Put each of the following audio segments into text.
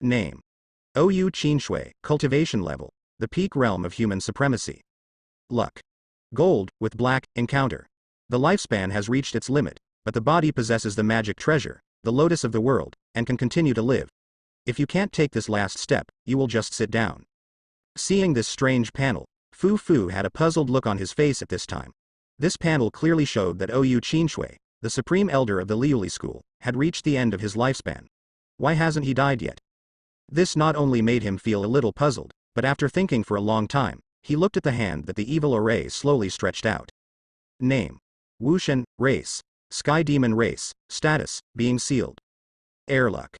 Name: Ou Qinshui, cultivation level, the peak realm of human supremacy. Luck: gold, with black, encounter. The lifespan has reached its limit, but the body possesses the magic treasure, the lotus of the world, and can continue to live. If you can't take this last step, you will just sit down. Seeing this strange panel, Fu Fu had a puzzled look on his face at this time. This panel clearly showed that Ou Qinshui, the supreme elder of the Liuli school, had reached the end of his lifespan. Why hasn't he died yet? This not only made him feel a little puzzled, but after thinking for a long time, he looked at the hand that the evil array slowly stretched out. Name: Wushan, race, Sky Demon race, status, being sealed. Air luck: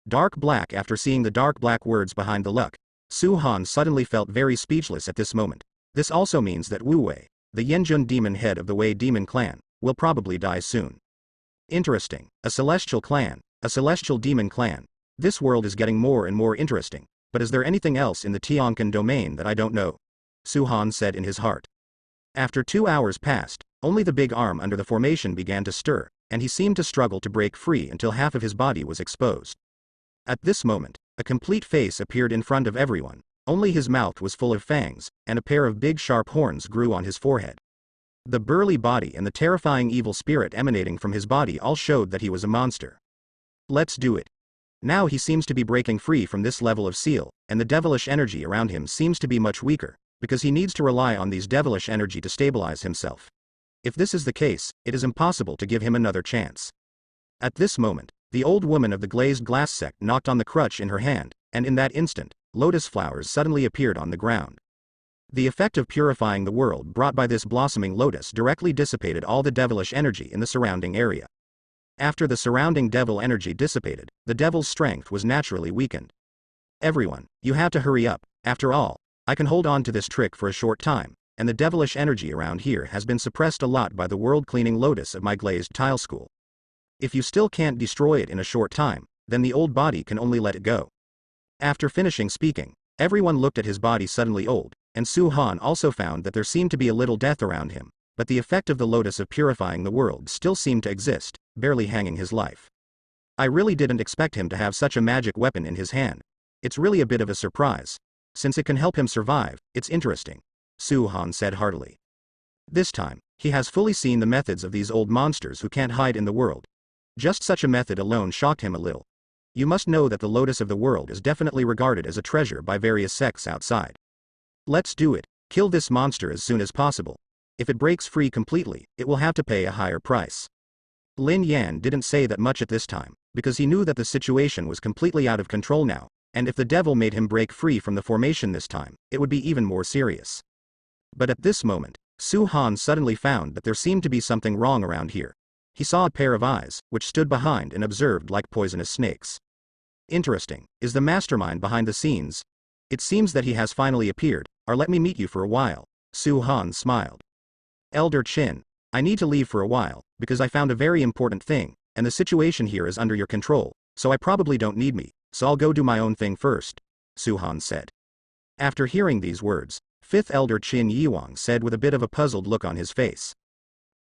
dark black. After seeing the dark black words behind the luck, Su Han suddenly felt very speechless at this moment. This also means that Wu Wei, the Yanjun demon head of the Wei demon clan, will probably die soon. Interesting, a celestial clan, a celestial demon clan. This world is getting more and more interesting, but is there anything else in the Tianquan domain that I don't know? Su Han said in his heart. After 2 hours passed, only the big arm under the formation began to stir, and he seemed to struggle to break free until half of his body was exposed. At this moment, a complete face appeared in front of everyone. Only his mouth was full of fangs, and a pair of big sharp horns grew on his forehead. The burly body and the terrifying evil spirit emanating from his body all showed that he was a monster. Let's do it. Now he seems to be breaking free from this level of seal, and the devilish energy around him seems to be much weaker, because he needs to rely on these devilish energy to stabilize himself. If this is the case, it is impossible to give him another chance. At this moment, the old woman of the glazed glass sect knocked on the crutch in her hand, and in that instant, lotus flowers suddenly appeared on the ground. The effect of purifying the world brought by this blossoming lotus directly dissipated all the devilish energy in the surrounding area. After the surrounding devil energy dissipated, the devil's strength was naturally weakened. Everyone, you have to hurry up. After all, I can hold on to this trick for a short time, and the devilish energy around here has been suppressed a lot by the world-cleaning lotus of my glazed tile school. If you still can't destroy it in a short time, then the old body can only let it go. After finishing speaking, everyone looked at his body suddenly old, and Su Han also found that there seemed to be a little death around him, but the effect of the lotus of purifying the world still seemed to exist, barely hanging his life. I really didn't expect him to have such a magic weapon in his hand. It's really a bit of a surprise. Since it can help him survive, it's interesting, Su Han said heartily. This time, he has fully seen the methods of these old monsters who can't hide in the world. Just such a method alone shocked him a little. You must know that the lotus of the world is definitely regarded as a treasure by various sects outside. Let's do it. Kill this monster as soon as possible. If it breaks free completely, it will have to pay a higher price. Lin Yan didn't say that much at this time, because he knew that the situation was completely out of control now, and if the devil made him break free from the formation this time, it would be even more serious. But at this moment, Su Han suddenly found that there seemed to be something wrong around here. He saw a pair of eyes, which stood behind and observed like poisonous snakes. Interesting, is the mastermind behind the scenes? It seems that he has finally appeared, or let me meet you for a while, Su Han smiled. Elder Qin, I need to leave for a while, because I found a very important thing, and the situation here is under your control, so I probably don't need me, so I'll go do my own thing first, Su Han said. After hearing these words, 5th Elder Qin Yiwang said with a bit of a puzzled look on his face.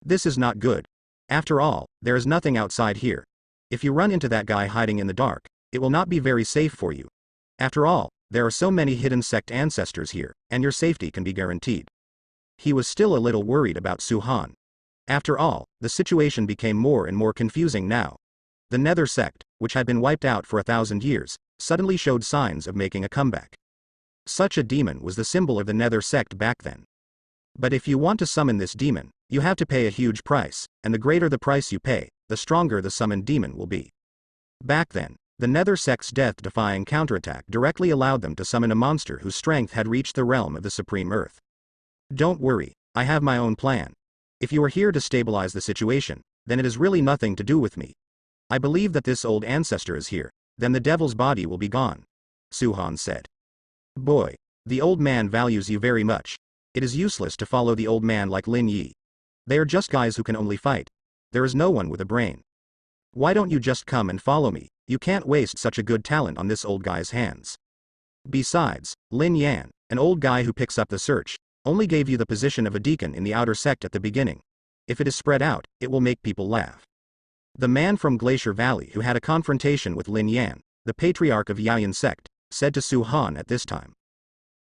This is not good. After all, there is nothing outside here. If you run into that guy hiding in the dark, it will not be very safe for you. After all, there are so many hidden sect ancestors here, and your safety can be guaranteed. He was still a little worried about Su Han. After all, the situation became more and more confusing now. The Nether sect, which had been wiped out for 1,000 years, suddenly showed signs of making a comeback. Such a demon was the symbol of the Nether sect back then. But if you want to summon this demon, you have to pay a huge price, and the greater the price you pay, the stronger the summoned demon will be. Back then, the Nether sect's death-defying counterattack directly allowed them to summon a monster whose strength had reached the realm of the Supreme Earth. Don't worry, I have my own plan. If you are here to stabilize the situation, then it is really nothing to do with me. I believe that this old ancestor is here, then the devil's body will be gone, Su Han said. Boy, the old man values you very much. It is useless to follow the old man like Lin Yi. They are just guys who can only fight. There is no one with a brain. Why don't you just come and follow me? You can't waste such a good talent on this old guy's hands. Besides, Lin Yan, an old guy who picks up the search, only gave you the position of a deacon in the outer sect at the beginning. If it is spread out, it will make people laugh. The man from Glacier Valley who had a confrontation with Lin Yan, the patriarch of Yaoyan sect, said to Su Han at this time.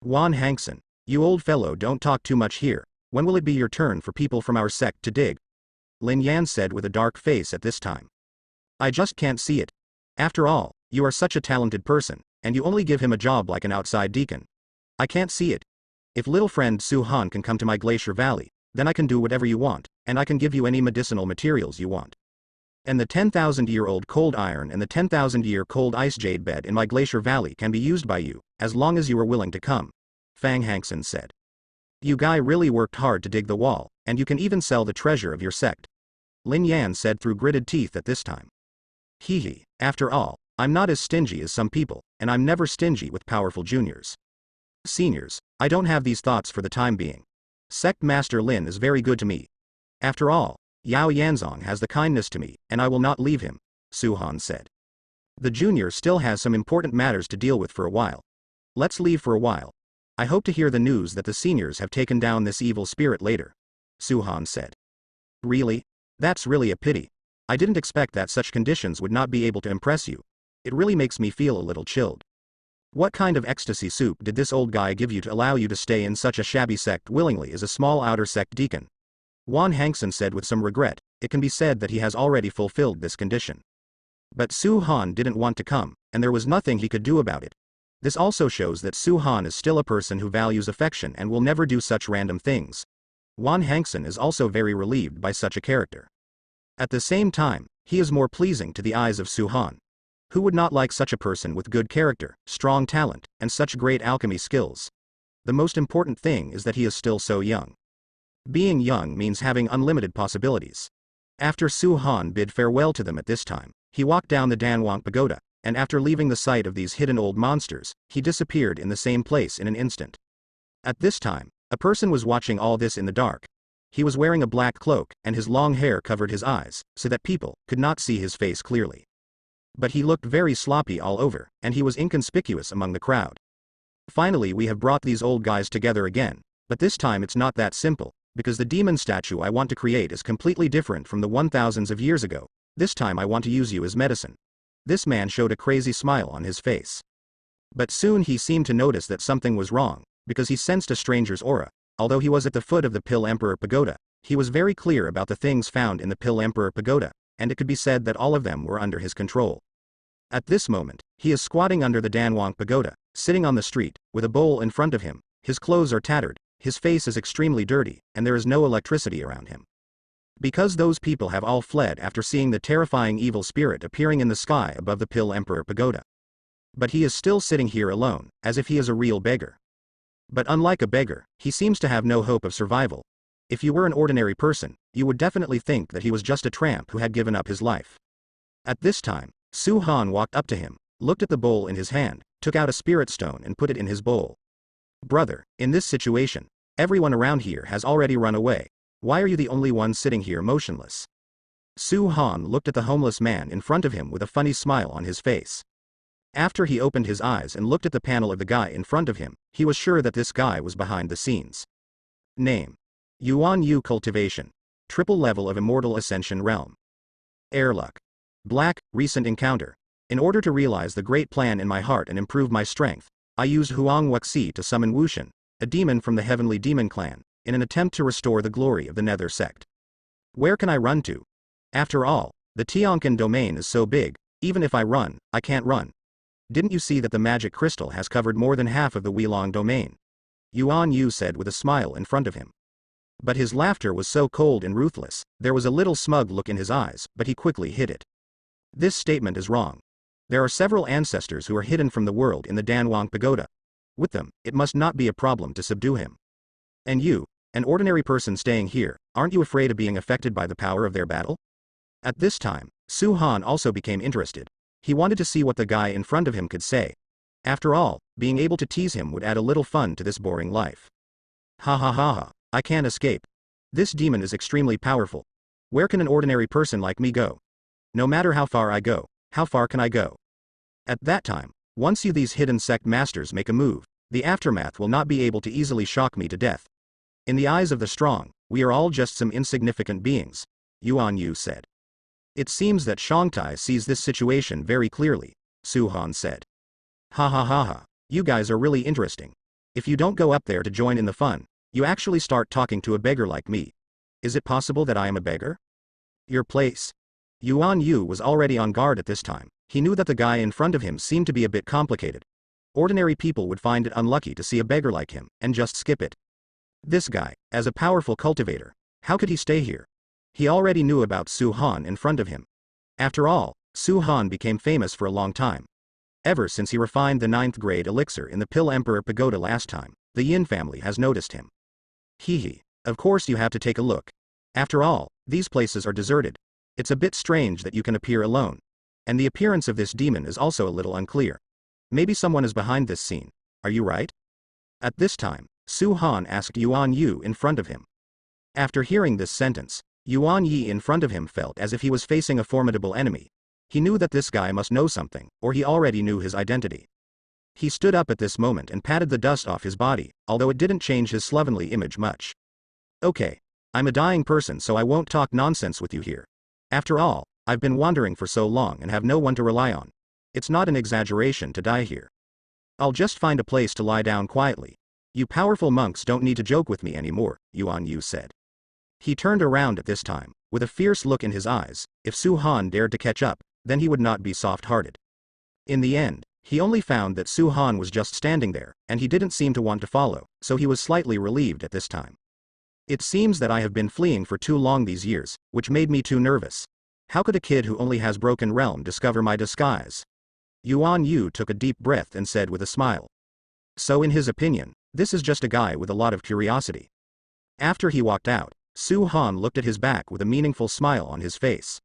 Wan Hangson, you old fellow, don't talk too much here. When will it be your turn for people from our sect to dig? Lin Yan said with a dark face at this time. I just can't see it. After all, you are such a talented person, and you only give him a job like an outside deacon. I can't see it. If little friend Su Han can come to my Glacier Valley, then I can do whatever you want, and I can give you any medicinal materials you want. And the 10,000-year-old cold iron and the 10,000-year cold ice jade bed in my Glacier Valley can be used by you, as long as you are willing to come, Fang Hangson said. You guy really worked hard to dig the wall, and you can even sell the treasure of your sect. Lin Yan said through gritted teeth at this time. Hee, after all, I'm not as stingy as some people, and I'm never stingy with powerful juniors. Seniors, I don't have these thoughts for the time being. Sect Master Lin is very good to me. After all, Yao Yanzong has the kindness to me, and I will not leave him, Su Han said. The junior still has some important matters to deal with for a while. Let's leave for a while. I hope to hear the news that the seniors have taken down this evil spirit later, Su Han said. Really? That's really a pity. I didn't expect that such conditions would not be able to impress you. It really makes me feel a little chilled. What kind of ecstasy soup did this old guy give you to allow you to stay in such a shabby sect willingly as a small outer sect deacon? Wan Hangson said with some regret. It can be said that he has already fulfilled this condition. But Su Han didn't want to come, and there was nothing he could do about it. This also shows that Su Han is still a person who values affection and will never do such random things. Wan Hangson is also very relieved by such a character. At the same time, he is more pleasing to the eyes of Su Han. Who would not like such a person with good character, strong talent, and such great alchemy skills? The most important thing is that he is still so young. Being young means having unlimited possibilities. After Su Han bid farewell to them at this time, he walked down the Danwang Pagoda, and after leaving the sight of these hidden old monsters, he disappeared in the same place in an instant. At this time, a person was watching all this in the dark. He was wearing a black cloak, and his long hair covered his eyes, so that people could not see his face clearly. But he looked very sloppy all over, and he was inconspicuous among the crowd. Finally, we have brought these old guys together again, but this time it's not that simple, because the demon statue I want to create is completely different from the one thousands of years ago. This time I want to use you as medicine. This man showed a crazy smile on his face. But soon he seemed to notice that something was wrong, because he sensed a stranger's aura. Although he was at the foot of the Pill Emperor Pagoda, he was very clear about the things found in the Pill Emperor Pagoda, and it could be said that all of them were under his control. At this moment, he is squatting under the Danwang Pagoda, sitting on the street, with a bowl in front of him. His clothes are tattered, his face is extremely dirty, and there is no electricity around him. Because those people have all fled after seeing the terrifying evil spirit appearing in the sky above the Pill Emperor Pagoda. But he is still sitting here alone, as if he is a real beggar. But unlike a beggar, he seems to have no hope of survival. If you were an ordinary person, you would definitely think that he was just a tramp who had given up his life. At this time, Su Han walked up to him, looked at the bowl in his hand, took out a spirit stone and put it in his bowl. Brother, in this situation, everyone around here has already run away. Why are you the only one sitting here motionless? Su Han looked at the homeless man in front of him with a funny smile on his face. After he opened his eyes and looked at the panel of the guy in front of him, he was sure that this guy was behind the scenes. Name: Yuan Yu Cultivation. Triple level of Immortal Ascension Realm. Airluck. Black, recent encounter. In order to realize the great plan in my heart and improve my strength, I used Huang Wuxi to summon Wushan, a demon from the Heavenly Demon Clan, in an attempt to restore the glory of the Nether sect. Where can I run to? After all, the Tianqin domain is so big, even if I run, I can't run. Didn't you see that the magic crystal has covered more than half of the Weilong domain? Yuan Yu said with a smile in front of him. But his laughter was so cold and ruthless, there was a little smug look in his eyes, but he quickly hid it. This statement is wrong. There are several ancestors who are hidden from the world in the Danwang Pagoda. With them, it must not be a problem to subdue him. And you, an ordinary person staying here, aren't you afraid of being affected by the power of their battle? At this time, Su Han also became interested. He wanted to see what the guy in front of him could say. After all, being able to tease him would add a little fun to this boring life. Ha ha ha ha, I can't escape. This demon is extremely powerful. Where can an ordinary person like me go? No matter how far I go, how far can I go? At that time, once you these hidden sect masters make a move, the aftermath will not be able to easily shock me to death. In the eyes of the strong, we are all just some insignificant beings, Yuan Yu said. It seems that Shangtai sees this situation very clearly. Su-han said. Ha ha ha ha, you guys are really interesting. If you don't go up there to join in the fun, you actually start talking to a beggar like me. Is it possible that I am a beggar? Your place. Yuan Yu was already on guard at this time. He knew that the guy in front of him seemed to be a bit complicated. Ordinary people would find it unlucky to see a beggar like him, and just skip it. This guy, as a powerful cultivator, how could he stay here? He already knew about Su-han in front of him. After all, Su-han became famous for a long time. Ever since he refined the 9th grade elixir in the Pill Emperor Pagoda last time, the Yin family has noticed him. Hee. Of course you have to take a look. After all, these places are deserted. It's a bit strange that you can appear alone. And the appearance of this demon is also a little unclear. Maybe someone is behind this scene. Are you right? At this time, Su-han asked Yuan Yu in front of him. After hearing this sentence, Yuan Yi in front of him felt as if he was facing a formidable enemy. He knew that this guy must know something, or he already knew his identity. He stood up at this moment and patted the dust off his body, although it didn't change his slovenly image much. Okay. I'm a dying person, so I won't talk nonsense with you here. After all, I've been wandering for so long and have no one to rely on. It's not an exaggeration to die here. I'll just find a place to lie down quietly. You powerful monks don't need to joke with me anymore, Yuan Yu said. He turned around at this time, with a fierce look in his eyes. If Su-han dared to catch up, then he would not be soft-hearted. In the end, he only found that Su-han was just standing there, and he didn't seem to want to follow, so he was slightly relieved at this time. It seems that I have been fleeing for too long these years, which made me too nervous. How could a kid who only has broken realm discover my disguise? Yuan Yu took a deep breath and said with a smile. So in his opinion, this is just a guy with a lot of curiosity. After he walked out, Su-han looked at his back with a meaningful smile on his face.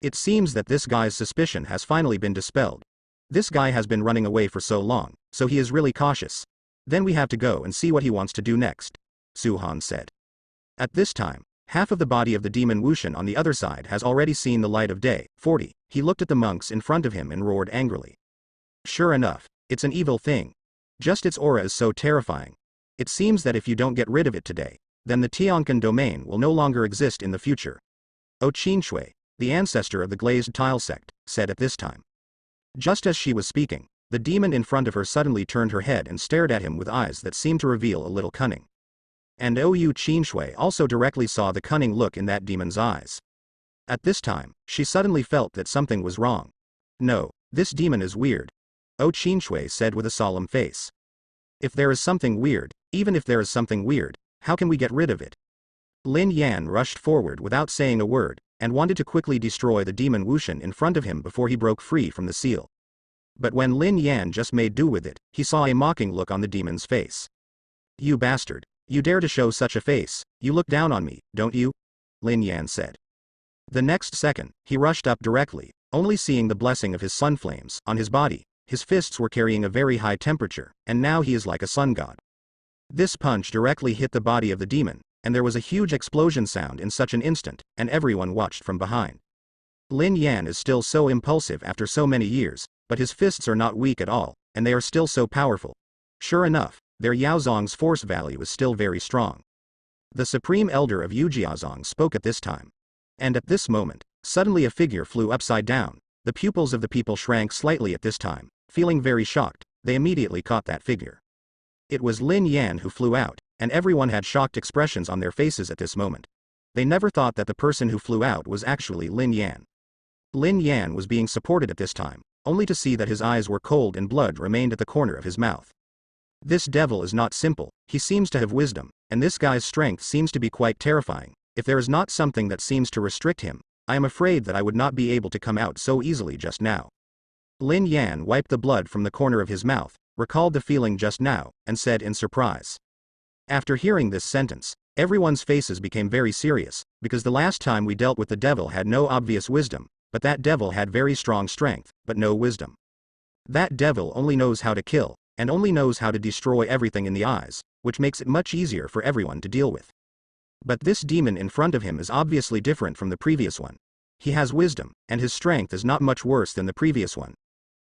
It seems that this guy's suspicion has finally been dispelled. This guy has been running away for so long, so he is really cautious. Then we have to go and see what he wants to do next, Su-han said. At this time, half of the body of the demon Wushan on the other side has already seen the light of day. 40. He looked at the monks in front of him and roared angrily. Sure enough, it's an evil thing. Just its aura is so terrifying. It seems that if you don't get rid of it today, then the Tiankan domain will no longer exist in the future. O Qinshui, the ancestor of the glazed tile sect, said at this time. Just as she was speaking, the demon in front of her suddenly turned her head and stared at him with eyes that seemed to reveal a little cunning. And Ou Qinshui also directly saw the cunning look in that demon's eyes. At this time, she suddenly felt that something was wrong. No, this demon is weird, O Qinshui said with a solemn face. If there is something weird, even if there is something weird, how can we get rid of it? Lin Yan rushed forward without saying a word, and wanted to quickly destroy the demon Wushan in front of him before he broke free from the seal. But when Lin Yan just made do with it, he saw a mocking look on the demon's face. You bastard. You dare to show such a face, you look down on me, don't you? Lin Yan said. The next second, he rushed up directly, only seeing the blessing of his sun flames on his body. His fists were carrying a very high temperature, and now he is like a sun god. This punch directly hit the body of the demon, and there was a huge explosion sound in such an instant, and everyone watched from behind. Lin Yan is still so impulsive after so many years, but his fists are not weak at all, and they are still so powerful. Sure enough, their Yaozong's force value is still very strong. The supreme elder of Yujiazong spoke at this time. And at this moment, suddenly a figure flew upside down. The pupils of the people shrank slightly at this time, feeling very shocked. They immediately caught that figure. It was Lin Yan who flew out, and everyone had shocked expressions on their faces at this moment. They never thought that the person who flew out was actually Lin Yan. Lin Yan was being supported at this time, only to see that his eyes were cold and blood remained at the corner of his mouth. This devil is not simple, he seems to have wisdom, and this guy's strength seems to be quite terrifying. If there is not something that seems to restrict him, I am afraid that I would not be able to come out so easily just now. Lin Yan wiped the blood from the corner of his mouth, recalled the feeling just now, and said in surprise. After hearing this sentence, everyone's faces became very serious, because the last time we dealt with the devil had no obvious wisdom, but that devil had very strong strength, but no wisdom. That devil only knows how to kill, and only knows how to destroy everything in the eyes, which makes it much easier for everyone to deal with. But this demon in front of him is obviously different from the previous one. He has wisdom, and his strength is not much worse than the previous one.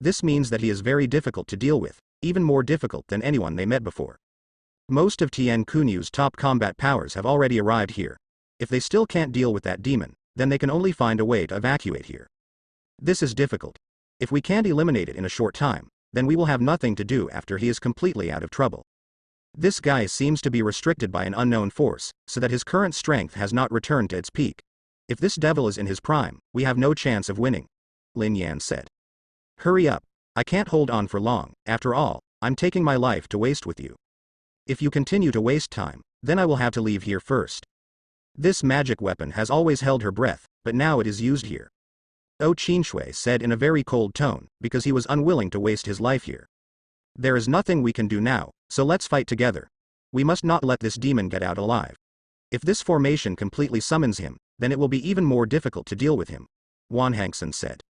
This means that he is very difficult to deal with, even more difficult than anyone they met before. Most of Tian Kunyu's top combat powers have already arrived here. If they still can't deal with that demon, then they can only find a way to evacuate here. This is difficult. If we can't eliminate it in a short time, then we will have nothing to do after he is completely out of trouble. This guy seems to be restricted by an unknown force, so that his current strength has not returned to its peak. If this devil is in his prime, we have no chance of winning, Lin Yan said. Hurry up. I can't hold on for long. After all, I'm taking my life to waste with you. If you continue to waste time, then I will have to leave here first. This magic weapon has always held her breath, but now it is used here. Qinshui said in a very cold tone, because he was unwilling to waste his life here. There is nothing we can do now, so let's fight together. We must not let this demon get out alive. If this formation completely summons him, then it will be even more difficult to deal with him, Wan Hangson said.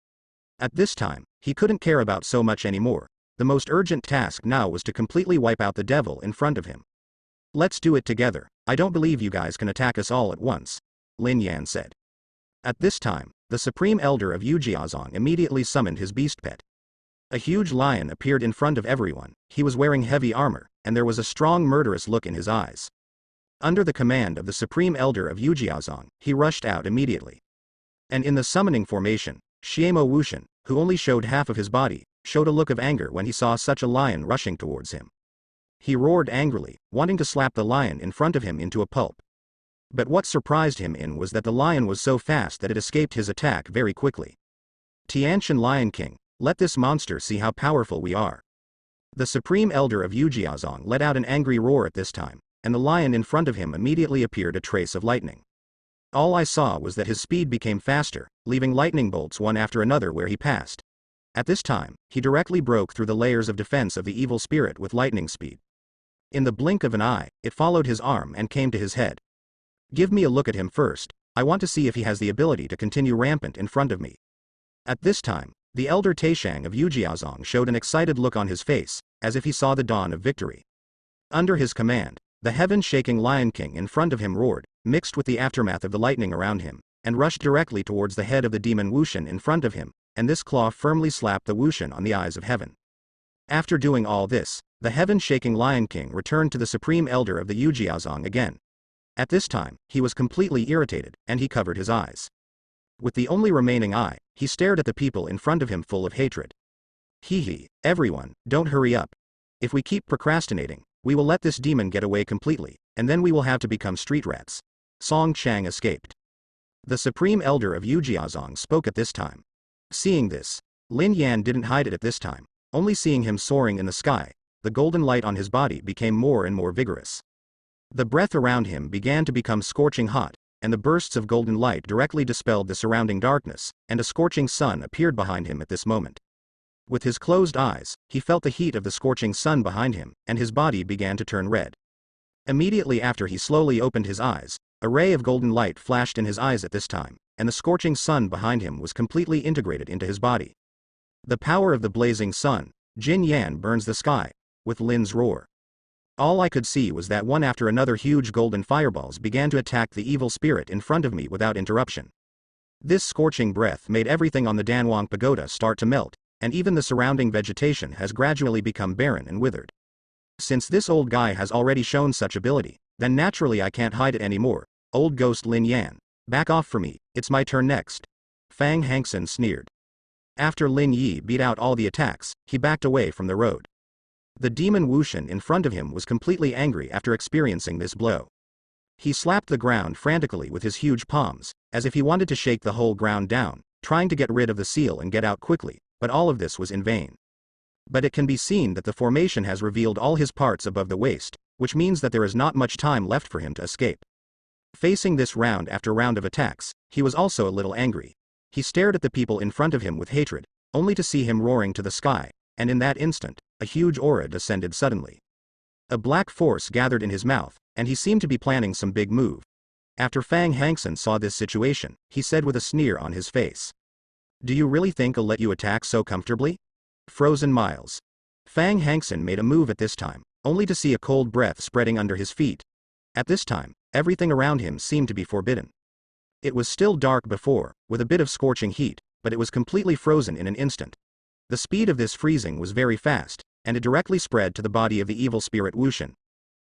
At this time, he couldn't care about so much anymore. The most urgent task now was to completely wipe out the devil in front of him. Let's do it together. I don't believe you guys can attack us all at once, Lin Yan said. At this time, the Supreme Elder of Yujiazong immediately summoned his beast pet. A huge lion appeared in front of everyone. He was wearing heavy armor, and there was a strong murderous look in his eyes. Under the command of the Supreme Elder of Yujiazong, he rushed out immediately. And in the summoning formation, Xiemo Wushan, who only showed half of his body, showed a look of anger when he saw such a lion rushing towards him. He roared angrily, wanting to slap the lion in front of him into a pulp. But what surprised him was that the lion was so fast that it escaped his attack very quickly. Tianshan Lion King, let this monster see how powerful we are. The Supreme Elder of Yujiazong let out an angry roar at this time, and the lion in front of him immediately appeared a trace of lightning. All I saw was that his speed became faster, leaving lightning bolts one after another where he passed. At this time, he directly broke through the layers of defense of the evil spirit with lightning speed. In the blink of an eye, it followed his arm and came to his head. Give me a look at him first. I want to see if he has the ability to continue rampant in front of me. At this time, the Elder Taishang of Yujiazong showed an excited look on his face, as if he saw the dawn of victory. Under his command, the heaven-shaking Lion King in front of him roared, mixed with the aftermath of the lightning around him, and rushed directly towards the head of the demon Wushan in front of him, and this claw firmly slapped the Wushan on the eyes of heaven. After doing all this, the heaven-shaking Lion King returned to the Supreme Elder of the Yujiazong again. At this time, he was completely irritated, and he covered his eyes. With the only remaining eye, he stared at the people in front of him full of hatred. Hee, everyone, don't hurry up. If we keep procrastinating, we will let this demon get away completely, and then we will have to become street rats. Song Chang escaped. The Supreme Elder of Yujiazong spoke at this time. Seeing this, Lin Yan didn't hide it at this time. Only seeing him soaring in the sky, the golden light on his body became more and more vigorous. The breath around him began to become scorching hot, and the bursts of golden light directly dispelled the surrounding darkness, and a scorching sun appeared behind him at this moment. With his closed eyes, he felt the heat of the scorching sun behind him, and his body began to turn red. Immediately after he slowly opened his eyes, a ray of golden light flashed in his eyes at this time, and the scorching sun behind him was completely integrated into his body. The power of the blazing sun, Jin Yan burns the sky, with Lin's roar. All I could see was that one after another huge golden fireballs began to attack the evil spirit in front of me without interruption. This scorching breath made everything on the Danwang Pagoda start to melt, and even the surrounding vegetation has gradually become barren and withered. Since this old guy has already shown such ability, then naturally I can't hide it anymore. Old ghost Lin Yan, back off for me, it's my turn next. Fang Hangson sneered. After Lin Yi beat out all the attacks, he backed away from the road. The demon Wushan in front of him was completely angry after experiencing this blow. He slapped the ground frantically with his huge palms, as if he wanted to shake the whole ground down, trying to get rid of the seal and get out quickly, but all of this was in vain. But it can be seen that the formation has revealed all his parts above the waist, which means that there is not much time left for him to escape. Facing this round after round of attacks, he was also a little angry. He stared at the people in front of him with hatred, only to see him roaring to the sky, and in that instant, a huge aura descended suddenly. A black force gathered in his mouth, and he seemed to be planning some big move. After Fang Hangson saw this situation, he said with a sneer on his face. Do you really think I'll let you attack so comfortably? Frozen miles. Fang Hangson made a move at this time, only to see a cold breath spreading under his feet. At this time, everything around him seemed to be forbidden. It was still dark before, with a bit of scorching heat, but it was completely frozen in an instant. The speed of this freezing was very fast, and it directly spread to the body of the evil spirit Wushan.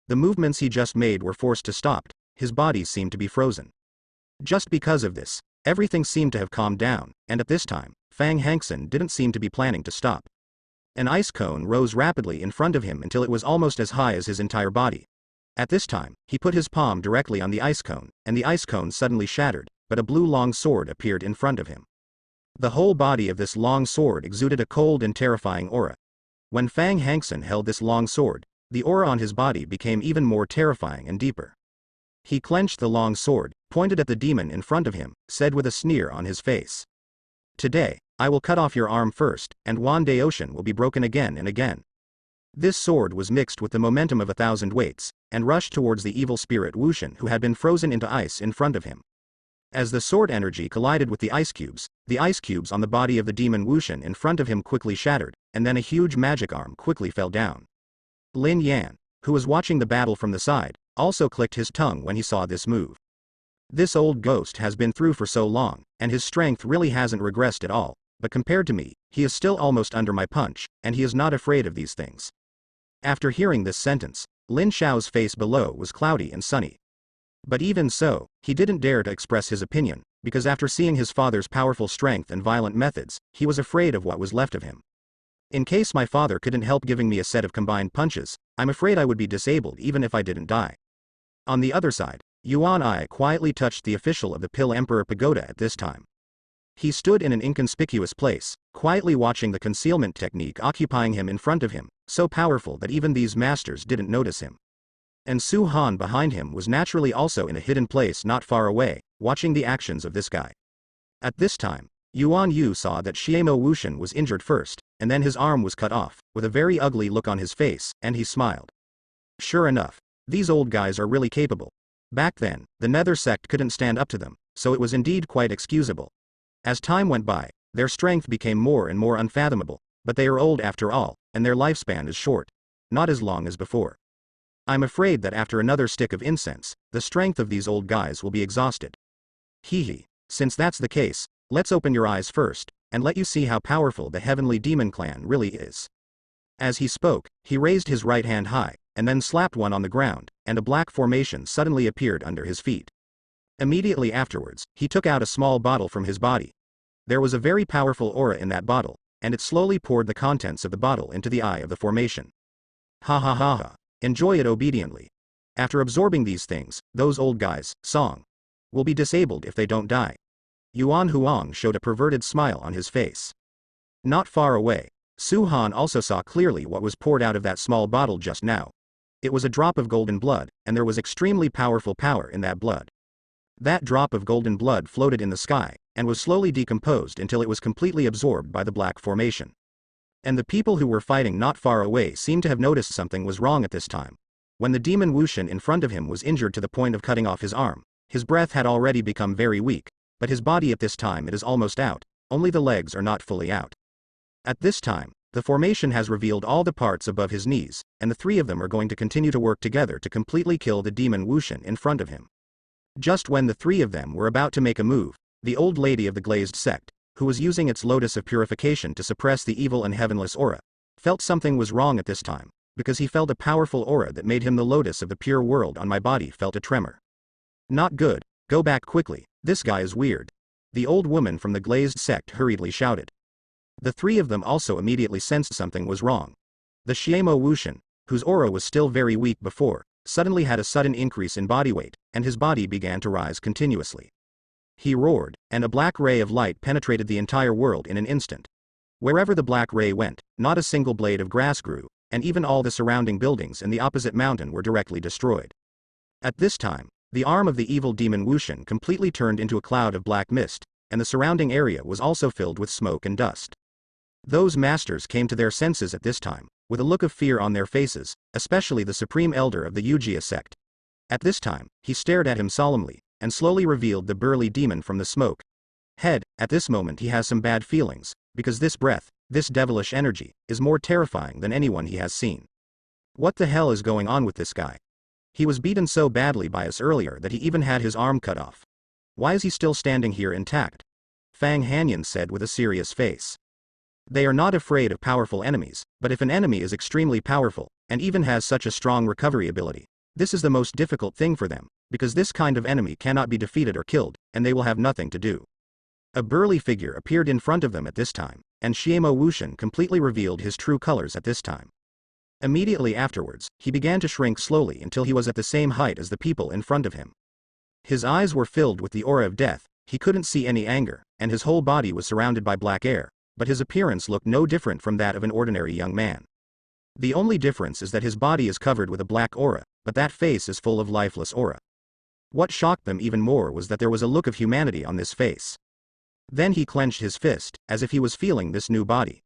The movements he just made were forced to stop, his body seemed to be frozen. Just because of this, everything seemed to have calmed down, and at this time, Fang Hangsen didn't seem to be planning to stop. An ice cone rose rapidly in front of him until it was almost as high as his entire body. At this time, he put his palm directly on the ice cone, and the ice cone suddenly shattered, but a blue long sword appeared in front of him. The whole body of this long sword exuded a cold and terrifying aura. When Fang Hangsen held this long sword, the aura on his body became even more terrifying and deeper. He clenched the long sword, pointed at the demon in front of him, said with a sneer on his face, "Today, I will cut off your arm first, and Wan Day Ocean will be broken again and again." This sword was mixed with the momentum of 1,000 weights, and rushed towards the evil spirit Wushan who had been frozen into ice in front of him. As the sword energy collided with the ice cubes on the body of the demon Wushan in front of him quickly shattered, and then a huge magic arm quickly fell down. Lin Yan, who was watching the battle from the side, also clicked his tongue when he saw this move. This old ghost has been through for so long, and his strength really hasn't regressed at all, but compared to me, he is still almost under my punch, and he is not afraid of these things. After hearing this sentence, Lin Xiao's face below was cloudy and sunny. But even so, he didn't dare to express his opinion, because after seeing his father's powerful strength and violent methods, he was afraid of what was left of him. In case my father couldn't help giving me a set of combined punches, I'm afraid I would be disabled even if I didn't die. On the other side, Yuan Ai quietly touched the official of the Pill Emperor Pagoda at this time. He stood in an inconspicuous place, quietly watching the concealment technique occupying him in front of him, so powerful that even these masters didn't notice him. And Su Han behind him was naturally also in a hidden place not far away, watching the actions of this guy. At this time, Yuan Yu saw that Xiemo Wushan was injured first, and then his arm was cut off, with a very ugly look on his face, and he smiled. Sure enough, these old guys are really capable. Back then, the Nether sect couldn't stand up to them, so it was indeed quite excusable. As time went by, their strength became more and more unfathomable, but they are old after all, and their lifespan is short. Not as long as before. I'm afraid that after another stick of incense, the strength of these old guys will be exhausted. Hee. Since that's the case, let's open your eyes first, and let you see how powerful the Heavenly Demon Clan really is. As he spoke, he raised his right hand high, and then slapped one on the ground, and a black formation suddenly appeared under his feet. Immediately afterwards, he took out a small bottle from his body. There was a very powerful aura in that bottle, and it slowly poured the contents of the bottle into the eye of the formation. Ha ha ha ha. Enjoy it obediently. After absorbing these things, those old guys, Song, will be disabled if they don't die. Yuan Huang showed a perverted smile on his face. Not far away, Su Han also saw clearly what was poured out of that small bottle just now. It was a drop of golden blood, and there was extremely powerful power in that blood. That drop of golden blood floated in the sky, and was slowly decomposed until it was completely absorbed by the black formation. And the people who were fighting not far away seemed to have noticed something was wrong at this time. When the demon Wushan in front of him was injured to the point of cutting off his arm, his breath had already become very weak, but his body at this time it is almost out, only the legs are not fully out. At this time, the formation has revealed all the parts above his knees, and the three of them are going to continue to work together to completely kill the demon Wushan in front of him. Just when the three of them were about to make a move, the old lady of the glazed sect, who was using its lotus of purification to suppress the evil and heavenless aura, felt something was wrong at this time, because he felt a powerful aura that made him the lotus of the pure world on my body felt a tremor. Not good, go back quickly, this guy is weird. The old woman from the glazed sect hurriedly shouted. The three of them also immediately sensed something was wrong. The Xiemo Wushan, whose aura was still very weak before, suddenly had a sudden increase in body weight, and his body began to rise continuously. He roared, and a black ray of light penetrated the entire world in an instant. Wherever the black ray went, not a single blade of grass grew, and even all the surrounding buildings in the opposite mountain were directly destroyed. At this time, the arm of the evil demon Wushan completely turned into a cloud of black mist, and the surrounding area was also filled with smoke and dust. Those masters came to their senses at this time, with a look of fear on their faces, especially the supreme elder of the Yujia sect. At this time, he stared at him solemnly, and slowly revealed the burly demon from the smoke. Head, at this moment he has some bad feelings, because this breath, this devilish energy, is more terrifying than anyone he has seen. What the hell is going on with this guy? He was beaten so badly by us earlier that he even had his arm cut off. Why is he still standing here intact? Fang Hanyan said with a serious face. They are not afraid of powerful enemies, but if an enemy is extremely powerful, and even has such a strong recovery ability, this is the most difficult thing for them, because this kind of enemy cannot be defeated or killed, and they will have nothing to do. A burly figure appeared in front of them at this time, and Xiemo Wushan completely revealed his true colors at this time. Immediately afterwards, he began to shrink slowly until he was at the same height as the people in front of him. His eyes were filled with the aura of death, he couldn't see any anger, and his whole body was surrounded by black air, but his appearance looked no different from that of an ordinary young man. The only difference is that his body is covered with a black aura, but that face is full of lifeless aura. What shocked them even more was that there was a look of humanity on this face. Then he clenched his fist, as if he was feeling this new body.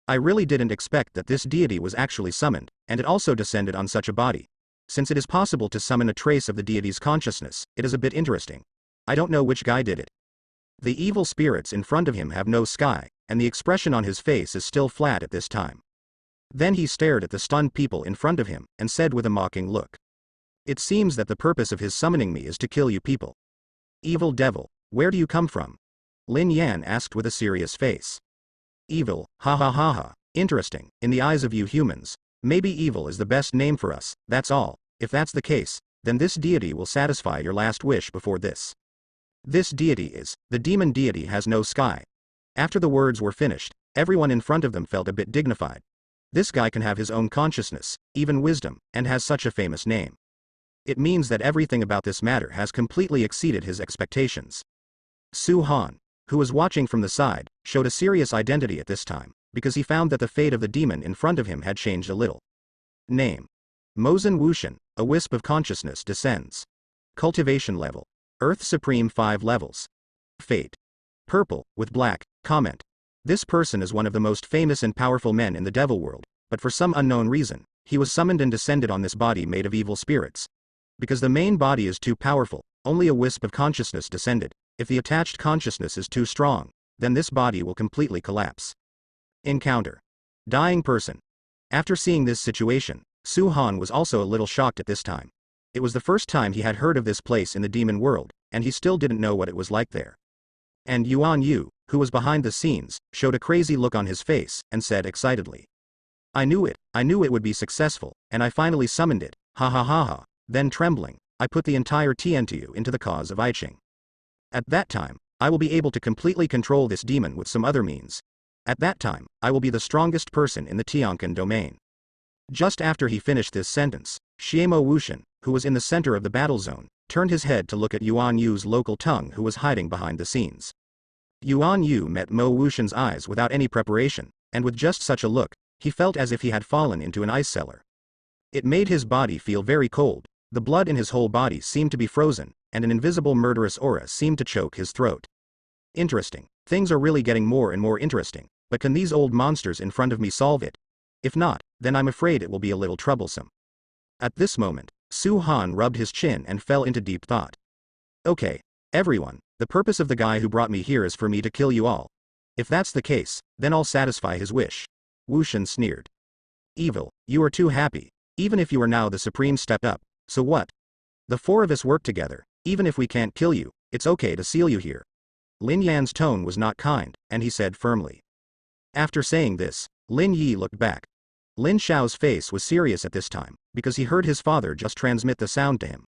I really didn't expect that this deity was actually summoned, and it also descended on such a body. Since it is possible to summon a trace of the deity's consciousness, it is a bit interesting. I don't know which guy did it. The evil spirits in front of him have no sky, and the expression on his face is still flat at this time. Then he stared at the stunned people in front of him, and said with a mocking look. It seems that the purpose of his summoning me is to kill you people. Evil devil, where do you come from? Lin Yan asked with a serious face. Evil, ha ha ha ha, interesting, in the eyes of you humans. Maybe evil is the best name for us, that's all. If that's the case, then this deity will satisfy your last wish before this. This deity is, the demon deity has no sky. After the words were finished, everyone in front of them felt a bit dignified. This guy can have his own consciousness, even wisdom, and has such a famous name. It means that everything about this matter has completely exceeded his expectations. Su Han, who was watching from the side, showed a serious identity at this time, because he found that the fate of the demon in front of him had changed a little. Name. Mozan Wushan, a wisp of consciousness descends. Cultivation level. Earth Supreme 5 levels. Fate. Purple, with black, comment. This person is one of the most famous and powerful men in the devil world, but for some unknown reason, he was summoned and descended on this body made of evil spirits. Because the main body is too powerful, only a wisp of consciousness descended. If the attached consciousness is too strong, then this body will completely collapse. Encounter. Dying person. After seeing this situation, Su Han was also a little shocked at this time. It was the first time he had heard of this place in the demon world, and he still didn't know what it was like there. And Yuan Yu, who was behind the scenes, showed a crazy look on his face, and said excitedly. I knew it would be successful, and I finally summoned it, ha ha ha ha. Then trembling, I put the entire Tiantu into the cause of I Ching. At that time, I will be able to completely control this demon with some other means. At that time, I will be the strongest person in the Tiankan domain. Just after he finished this sentence, Xiemo Wushan, who was in the center of the battle zone, turned his head to look at Yuan Yu's local tongue who was hiding behind the scenes. Yuan Yu met Mo Wushan's eyes without any preparation, and with just such a look, he felt as if he had fallen into an ice cellar. It made his body feel very cold, the blood in his whole body seemed to be frozen, and an invisible murderous aura seemed to choke his throat. Interesting, things are really getting more and more interesting, but can these old monsters in front of me solve it? If not, then I'm afraid it will be a little troublesome. At this moment, Su Han rubbed his chin and fell into deep thought. Okay, everyone, the purpose of the guy who brought me here is for me to kill you all. If that's the case, then I'll satisfy his wish. Wushan sneered. Evil, you are too happy. Even if you are now the supreme step up, so what? The four of us work together, even if we can't kill you, it's okay to seal you here. Lin Yan's tone was not kind, and he said firmly. After saying this, Lin Yi looked back. Lin Xiao's face was serious at this time, because he heard his father just transmit the sound to him.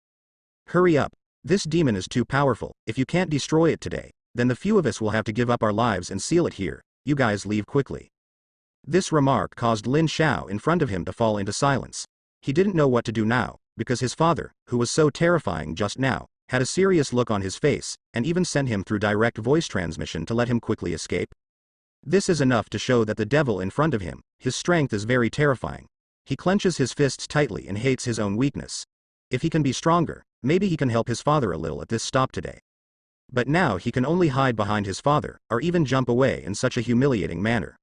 Hurry up, this demon is too powerful, if you can't destroy it today, then the few of us will have to give up our lives and seal it here, you guys leave quickly. This remark caused Lin Xiao in front of him to fall into silence. He didn't know what to do now, because his father, who was so terrifying just now, had a serious look on his face, and even sent him through direct voice transmission to let him quickly escape. This is enough to show that the devil in front of him, his strength is very terrifying. He clenches his fists tightly and hates his own weakness. If he can be stronger, maybe he can help his father a little at this stop today. But now he can only hide behind his father, or even jump away in such a humiliating manner.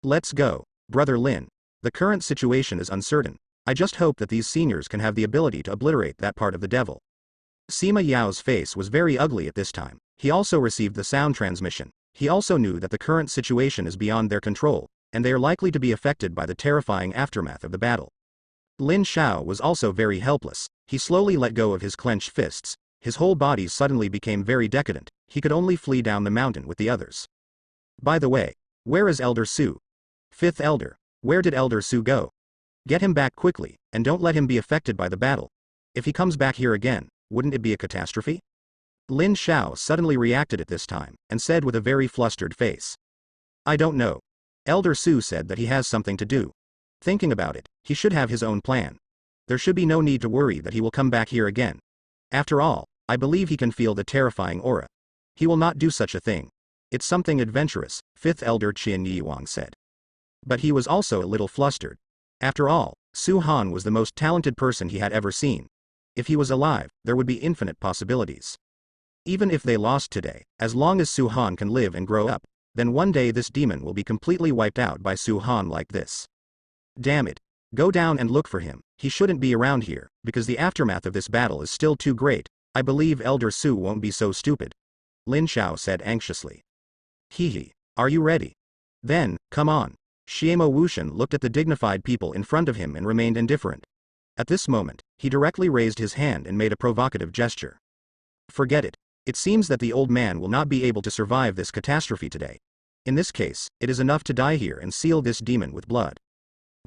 Let's go, Brother Lin. The current situation is uncertain. I just hope that these seniors can have the ability to obliterate that part of the devil. Sima Yao's face was very ugly at this time. He also received the sound transmission. He also knew that the current situation is beyond their control, and they are likely to be affected by the terrifying aftermath of the battle. Lin Xiao was also very helpless. He slowly let go of his clenched fists. His whole body suddenly became very decadent. He could only flee down the mountain with the others. By the way, where is Elder Su? Fifth Elder, where did Elder Su go? Get him back quickly, and don't let him be affected by the battle. If he comes back here again, wouldn't it be a catastrophe? Lin Xiao suddenly reacted at this time, and said with a very flustered face. I don't know. Elder Su said that he has something to do. Thinking about it, he should have his own plan. There should be no need to worry that he will come back here again. After all, I believe he can feel the terrifying aura. He will not do such a thing. It's something adventurous, 5th Elder Qian Yiwang said. But he was also a little flustered. After all, Su Han was the most talented person he had ever seen. If he was alive, there would be infinite possibilities. Even if they lost today, as long as Su Han can live and grow up, then one day this demon will be completely wiped out by Su Han like this. Damn it. Go down and look for him. He shouldn't be around here, because the aftermath of this battle is still too great. I believe Elder Su won't be so stupid. Lin Xiao said anxiously. Hee. Are you ready? Then, come on. Xiemo Wuxian looked at the dignified people in front of him and remained indifferent. At this moment, he directly raised his hand and made a provocative gesture. Forget it. It seems that the old man will not be able to survive this catastrophe today. In this case, it is enough to die here and seal this demon with blood.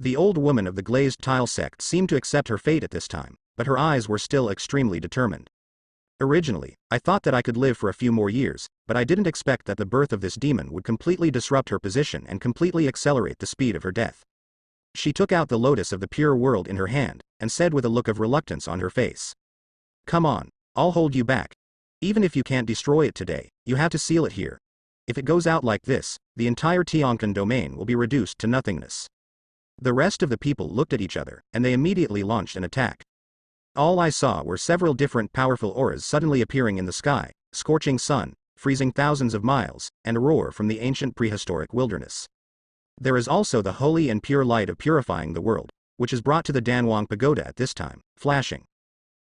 The old woman of the glazed tile sect seemed to accept her fate at this time, but her eyes were still extremely determined. Originally, I thought that I could live for a few more years, but I didn't expect that the birth of this demon would completely disrupt her position and completely accelerate the speed of her death. She took out the lotus of the pure world in her hand, and said with a look of reluctance on her face. Come on, I'll hold you back. Even if you can't destroy it today, you have to seal it here. If it goes out like this, the entire Tianquan domain will be reduced to nothingness. The rest of the people looked at each other, and they immediately launched an attack. All I saw were several different powerful auras suddenly appearing in the sky, scorching sun, freezing thousands of miles, and a roar from the ancient prehistoric wilderness. There is also the holy and pure light of purifying the world, which is brought to the Danwang Pagoda at this time, flashing.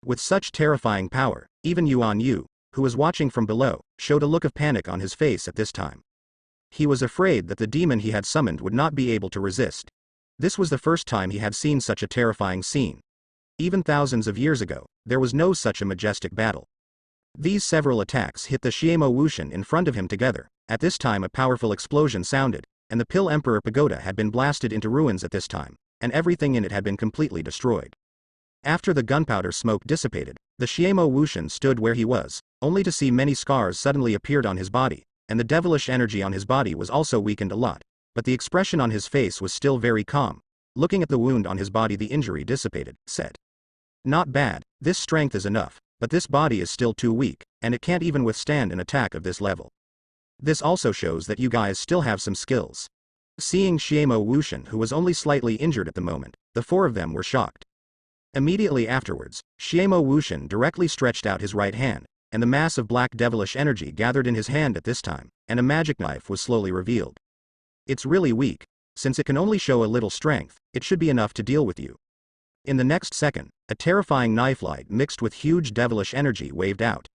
With such terrifying power, even Yuan Yu, who was watching from below, showed a look of panic on his face at this time. He was afraid that the demon he had summoned would not be able to resist. This was the first time he had seen such a terrifying scene. Even thousands of years ago, there was no such a majestic battle. These several attacks hit the Xiemo Wuxian in front of him together. At this time a powerful explosion sounded, and the Pill Emperor Pagoda had been blasted into ruins at this time, and everything in it had been completely destroyed. After the gunpowder smoke dissipated, the Xiemo Wuxian stood where he was, only to see many scars suddenly appeared on his body, and the devilish energy on his body was also weakened a lot, but the expression on his face was still very calm. Looking at the wound on his body, the injury dissipated, said. Not bad, this strength is enough, but this body is still too weak, and it can't even withstand an attack of this level. This also shows that you guys still have some skills. Seeing Xiemo Wuxian, who was only slightly injured at the moment, the four of them were shocked. Immediately afterwards, Xiemo Wuxian directly stretched out his right hand, and the mass of black devilish energy gathered in his hand at this time, and a magic knife was slowly revealed. It's really weak. Since it can only show a little strength, it should be enough to deal with you. In the next second, a terrifying knife light mixed with huge devilish energy waved out.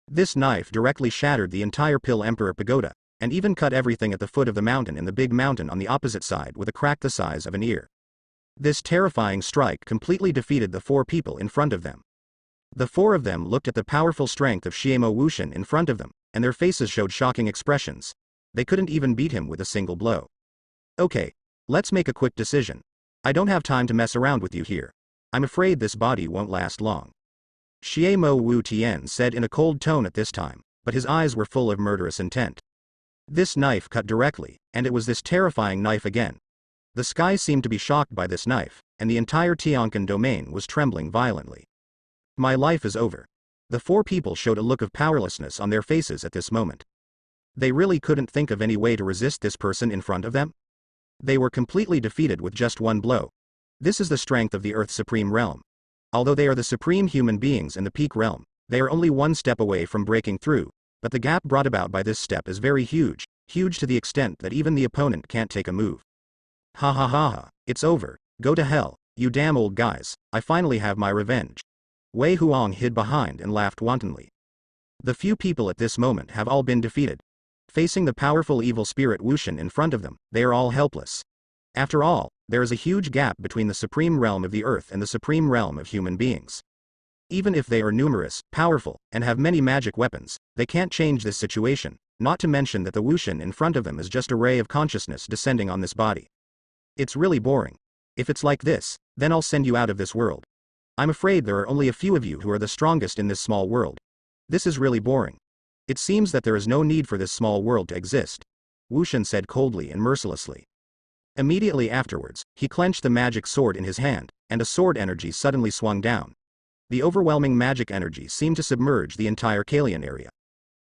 This knife directly shattered the entire Pill Emperor Pagoda, and even cut everything at the foot of the mountain and the big mountain on the opposite side with a crack the size of an ear. This terrifying strike completely defeated the four people in front of them. The four of them looked at the powerful strength of Xiemo Wuxian in front of them, and their faces showed shocking expressions. They couldn't even beat him with a single blow. Okay, let's make a quick decision. I don't have time to mess around with you here. I'm afraid this body won't last long. Xiemo Wu Tian said in a cold tone at this time, but his eyes were full of murderous intent. This knife cut directly, and it was this terrifying knife again. The sky seemed to be shocked by this knife, and the entire Tianquan domain was trembling violently. My life is over. The four people showed a look of powerlessness on their faces at this moment. They really couldn't think of any way to resist this person in front of them? They were completely defeated with just one blow. This is the strength of the Earth's supreme realm. Although they are the supreme human beings in the peak realm, they are only one step away from breaking through, but the gap brought about by this step is very huge, huge to the extent that even the opponent can't take a move. Ha ha ha ha, it's over, go to hell, you damn old guys, I finally have my revenge. Wei Huang hid behind and laughed wantonly. The few people at this moment have all been defeated. Facing the powerful evil spirit Wuxian in front of them, they are all helpless. After all, there is a huge gap between the supreme realm of the earth and the supreme realm of human beings. Even if they are numerous, powerful, and have many magic weapons, they can't change this situation, not to mention that the Wuxian in front of them is just a ray of consciousness descending on this body. It's really boring. If it's like this, then I'll send you out of this world. I'm afraid there are only a few of you who are the strongest in this small world. This is really boring. It seems that there is no need for this small world to exist, Wu Shen said coldly and mercilessly. Immediately afterwards, he clenched the magic sword in his hand, and a sword energy suddenly swung down. The overwhelming magic energy seemed to submerge the entire Kalian area.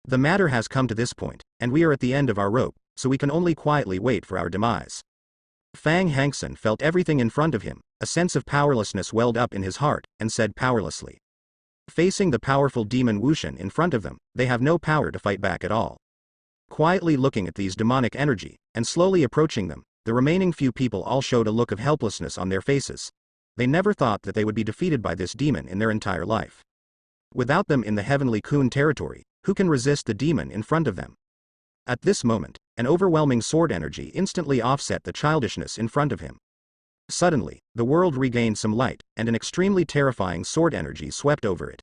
The matter has come to this point, and we are at the end of our rope, so we can only quietly wait for our demise. Fang Hangsen felt everything in front of him, a sense of powerlessness welled up in his heart, and said powerlessly. Facing the powerful demon Wu Shen in front of them, they have no power to fight back at all. Quietly looking at these demonic energy, and slowly approaching them, the remaining few people all showed a look of helplessness on their faces. They never thought that they would be defeated by this demon in their entire life. Without them in the heavenly Kun territory, who can resist the demon in front of them? At this moment, an overwhelming sword energy instantly offset the childishness in front of him. Suddenly, the world regained some light, and an extremely terrifying sword energy swept over it.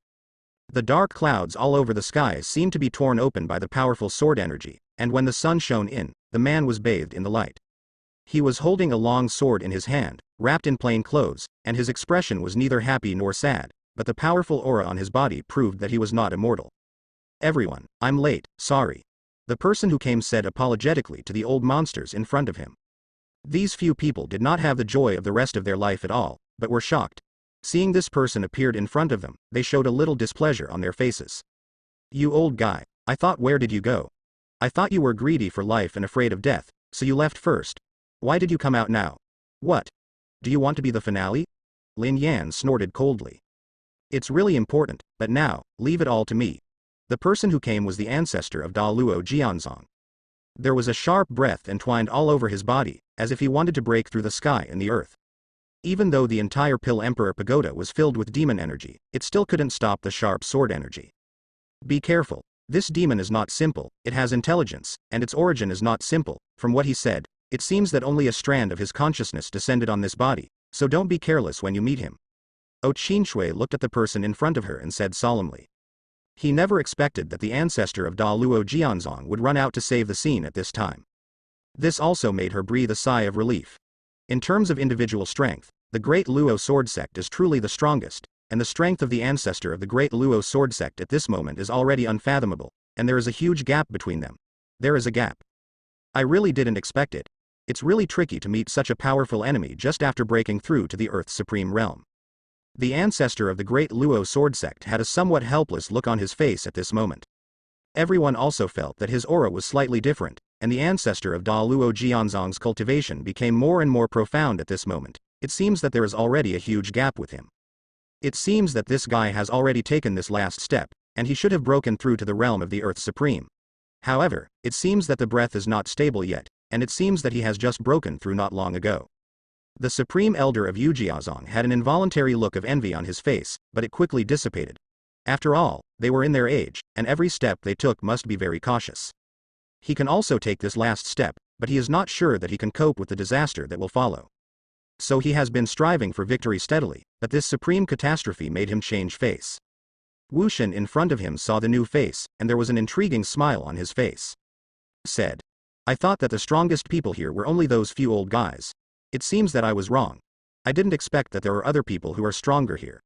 The dark clouds all over the skies seemed to be torn open by the powerful sword energy, and when the sun shone in, the man was bathed in the light. He was holding a long sword in his hand, wrapped in plain clothes, and his expression was neither happy nor sad, but the powerful aura on his body proved that he was not immortal. Everyone, I'm late, sorry. The person who came said apologetically to the old monsters in front of him. These few people did not have the joy of the rest of their life at all, but were shocked. Seeing this person appeared in front of them, they showed a little displeasure on their faces. You old guy, I thought where did you go? I thought you were greedy for life and afraid of death, so you left first. Why did you come out now? What? Do you want to be the finale? Lin Yan snorted coldly. It's really important, but now, leave it all to me. The person who came was the ancestor of Da Luo Jianzong. There was a sharp breath entwined all over his body, as if he wanted to break through the sky and the earth. Even though the entire Pill Emperor Pagoda was filled with demon energy, it still couldn't stop the sharp sword energy. Be careful. This demon is not simple, it has intelligence, and its origin is not simple. From what he said, it seems that only a strand of his consciousness descended on this body, so don't be careless when you meet him. O Qinshui looked at the person in front of her and said solemnly. He never expected that the ancestor of Da Luo Jianzong would run out to save the scene at this time. This also made her breathe a sigh of relief. In terms of individual strength, the Great Luo Sword Sect is truly the strongest, and the strength of the ancestor of the Great Luo Sword Sect at this moment is already unfathomable, and there is a huge gap between them. There is a gap. I really didn't expect it. It's really tricky to meet such a powerful enemy just after breaking through to the Earth's supreme realm. The ancestor of the Great Luo Sword Sect had a somewhat helpless look on his face at this moment. Everyone also felt that his aura was slightly different, and the ancestor of Da Luo Jianzong's cultivation became more and more profound at this moment. It seems that there is already a huge gap with him. It seems that this guy has already taken this last step, and he should have broken through to the realm of the Earth Supreme. However, it seems that the breath is not stable yet, and it seems that he has just broken through not long ago. The Supreme Elder of Yujiazong had an involuntary look of envy on his face, but it quickly dissipated. After all, they were in their age, and every step they took must be very cautious. He can also take this last step, but he is not sure that he can cope with the disaster that will follow. So he has been striving for victory steadily, but this supreme catastrophe made him change face. Wu Shen in front of him saw the new face, and there was an intriguing smile on his face. Said. I thought that the strongest people here were only those few old guys. It seems that I was wrong. I didn't expect that there were other people who are stronger here.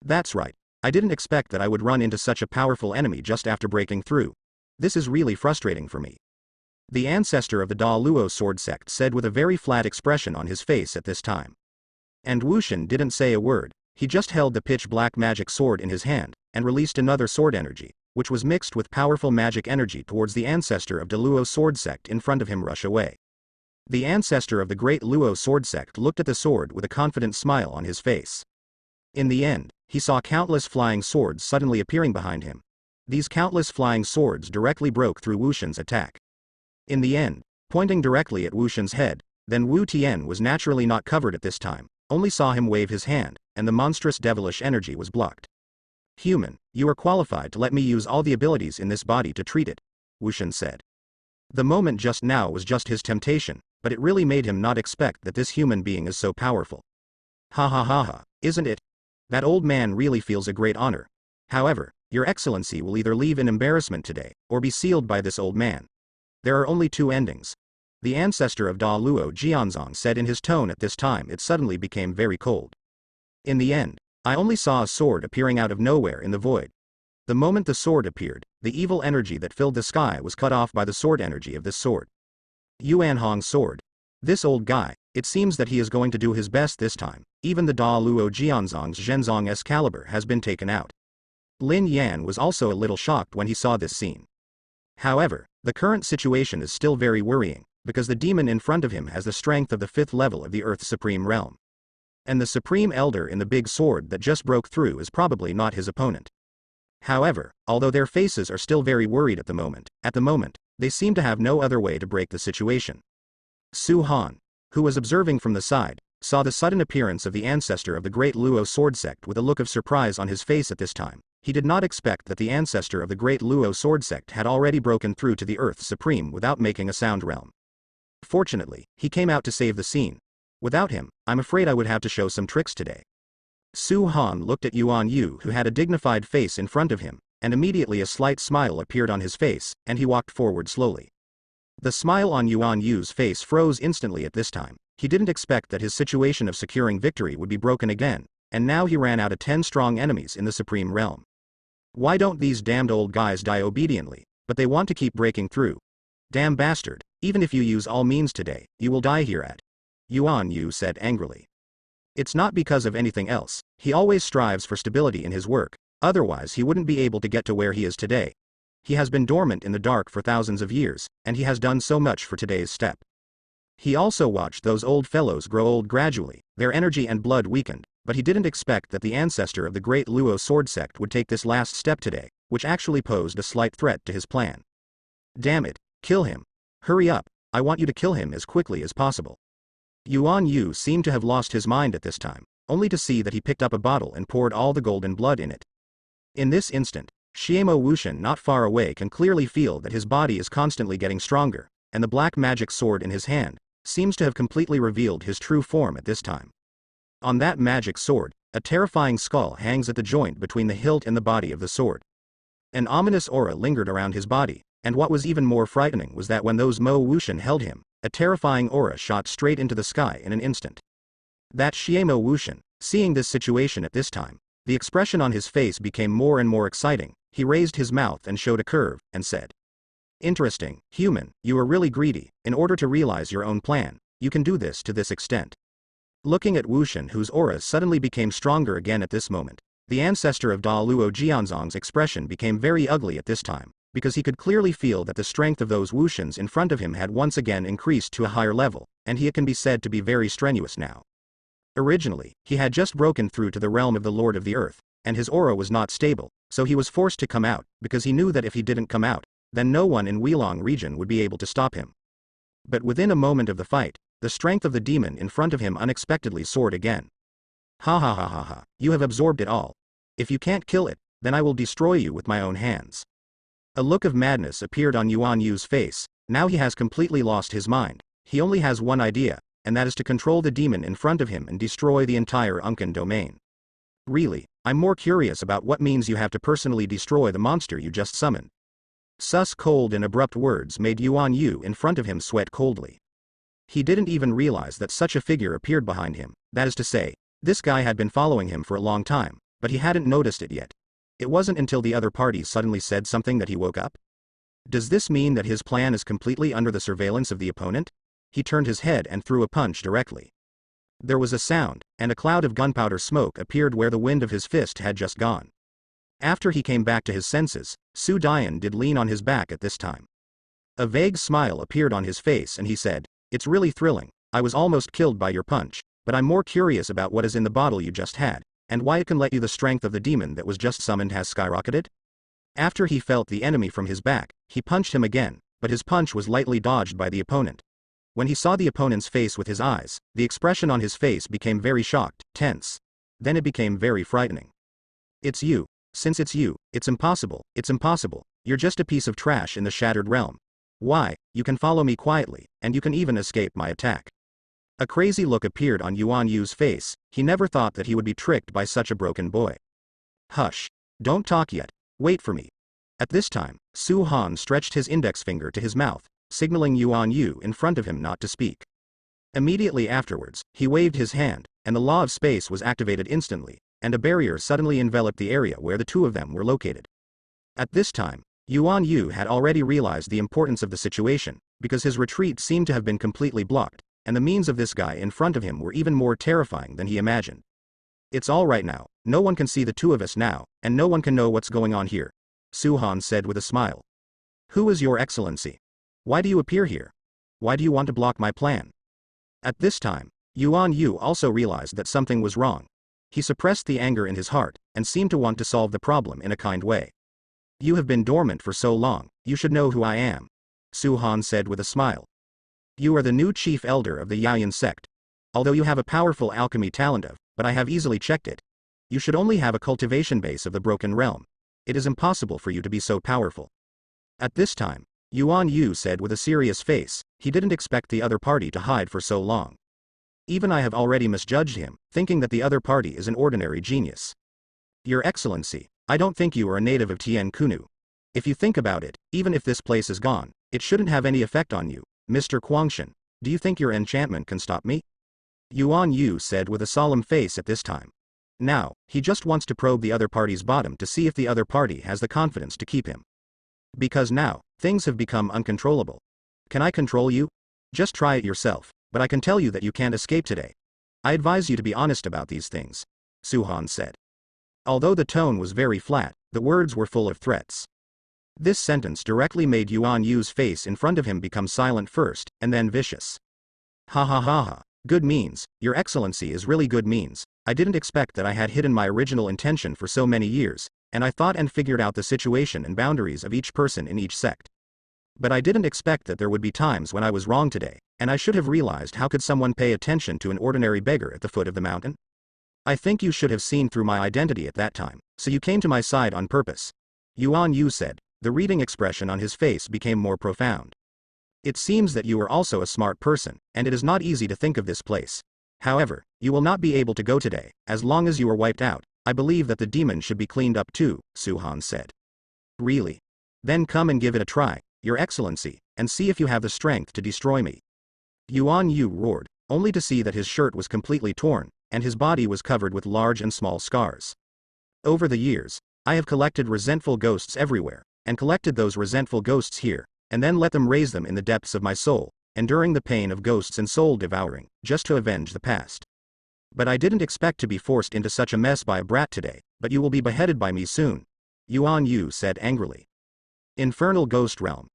That's right. I didn't expect that I would run into such a powerful enemy just after breaking through. This is really frustrating for me. The ancestor of the Da Luo Sword Sect said with a very flat expression on his face at this time. And Wu Shen didn't say a word, he just held the pitch black magic sword in his hand, and released another sword energy, which was mixed with powerful magic energy towards the ancestor of Da Luo Sword Sect in front of him rush away. The ancestor of the Great Luo Sword Sect looked at the sword with a confident smile on his face. In the end, he saw countless flying swords suddenly appearing behind him. These countless flying swords directly broke through Wu Shen's attack. In the end, pointing directly at Wu Shen's head, then Wu Tian was naturally not covered at this time, only saw him wave his hand, and the monstrous devilish energy was blocked. Human, you are qualified to let me use all the abilities in this body to treat it, Wu Shen said. The moment just now was just his temptation, but it really made him not expect that this human being is so powerful. Ha ha ha ha, isn't it? That old man really feels a great honor. However, Your Excellency will either leave in embarrassment today, or be sealed by this old man. There are only two endings. The ancestor of Da Luo Jianzong said in his tone at this time. It suddenly became very cold. In the end, I only saw a sword appearing out of nowhere in the void. The moment the sword appeared, the evil energy that filled the sky was cut off by the sword energy of this sword. Yuan Hong's sword. This old guy, it seems that he is going to do his best this time. Even the Da Luo Jianzong's Zhenzong Excalibur has been taken out. Lin Yan was also a little shocked when he saw this scene. However, the current situation is still very worrying, because the demon in front of him has the strength of the 5th level of the Earth's Supreme Realm. And the Supreme Elder in the big sword that just broke through is probably not his opponent. However, although their faces are still very worried at the moment, they seem to have no other way to break the situation. Su Han, who was observing from the side, saw the sudden appearance of the ancestor of the great Luo sword sect with a look of surprise on his face at this time. He did not expect that the ancestor of the great Luo sword sect had already broken through to the Earth Supreme without making a sound realm. Fortunately, he came out to save the scene. Without him, I'm afraid I would have to show some tricks today. Su Han looked at Yuan Yu, who had a dignified face in front of him, and immediately a slight smile appeared on his face, and he walked forward slowly. The smile on Yuan Yu's face froze instantly at this time. He didn't expect that his situation of securing victory would be broken again, and now he ran out of 10 strong enemies in the Supreme Realm. Why don't these damned old guys die obediently, but they want to keep breaking through? Damn bastard, even if you use all means today, you will die here at. Yuan Yu said angrily. It's not because of anything else, he always strives for stability in his work, otherwise he wouldn't be able to get to where he is today. He has been dormant in the dark for thousands of years, and he has done so much for today's step. He also watched those old fellows grow old gradually, their energy and blood weakened, but he didn't expect that the ancestor of the great Luo sword sect would take this last step today, which actually posed a slight threat to his plan. Damn it, kill him. Hurry up, I want you to kill him as quickly as possible. Yuan Yu seemed to have lost his mind at this time, only to see that he picked up a bottle and poured all the golden blood in it. In this instant, Xiemo Wushan not far away can clearly feel that his body is constantly getting stronger, and the black magic sword in his hand seems to have completely revealed his true form at this time. On that magic sword, a terrifying skull hangs at the joint between the hilt and the body of the sword. An ominous aura lingered around his body, and what was even more frightening was that when those Mo Wushan held him, a terrifying aura shot straight into the sky in an instant. That Xiemo Wushan, seeing this situation at this time, the expression on his face became more and more exciting. He raised his mouth and showed a curve, and said, "Interesting, human, you are really greedy. In order to realize your own plan, you can do this to this extent." Looking at Wushan, whose aura suddenly became stronger again at this moment, the ancestor of Da Luo Jianzong's expression became very ugly at this time, because he could clearly feel that the strength of those Wushans in front of him had once again increased to a higher level, and he can be said to be very strenuous now. Originally, he had just broken through to the realm of the Lord of the Earth, and his aura was not stable, so he was forced to come out, because he knew that if he didn't come out, then no one in Weilong region would be able to stop him. But within a moment of the fight, the strength of the demon in front of him unexpectedly soared again. Ha ha ha ha ha, you have absorbed it all. If you can't kill it, then I will destroy you with my own hands. A look of madness appeared on Yuan Yu's face. Now he has completely lost his mind. He only has one idea, and that is to control the demon in front of him and destroy the entire Uncan domain. Really, I'm more curious about what means you have to personally destroy the monster you just summoned. Sus cold and abrupt words made Yuan Yu in front of him sweat coldly. He didn't even realize that such a figure appeared behind him, that is to say, this guy had been following him for a long time, but he hadn't noticed it yet. It wasn't until the other party suddenly said something that he woke up. Does this mean that his plan is completely under the surveillance of the opponent? He turned his head and threw a punch directly. There was a sound, and a cloud of gunpowder smoke appeared where the wind of his fist had just gone. After he came back to his senses, Su Dian did lean on his back at this time. A vague smile appeared on his face and he said, "It's really thrilling. I was almost killed by your punch, but I'm more curious about what is in the bottle you just had, and why it can let you the strength of the demon that was just summoned has skyrocketed." After he felt the enemy from his back, he punched him again, but his punch was lightly dodged by the opponent. When he saw the opponent's face with his eyes, the expression on his face became very shocked, tense. Then it became very frightening. "It's you. Since it's you, it's impossible, you're just a piece of trash in the shattered realm. Why, you can follow me quietly, and you can even escape my attack." A crazy look appeared on Yuan Yu's face. He never thought that he would be tricked by such a broken boy. "Hush. Don't talk yet. Wait for me." At this time, Su Han stretched his index finger to his mouth, signaling Yuan Yu in front of him not to speak. Immediately afterwards, he waved his hand, and the law of space was activated instantly, and a barrier suddenly enveloped the area where the two of them were located. At this time, Yuan Yu had already realized the importance of the situation, because his retreat seemed to have been completely blocked, and the means of this guy in front of him were even more terrifying than he imagined. It's all right now, no one can see the two of us now, and no one can know what's going on here, Su Han said with a smile. Who is your excellency? Why do you appear here? Why do you want to block my plan? At this time, Yuan Yu also realized that something was wrong. He suppressed the anger in his heart, and seemed to want to solve the problem in a kind way. You have been dormant for so long, you should know who I am, Su Han said with a smile. You are the new chief elder of the Yaoyan sect. Although you have a powerful alchemy talent but I have easily checked it. You should only have a cultivation base of the broken realm. It is impossible for you to be so powerful. At this time, Yuan Yu said with a serious face, he didn't expect the other party to hide for so long. Even I have already misjudged him, thinking that the other party is an ordinary genius. Your Excellency, I don't think you are a native of Tien Kunu. If you think about it, even if this place is gone, it shouldn't have any effect on you, Mr. Guangshan. Do you think your enchantment can stop me? Yuan Yu said with a solemn face at this time. Now, he just wants to probe the other party's bottom to see if the other party has the confidence to keep him. Because now, things have become uncontrollable. Can I control you? Just try it yourself, but I can tell you that you can't escape today. I advise you to be honest about these things, Su Han said. Although the tone was very flat, the words were full of threats. This sentence directly made Yuan Yu's face in front of him become silent first, and then vicious. Ha ha ha ha. Good means, Your Excellency is really good means. I didn't expect that I had hidden my original intention for so many years, and I thought and figured out the situation and boundaries of each person in each sect. But I didn't expect that there would be times when I was wrong today, and I should have realized how could someone pay attention to an ordinary beggar at the foot of the mountain? I think you should have seen through my identity at that time, so you came to my side on purpose. Yuan Yu said, the reading expression on his face became more profound. It seems that you are also a smart person, and it is not easy to think of this place. However, you will not be able to go today, as long as you are wiped out. I believe that the demon should be cleaned up too, Su Han said. Really? Then come and give it a try, Your Excellency, and see if you have the strength to destroy me. Yuan Yu roared, only to see that his shirt was completely torn, and his body was covered with large and small scars. Over the years, I have collected resentful ghosts everywhere, and collected those resentful ghosts here, and then let them raise them in the depths of my soul, enduring the pain of ghosts and soul devouring, just to avenge the past. But I didn't expect to be forced into such a mess by a brat today, but you will be beheaded by me soon, Yuan Yu said angrily. Infernal Ghost Realm.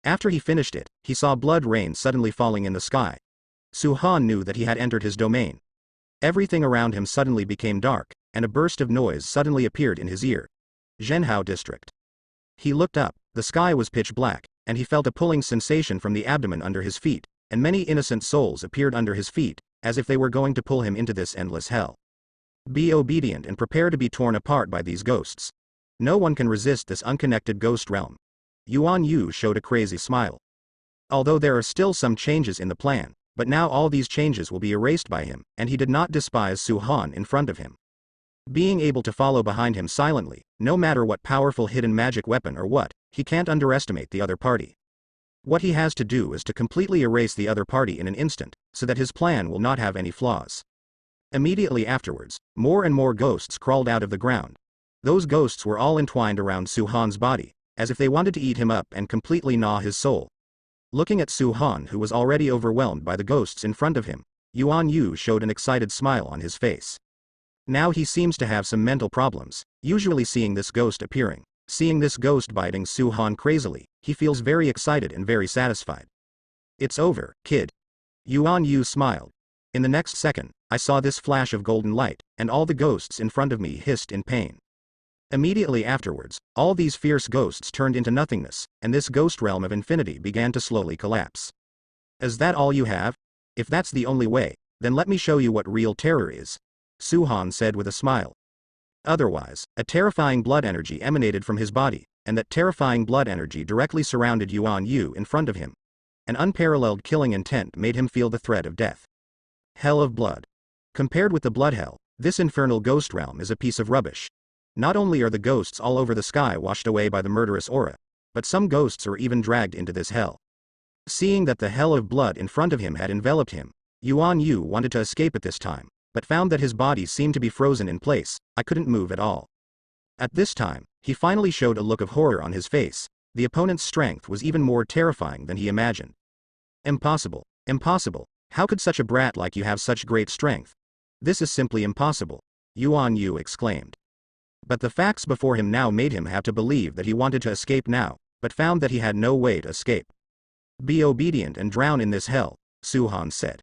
After he finished it, he saw blood rain suddenly falling in the sky. Su Han knew that he had entered his domain. Everything around him suddenly became dark, and a burst of noise suddenly appeared in his ear. Zhenhao District. He looked up, the sky was pitch black, and he felt a pulling sensation from the abdomen under his feet, and many innocent souls appeared under his feet, as if they were going to pull him into this endless hell. Be obedient and prepare to be torn apart by these ghosts. No one can resist this unconnected ghost realm. Yuan Yu showed a crazy smile. Although there are still some changes in the plan, but now all these changes will be erased by him, and he did not despise Su Han in front of him. Being able to follow behind him silently, no matter what powerful hidden magic weapon or what, he can't underestimate the other party. What he has to do is to completely erase the other party in an instant, so that his plan will not have any flaws. Immediately afterwards, more and more ghosts crawled out of the ground. Those ghosts were all entwined around Su Han's body, as if they wanted to eat him up and completely gnaw his soul. Looking at Su Han, who was already overwhelmed by the ghosts in front of him, Yuan Yu showed an excited smile on his face. Now he seems to have some mental problems, usually seeing this ghost appearing. Seeing this ghost biting Su Han crazily, he feels very excited and very satisfied. It's over, kid. Yuan Yu smiled. In the next second, I saw this flash of golden light, and all the ghosts in front of me hissed in pain. Immediately afterwards, all these fierce ghosts turned into nothingness, and this ghost realm of infinity began to slowly collapse. Is that all you have? If that's the only way, then let me show you what real terror is, Su Han said with a smile. Otherwise, a terrifying blood energy emanated from his body, and that terrifying blood energy directly surrounded Yuan Yu in front of him. An unparalleled killing intent made him feel the threat of death. Hell of blood. Compared with the blood hell, this infernal ghost realm is a piece of rubbish. Not only are the ghosts all over the sky washed away by the murderous aura, but some ghosts are even dragged into this hell. Seeing that the hell of blood in front of him had enveloped him, Yuan Yu wanted to escape at this time, but found that his body seemed to be frozen in place. I couldn't move at all. At this time, He finally showed a look of horror on his face. The opponent's strength was even more terrifying than he imagined. Impossible. Impossible. How could such a brat like you have such great strength? This is simply impossible, Yuan Yu exclaimed. But the facts before him now made him have to believe that he wanted to escape now, but found that he had no way to escape. Be obedient and drown in this hell, Su Han said.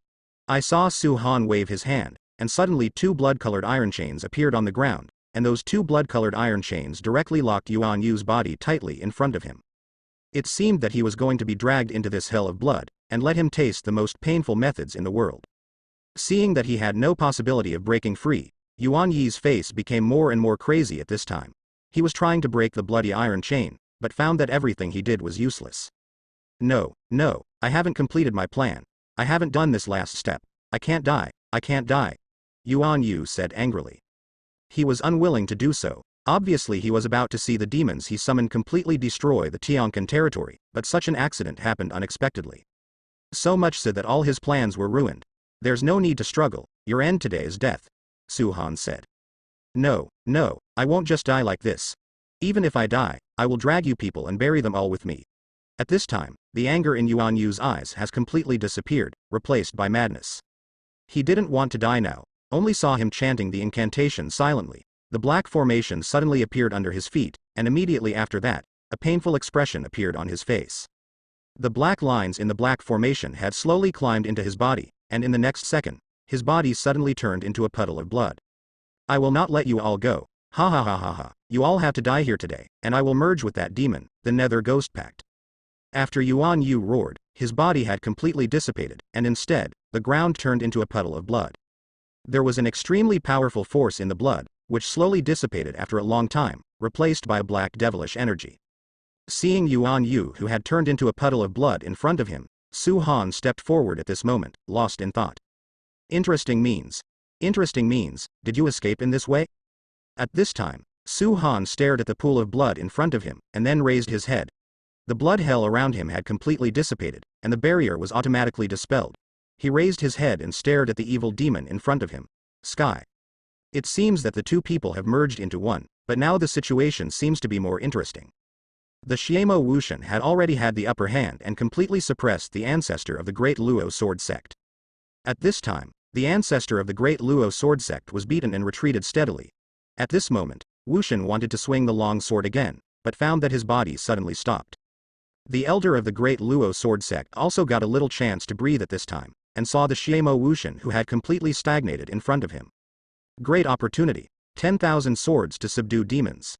I saw Su Han wave his hand, and suddenly 2 blood-colored iron chains appeared on the ground, and those 2 blood-colored iron chains directly locked Yuan Yu's body tightly in front of him. It seemed that he was going to be dragged into this hell of blood, and let him taste the most painful methods in the world. Seeing that he had no possibility of breaking free, Yuan Yi's face became more and more crazy at this time. He was trying to break the bloody iron chain, but found that everything he did was useless. No, I haven't completed my plan. I haven't done this last step. I can't die, Yuan Yu said angrily. He was unwilling to do so. Obviously he was about to see the demons he summoned completely destroy the Tianquan territory, but such an accident happened unexpectedly. So much so that all his plans were ruined. There's no need to struggle, your end today is death, Su Han said. No, I won't just die like this. Even if I die, I will drag you people and bury them all with me. At this time, the anger in Yuan Yu's eyes has completely disappeared, replaced by madness. He didn't want to die now, only saw him chanting the incantation silently. The black formation suddenly appeared under his feet, and immediately after that, a painful expression appeared on his face. The black lines in the black formation had slowly climbed into his body, and in the next second, his body suddenly turned into a puddle of blood. I will not let you all go. Ha ha ha ha ha. You all have to die here today, and I will merge with that demon, the Nether Ghost Pact. After Yuan Yu roared, his body had completely dissipated, and instead, the ground turned into a puddle of blood. There was an extremely powerful force in the blood, which slowly dissipated after a long time, replaced by a black devilish energy. Seeing Yuan Yu who had turned into a puddle of blood in front of him, Su Han stepped forward at this moment, lost in thought. Interesting means, did you escape in this way? At this time, Su Han stared at the pool of blood in front of him, and then raised his head. The blood hell around him had completely dissipated, and the barrier was automatically dispelled. He raised his head and stared at the evil demon in front of him. Sky. It seems that the two people have merged into one, but now the situation seems to be more interesting. The Xiemo Wushan had already had the upper hand and completely suppressed the ancestor of the Great Luo Sword Sect. At this time, the ancestor of the Great Luo Sword Sect was beaten and retreated steadily. At this moment, Wushan wanted to swing the long sword again, but found that his body suddenly stopped. The elder of the Great Luo Sword Sect also got a little chance to breathe at this time, and saw the Xiemo Wushan who had completely stagnated in front of him. Great opportunity. 10,000 swords to subdue demons.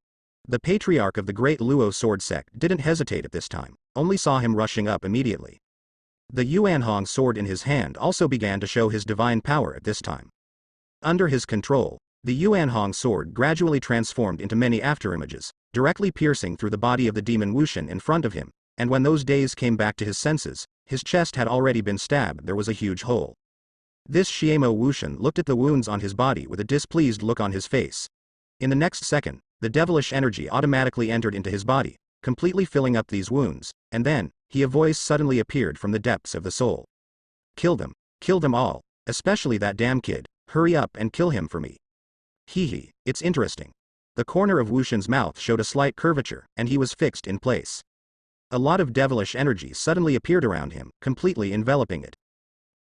The patriarch of the Great Luo Sword Sect didn't hesitate at this time, only saw him rushing up immediately. The Yuanhong sword in his hand also began to show his divine power at this time. Under his control, the Yuanhong sword gradually transformed into many afterimages, directly piercing through the body of the demon Wushan in front of him, and when those days came back to his senses, his chest had already been stabbed. There was a huge hole. This Xiemo Wushan looked at the wounds on his body with a displeased look on his face. In the next second, the devilish energy automatically entered into his body, completely filling up these wounds, and then, a voice suddenly appeared from the depths of the soul. Kill them all, especially that damn kid, hurry up and kill him for me. Hee, it's interesting. The corner of Wushan's mouth showed a slight curvature, and he was fixed in place. A lot of devilish energy suddenly appeared around him, completely enveloping it.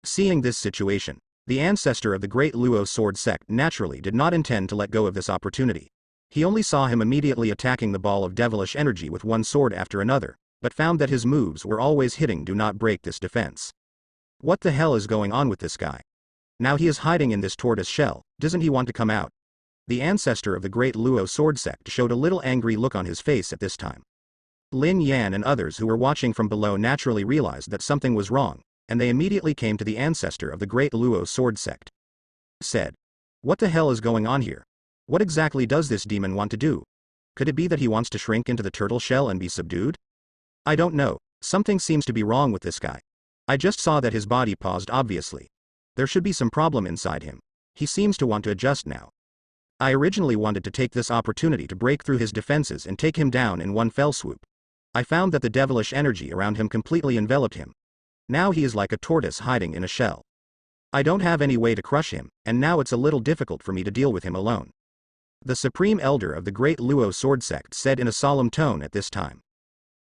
Seeing this situation, the ancestor of the Great Luo Sword Sect naturally did not intend to let go of this opportunity. He only saw him immediately attacking the ball of devilish energy with one sword after another, but found that his moves were always hitting do not break this defense. What the hell is going on with this guy? Now he is hiding in this tortoise shell, doesn't he want to come out? The ancestor of the Great Luo Sword Sect showed a little angry look on his face at this time. Lin Yan and others who were watching from below naturally realized that something was wrong, and they immediately came to the ancestor of the Great Luo Sword Sect. Said, what the hell is going on here? What exactly does this demon want to do? Could it be that he wants to shrink into the turtle shell and be subdued? I don't know, something seems to be wrong with this guy. I just saw that his body paused obviously. There should be some problem inside him. He seems to want to adjust now. I originally wanted to take this opportunity to break through his defenses and take him down in one fell swoop. I found that the devilish energy around him completely enveloped him. Now he is like a tortoise hiding in a shell. I don't have any way to crush him, and now it's a little difficult for me to deal with him alone. The supreme elder of the great Luo sword sect said in a solemn tone at this time.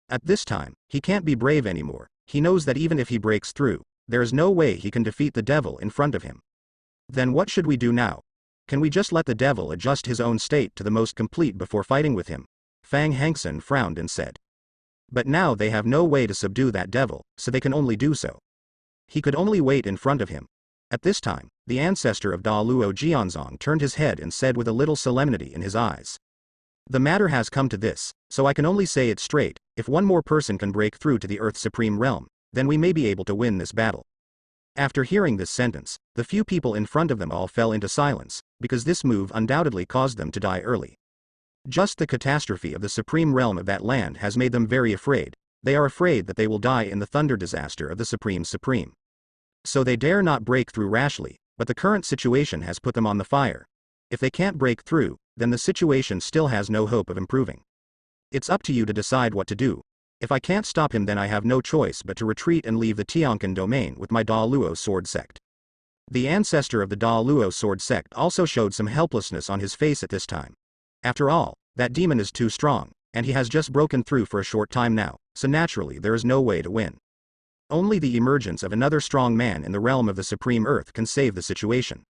At this time, he can't be brave anymore. He knows that even if he breaks through, there is no way he can defeat the devil in front of him. Then what should we do now? Can we just let the devil adjust his own state to the most complete before fighting with him? Fang Hangsen frowned and said. But now they have no way to subdue that devil, so they can only do so. He could only wait in front of him. At this time, the ancestor of Da Luo Jianzong turned his head and said with a little solemnity in his eyes. The matter has come to this, so I can only say it straight, if one more person can break through to the Earth's supreme realm, then we may be able to win this battle. After hearing this sentence, the few people in front of them all fell into silence, because this move undoubtedly caused them to die early. Just the catastrophe of the supreme realm of that land has made them very afraid. They are afraid that they will die in the thunder disaster of the Supreme. So they dare not break through rashly, but the current situation has put them on the fire. If they can't break through, then the situation still has no hope of improving. It's up to you to decide what to do. If I can't stop him, then I have no choice but to retreat and leave the Tianquan domain with my Da Luo sword sect. The ancestor of the Da Luo sword sect also showed some helplessness on his face at this time. After all, that demon is too strong, and he has just broken through for a short time now, so naturally there is no way to win. Only the emergence of another strong man in the realm of the Supreme Earth can save the situation.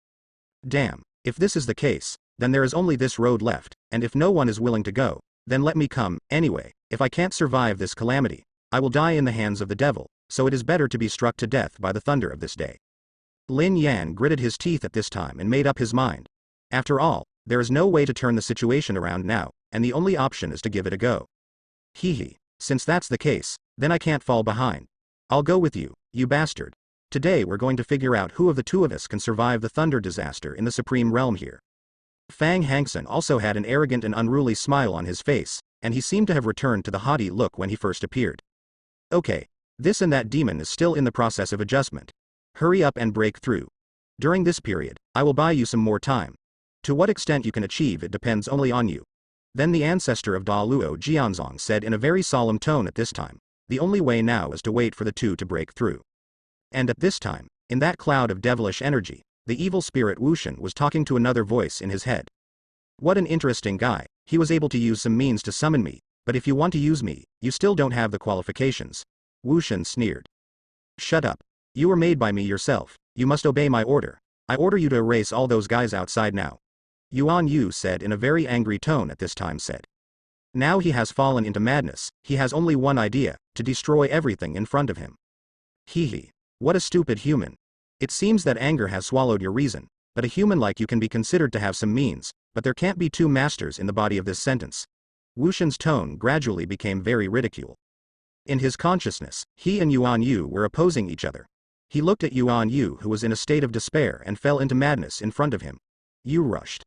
Damn, if this is the case, then there is only this road left, and if no one is willing to go, then let me come. Anyway, if I can't survive this calamity, I will die in the hands of the devil, so it is better to be struck to death by the thunder of this day. Lin Yan gritted his teeth at this time and made up his mind. After all, there is no way to turn the situation around now, and the only option is to give it a go. Hee, since that's the case, then I can't fall behind. I'll go with you, you bastard. Today we're going to figure out who of the two of us can survive the thunder disaster in the supreme realm here. Fang Hangsen also had an arrogant and unruly smile on his face, and he seemed to have returned to the haughty look when he first appeared. Okay, this and that demon is still in the process of adjustment. Hurry up and break through. During this period, I will buy you some more time. To what extent you can achieve it depends only on you. Then the ancestor of Da Luo Jianzong said in a very solemn tone at this time. The only way now is to wait for the two to break through. And at this time, in that cloud of devilish energy, the evil spirit Wushan was talking to another voice in his head. What an interesting guy, he was able to use some means to summon me, but if you want to use me, you still don't have the qualifications. Wushan sneered. Shut up. You were made by me yourself, you must obey my order. I order you to erase all those guys outside now. Yuan Yu said in a very angry tone at this time said. Now he has fallen into madness, he has only one idea, to destroy everything in front of him. Hee, what a stupid human. It seems that anger has swallowed your reason, but a human like you can be considered to have some means, but there can't be two masters in the body of this sentence. Wushan's tone gradually became very ridicule. In his consciousness, he and Yuan Yu were opposing each other. He looked at Yuan Yu who was in a state of despair and fell into madness in front of him. Yu rushed.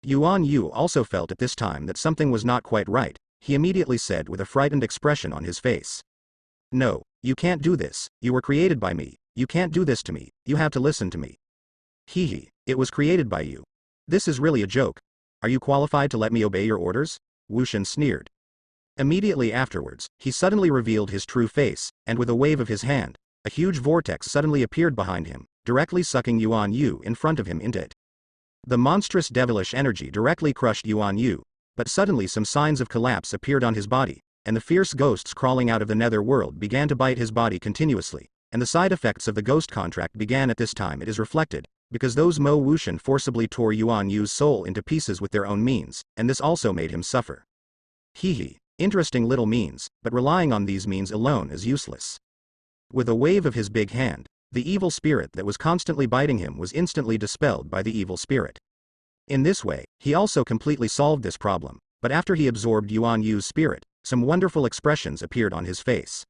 Yuan Yu also felt at this time that something was not quite right. He immediately said with a frightened expression on his face. No, you can't do this, you were created by me, you can't do this to me, you have to listen to me. Hee, it was created by you. This is really a joke. Are you qualified to let me obey your orders? Wushan sneered. Immediately afterwards, he suddenly revealed his true face, and with a wave of his hand, a huge vortex suddenly appeared behind him, directly sucking Yuan Yu in front of him into it. The monstrous devilish energy directly crushed Yuan Yu, but suddenly some signs of collapse appeared on his body, and the fierce ghosts crawling out of the nether world began to bite his body continuously, and the side effects of the ghost contract began at this time it is reflected, because those Mo Wushan forcibly tore Yuan Yu's soul into pieces with their own means, and this also made him suffer. Hee, interesting little means, but relying on these means alone is useless. With a wave of his big hand, the evil spirit that was constantly biting him was instantly dispelled by the evil spirit. In this way, he also completely solved this problem, but after he absorbed Yuan Yu's spirit, some wonderful expressions appeared on his face.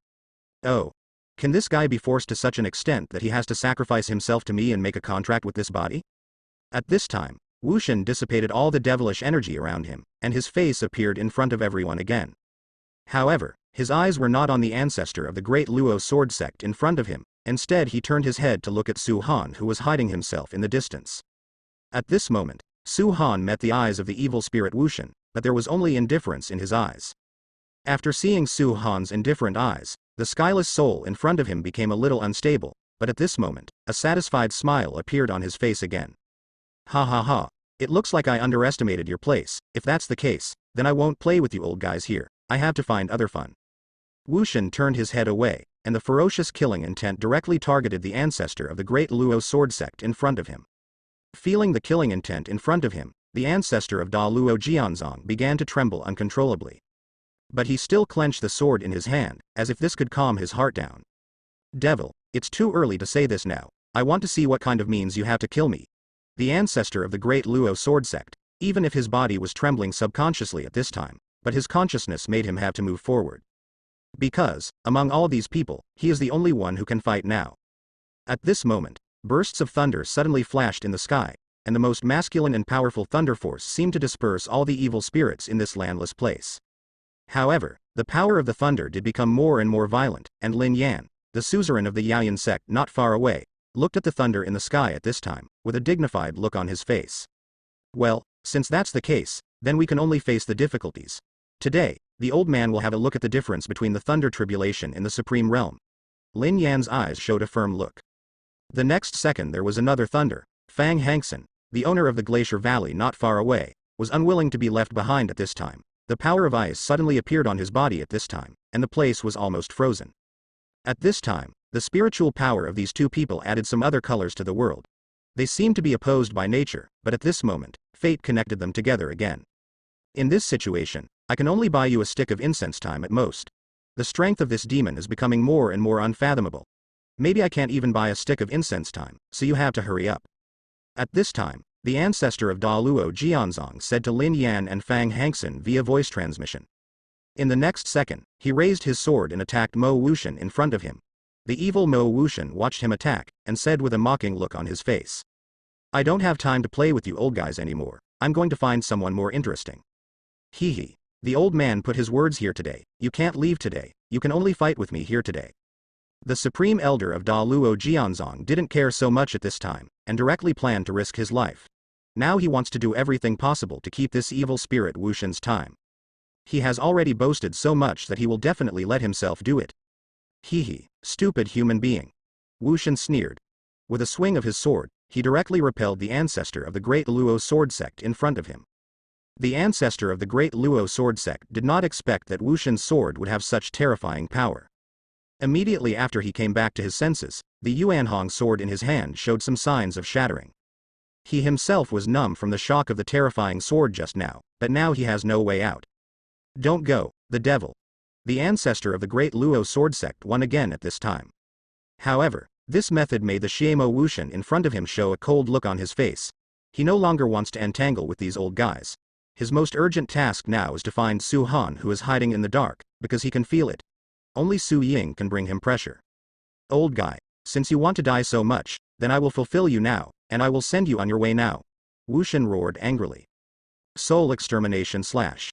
Oh. Can this guy be forced to such an extent that he has to sacrifice himself to me and make a contract with this body? At this time, Wushan dissipated all the devilish energy around him, and his face appeared in front of everyone again. However, his eyes were not on the ancestor of the great Luo sword sect in front of him. Instead he turned his head to look at Su Han who was hiding himself in the distance. At this moment, Su Han met the eyes of the evil spirit Wushan, but there was only indifference in his eyes. After seeing Su Han's indifferent eyes, the skyless soul in front of him became a little unstable, but at this moment, a satisfied smile appeared on his face again. Ha ha ha. It looks like I underestimated your place. If that's the case, then I won't play with you old guys here. I have to find other fun. Wu Shen turned his head away, and the ferocious killing intent directly targeted the ancestor of the great Luo sword sect in front of him. Feeling the killing intent in front of him, the ancestor of Da Luo Jianzong began to tremble uncontrollably. But he still clenched the sword in his hand, as if this could calm his heart down. Devil, it's too early to say this now. I want to see what kind of means you have to kill me. The ancestor of the great Luo sword sect, even if his body was trembling subconsciously at this time, but his consciousness made him have to move forward. Because, among all these people, he is the only one who can fight now. At this moment, bursts of thunder suddenly flashed in the sky, and the most masculine and powerful thunder force seemed to disperse all the evil spirits in this landless place. However, the power of the thunder did become more and more violent, and Lin Yan, the suzerain of the Yaoyan sect not far away, looked at the thunder in the sky at this time, with a dignified look on his face. Well, since that's the case, then we can only face the difficulties. Today, the old man will have a look at the difference between the thunder tribulation in the supreme realm. Lin Yan's eyes showed a firm look. The next second there was another thunder. Fang Hangsen, the owner of the glacier valley not far away, was unwilling to be left behind at this time. The power of ice suddenly appeared on his body at this time, and the place was almost frozen. At this time, the spiritual power of these two people added some other colors to the world. They seemed to be opposed by nature, but at this moment, fate connected them together again. In this situation, I can only buy you a stick of incense time at most. The strength of this demon is becoming more and more unfathomable. Maybe I can't even buy a stick of incense time, so you have to hurry up. At this time, the ancestor of Da Luo Jianzong said to Lin Yan and Fang Hangsen via voice transmission. In the next second, he raised his sword and attacked Mo Wushen in front of him. The evil Mo Wushen watched him attack, and said with a mocking look on his face. I don't have time to play with you old guys anymore. I'm going to find someone more interesting. Hee hee. The old man put his words here today. You can't leave today. You can only fight with me here today. The supreme elder of Da Luo Jianzong didn't care so much at this time, and directly planned to risk his life. Now he wants to do everything possible to keep this evil spirit Wu Shen's time. He has already boasted so much that he will definitely let himself do it. Hee hee, stupid human being. Wu Shen sneered. With a swing of his sword, he directly repelled the ancestor of the great Luo sword sect in front of him. The ancestor of the great Luo sword sect did not expect that Wu Shen's sword would have such terrifying power. Immediately after he came back to his senses, the Yuanhong sword in his hand showed some signs of shattering. He himself was numb from the shock of the terrifying sword just now, but now he has no way out. Don't go, the devil. The ancestor of the great Luo sword sect won again at this time. However, this method made the Shiemo Wu Shen in front of him show a cold look on his face. He no longer wants to entangle with these old guys. His most urgent task now is to find Su Han, who is hiding in the dark, because he can feel it. Only Su Ying can bring him pressure. Old guy, since you want to die so much, then I will fulfill you now, and I will send you on your way now. Wu Shen roared angrily. Soul extermination slash.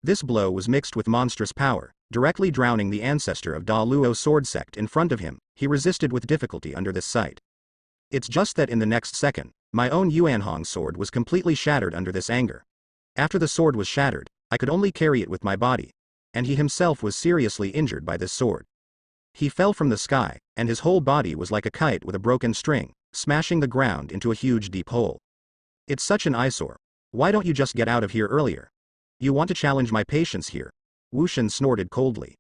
This blow was mixed with monstrous power, directly drowning the ancestor of Da Luo sword sect in front of him. He resisted with difficulty under this sight. It's just that in the next second, my own Yuanhong sword was completely shattered under this anger. After the sword was shattered, I could only carry it with my body. And he himself was seriously injured by this sword. He fell from the sky, and his whole body was like a kite with a broken string, smashing the ground into a huge deep hole. It's such an eyesore. Why don't you just get out of here earlier? You want to challenge my patience here? Wu Shen snorted coldly.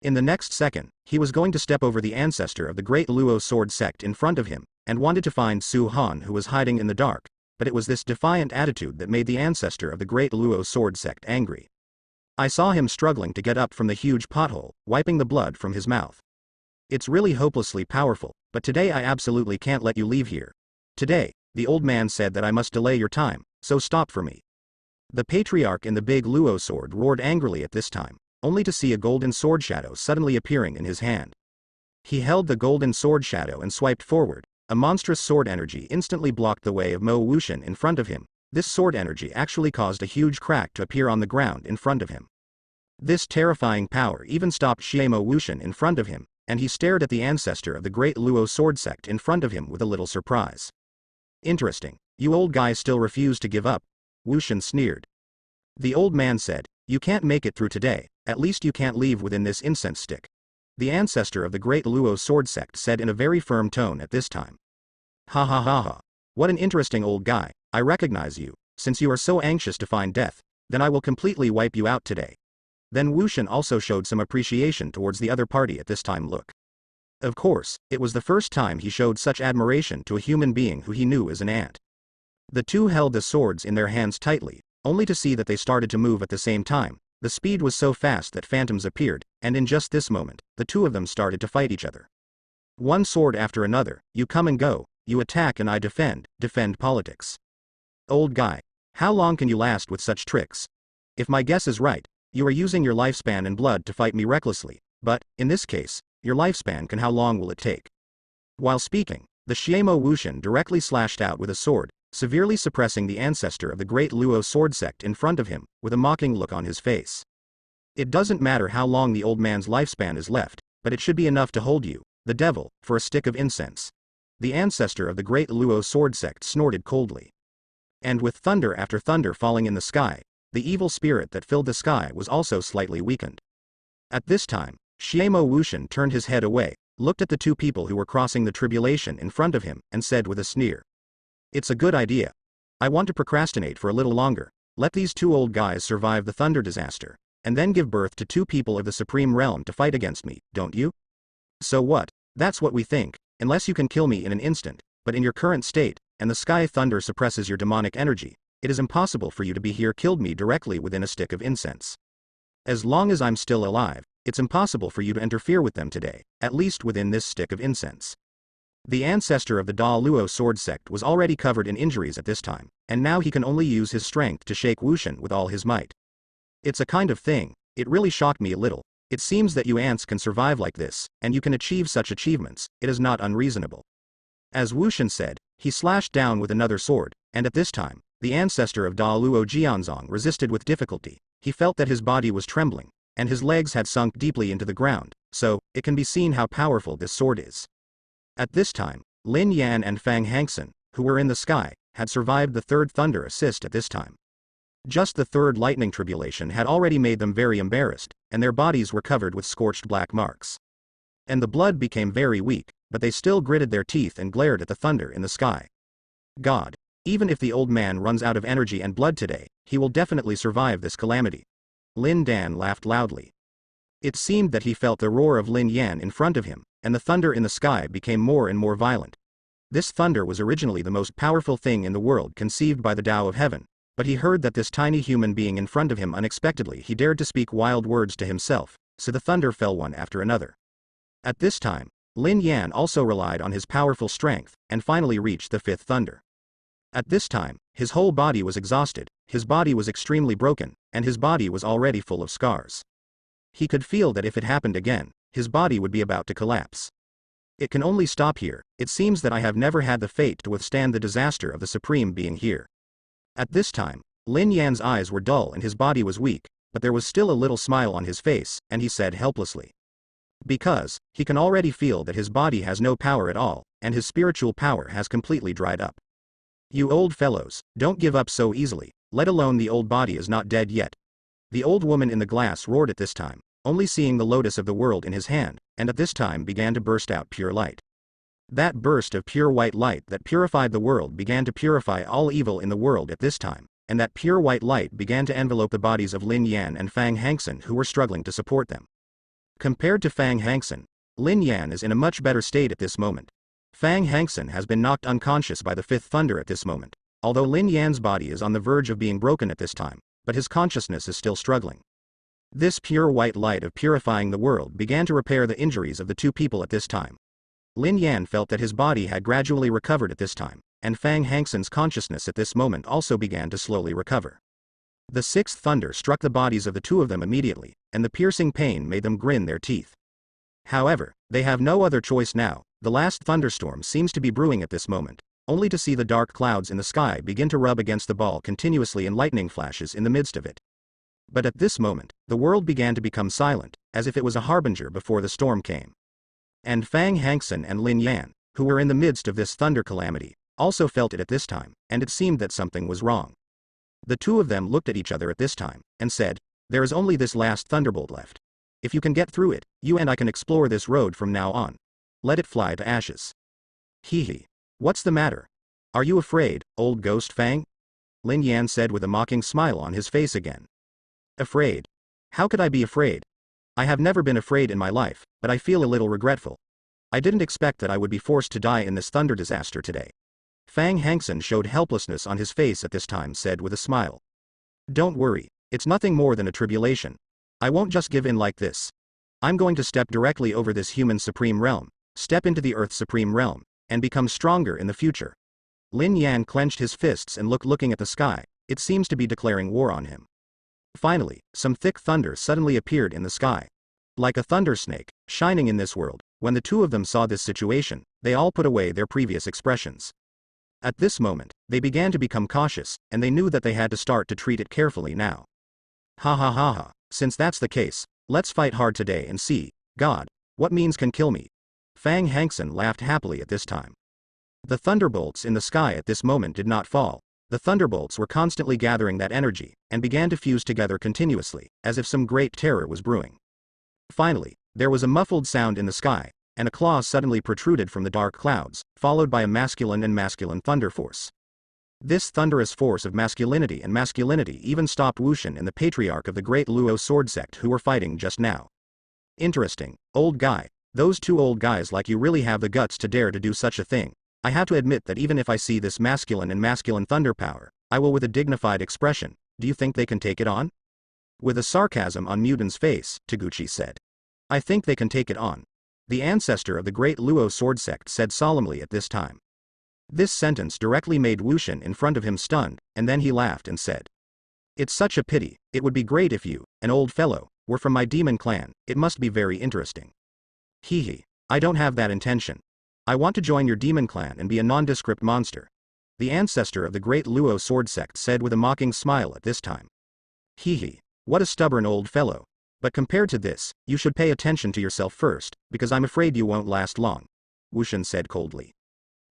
In the next second, he was going to step over the ancestor of the great Luo sword sect in front of him, and wanted to find Su Han, who was hiding in the dark. But it was this defiant attitude that made the ancestor of the great Luo sword sect angry. I saw him struggling to get up from the huge pothole, wiping the blood from his mouth. It's really hopelessly powerful, but today I absolutely can't let you leave here. Today, the old man said that I must delay your time, so stop for me. The patriarch in the big Luo sword roared angrily at this time, only to see a golden sword shadow suddenly appearing in his hand. He held the golden sword shadow and swiped forward. A monstrous sword energy instantly blocked the way of Mo Wushen in front of him. This sword energy actually caused a huge crack to appear on the ground in front of him. This terrifying power even stopped Shiemo Wushen in front of him, and he stared at the ancestor of the great Luo sword sect in front of him with a little surprise. Interesting, you old guys still refuse to give up? Wushen sneered. The old man said, you can't make it through today, at least you can't leave within this incense stick. The ancestor of the great Luo sword sect said in a very firm tone at this time. Ha ha ha ha. What an interesting old guy, I recognize you. since you are so anxious to find death, then I will completely wipe you out today. Then Wu Shen also showed some appreciation towards the other party at this time. Look. Of course, it was the first time he showed such admiration to a human being who he knew as an ant. The two held the swords in their hands tightly, only to see that they started to move at the same time. The speed was so fast that phantoms appeared, and in just this moment, the two of them started to fight each other. One sword after another, you come and go, you attack and I defend politics. Old guy, how long can you last with such tricks? If my guess is right, you are using your lifespan and blood to fight me recklessly, but, in this case, your lifespan can how long will it take? While speaking, the Xiemo Wushan directly slashed out with a sword, severely suppressing the ancestor of the great Luo sword sect in front of him, with a mocking look on his face. It doesn't matter how long the old man's lifespan is left, but it should be enough to hold you, the devil, for a stick of incense. The ancestor of the great Luo sword sect snorted coldly. And with thunder after thunder falling in the sky, the evil spirit that filled the sky was also slightly weakened. At this time, Xiemo Wushan turned his head away, looked at the two people who were crossing the tribulation in front of him, and said with a sneer. It's a good idea. I want to procrastinate for a little longer. Let these two old guys survive the thunder disaster, and then give birth to two people of the supreme realm to fight against me, don't you? So what? That's what we think, unless you can kill me in an instant, but in your current state, and the sky thunder suppresses your demonic energy, it is impossible for you to be here killed me directly within a stick of incense. As long as I'm still alive, it's impossible for you to interfere with them today, at least within this stick of incense. The ancestor of the Da Luo sword sect was already covered in injuries at this time, and now he can only use his strength to shake Wushan with all his might. It's a kind of thing, it really shocked me a little. It seems that you ants can survive like this, and you can achieve such achievements, it is not unreasonable. As Wushan said, he slashed down with another sword, and at this time, the ancestor of Da Luo Jianzong resisted with difficulty. He felt that his body was trembling, and his legs had sunk deeply into the ground, so, it can be seen how powerful this sword is. At this time, Lin Yan and Fang Hangsen, who were in the sky, had survived the third thunder assist at this time. Just the third lightning tribulation had already made them very embarrassed, and their bodies were covered with scorched black marks. And the blood became very weak, but they still gritted their teeth and glared at the thunder in the sky. God, even if the old man runs out of energy and blood today, he will definitely survive this calamity. Lin Dan laughed loudly. It seemed that he felt the roar of Lin Yan in front of him, and the thunder in the sky became more and more violent. This thunder was originally the most powerful thing in the world conceived by the Tao of Heaven, but he heard that this tiny human being in front of him unexpectedly he dared to speak wild words to himself, so the thunder fell one after another. At this time, Lin Yan also relied on his powerful strength, and finally reached the fifth thunder. At this time, his whole body was exhausted, his body was extremely broken, and his body was already full of scars. He could feel that if it happened again, his body would be about to collapse. It can only stop here. It seems that I have never had the fate to withstand the disaster of the Supreme Being here. At this time, Lin Yan's eyes were dull and his body was weak, but there was still a little smile on his face, and he said helplessly. Because, he can already feel that his body has no power at all, and his spiritual power has completely dried up. You old fellows, don't give up so easily, let alone the old body is not dead yet. The old woman in the glass roared at this time, only seeing the lotus of the world in his hand, and at this time began to burst out pure light. That burst of pure white light that purified the world began to purify all evil in the world at this time, and that pure white light began to envelope the bodies of Lin Yan and Fang Hangsen who were struggling to support them. Compared to Fang Hangsen, Lin Yan is in a much better state at this moment. Fang Hangsen has been knocked unconscious by the fifth thunder at this moment, although Lin Yan's body is on the verge of being broken at this time, but his consciousness is still struggling. This pure white light of purifying the world began to repair the injuries of the two people at this time. Lin Yan felt that his body had gradually recovered at this time, and Fang Hangsen's consciousness at this moment also began to slowly recover. The sixth thunder struck the bodies of the two of them immediately, and the piercing pain made them grin their teeth. However, they have no other choice now. The last thunderstorm seems to be brewing at this moment, only to see the dark clouds in the sky begin to rub against the ball continuously and lightning flashes in the midst of it. But at this moment, the world began to become silent, as if it was a harbinger before the storm came. And Fang Hangsen and Lin Yan, who were in the midst of this thunder calamity, also felt it at this time, and it seemed that something was wrong. The two of them looked at each other at this time, and said, "There is only this last thunderbolt left. If you can get through it, you and I can explore this road from now on. Let it fly to ashes." Hee hee. What's the matter? Are you afraid, old ghost Fang? Lin Yan said with a mocking smile on his face again. Afraid? How could I be afraid? I have never been afraid in my life, but I feel a little regretful. I didn't expect that I would be forced to die in this thunder disaster today. Fang Hangsen showed helplessness on his face at this time, said with a smile. Don't worry, it's nothing more than a tribulation. I won't just give in like this. I'm going to step directly over this human supreme realm, step into the Earth's supreme realm, and become stronger in the future. Lin Yan clenched his fists and looking at the sky. It seems to be declaring war on him. Finally, some thick thunder suddenly appeared in the sky. Like a thunder snake, shining in this world. When the two of them saw this situation, they all put away their previous expressions. At this moment, they began to become cautious, and they knew that they had to start to treat it carefully now. Ha ha ha ha, since that's the case, let's fight hard today and see, God, what means can kill me. Fang Hangsen laughed happily at this time. The thunderbolts in the sky at this moment did not fall. The thunderbolts were constantly gathering that energy, and began to fuse together continuously, as if some great terror was brewing. Finally, there was a muffled sound in the sky, and a claw suddenly protruded from the dark clouds, followed by a masculine thunder force. This thunderous force of masculinity even stopped Wushan and the patriarch of the great Luo sword sect who were fighting just now. Interesting, old guy, those two old guys like you really have the guts to dare to do such a thing. I have to admit that even if I see this masculine thunder power, I will with a dignified expression. Do you think they can take it on? With a sarcasm on Muden's face, Taguchi said. I think they can take it on. The ancestor of the great Luo sword sect said solemnly at this time. This sentence directly made Wushan in front of him stunned, and then he laughed and said. It's such a pity, it would be great if you, an old fellow, were from my demon clan, it must be very interesting. Hee, I don't have that intention. I want to join your demon clan and be a nondescript monster. The ancestor of the great Luo sword sect said with a mocking smile at this time. Hee, what a stubborn old fellow. But compared to this, you should pay attention to yourself first, because I'm afraid you won't last long. Wushan said coldly.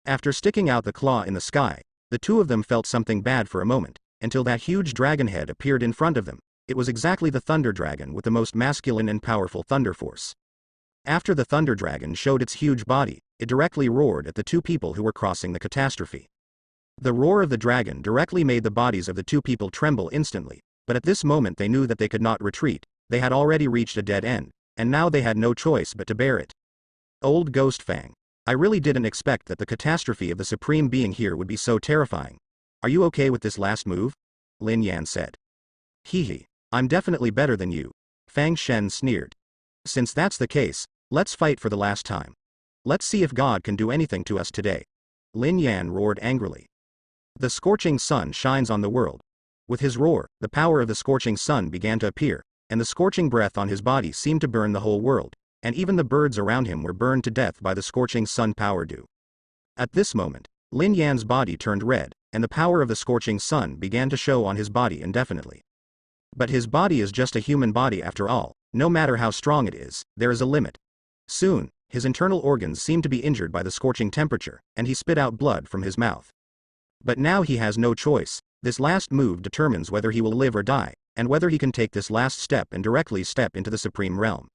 After sticking out the claw in the sky, the two of them felt something bad for a moment, until that huge dragon head appeared in front of them. It was exactly the thunder dragon with the most masculine and powerful thunder force. After the thunder dragon showed its huge body, it directly roared at the two people who were crossing the catastrophe. The roar of the dragon directly made the bodies of the two people tremble instantly, but at this moment they knew that they could not retreat. They had already reached a dead end, and now they had no choice but to bear it. Old Ghost Fang, I really didn't expect that the catastrophe of the supreme being here would be so terrifying. Are you okay with this last move? Lin Yan said. Hee, I'm definitely better than you. Fang Shen sneered. Since that's the case, let's fight for the last time. Let's see if God can do anything to us today. Lin Yan roared angrily. The scorching sun shines on the world. With his roar, the power of the scorching sun began to appear, and the scorching breath on his body seemed to burn the whole world, and even the birds around him were burned to death by the scorching sun power dew. At this moment, Lin Yan's body turned red, and the power of the scorching sun began to show on his body indefinitely. But his body is just a human body after all, no matter how strong it is, there is a limit. Soon, his internal organs seemed to be injured by the scorching temperature, and he spit out blood from his mouth. But now he has no choice. This last move determines whether he will live or die, and whether he can take this last step and directly step into the supreme realm.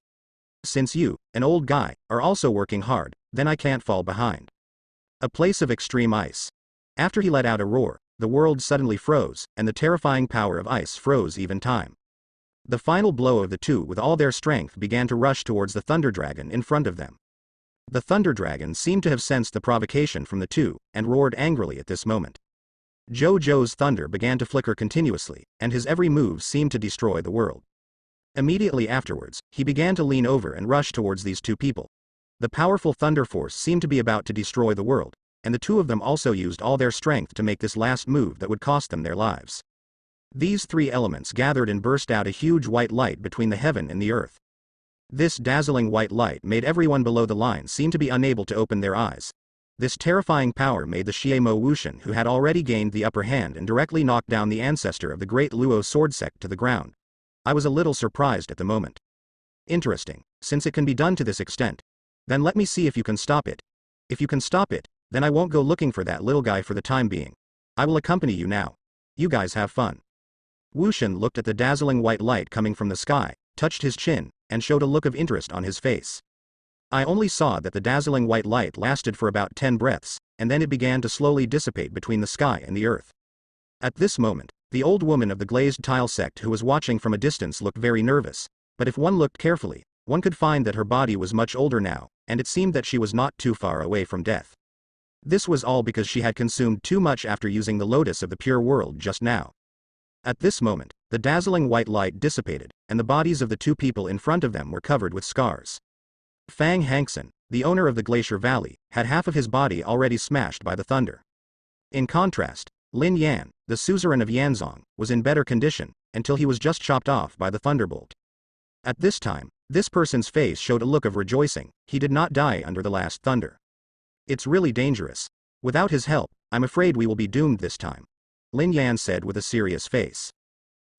Since you, an old guy, are also working hard, then I can't fall behind. A place of extreme ice. After he let out a roar, the world suddenly froze, and the terrifying power of ice froze even time. The final blow of the two with all their strength began to rush towards the thunder dragon in front of them. The thunder dragon seemed to have sensed the provocation from the two, and roared angrily at this moment. Jojo's thunder began to flicker continuously, and his every move seemed to destroy the world. Immediately afterwards, he began to lean over and rush towards these two people. The powerful thunder force seemed to be about to destroy the world, and the two of them also used all their strength to make this last move that would cost them their lives. These three elements gathered and burst out a huge white light between the heaven and the earth. This dazzling white light made everyone below the line seem to be unable to open their eyes. This terrifying power made the Shiemo Wushan, who had already gained the upper hand and directly knocked down the ancestor of the great Luo sword sect to the ground. I was a little surprised at the moment. Interesting, since it can be done to this extent. Then let me see if you can stop it. If you can stop it, then I won't go looking for that little guy for the time being. I will accompany you now. You guys have fun. Wushan looked at the dazzling white light coming from the sky, touched his chin, and showed a look of interest on his face. I only saw that the dazzling white light lasted for about 10 breaths, and then it began to slowly dissipate between the sky and the earth. At this moment, the old woman of the glazed tile sect who was watching from a distance looked very nervous, but if one looked carefully, one could find that her body was much older now, and it seemed that she was not too far away from death. This was all because she had consumed too much after using the lotus of the pure world just now. At this moment, the dazzling white light dissipated, and the bodies of the two people in front of them were covered with scars. Fang Hanksen, the owner of the Glacier Valley, had half of his body already smashed by the thunder. In contrast, Lin Yan, the suzerain of Yanzong, was in better condition, until he was just chopped off by the thunderbolt. At this time, this person's face showed a look of rejoicing. He did not die under the last thunder. It's really dangerous. Without his help, I'm afraid we will be doomed this time, Lin Yan said with a serious face.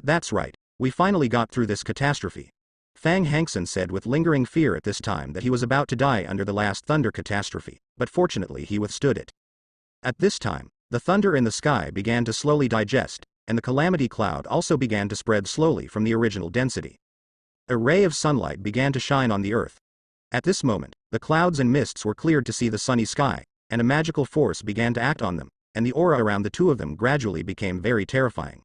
That's right, we finally got through this catastrophe. Fang Hanksen said with lingering fear at this time that he was about to die under the last thunder catastrophe, but fortunately he withstood it. At this time, the thunder in the sky began to slowly digest, and the calamity cloud also began to spread slowly from the original density. A ray of sunlight began to shine on the earth. At this moment, the clouds and mists were cleared to see the sunny sky, and a magical force began to act on them, and the aura around the two of them gradually became very terrifying.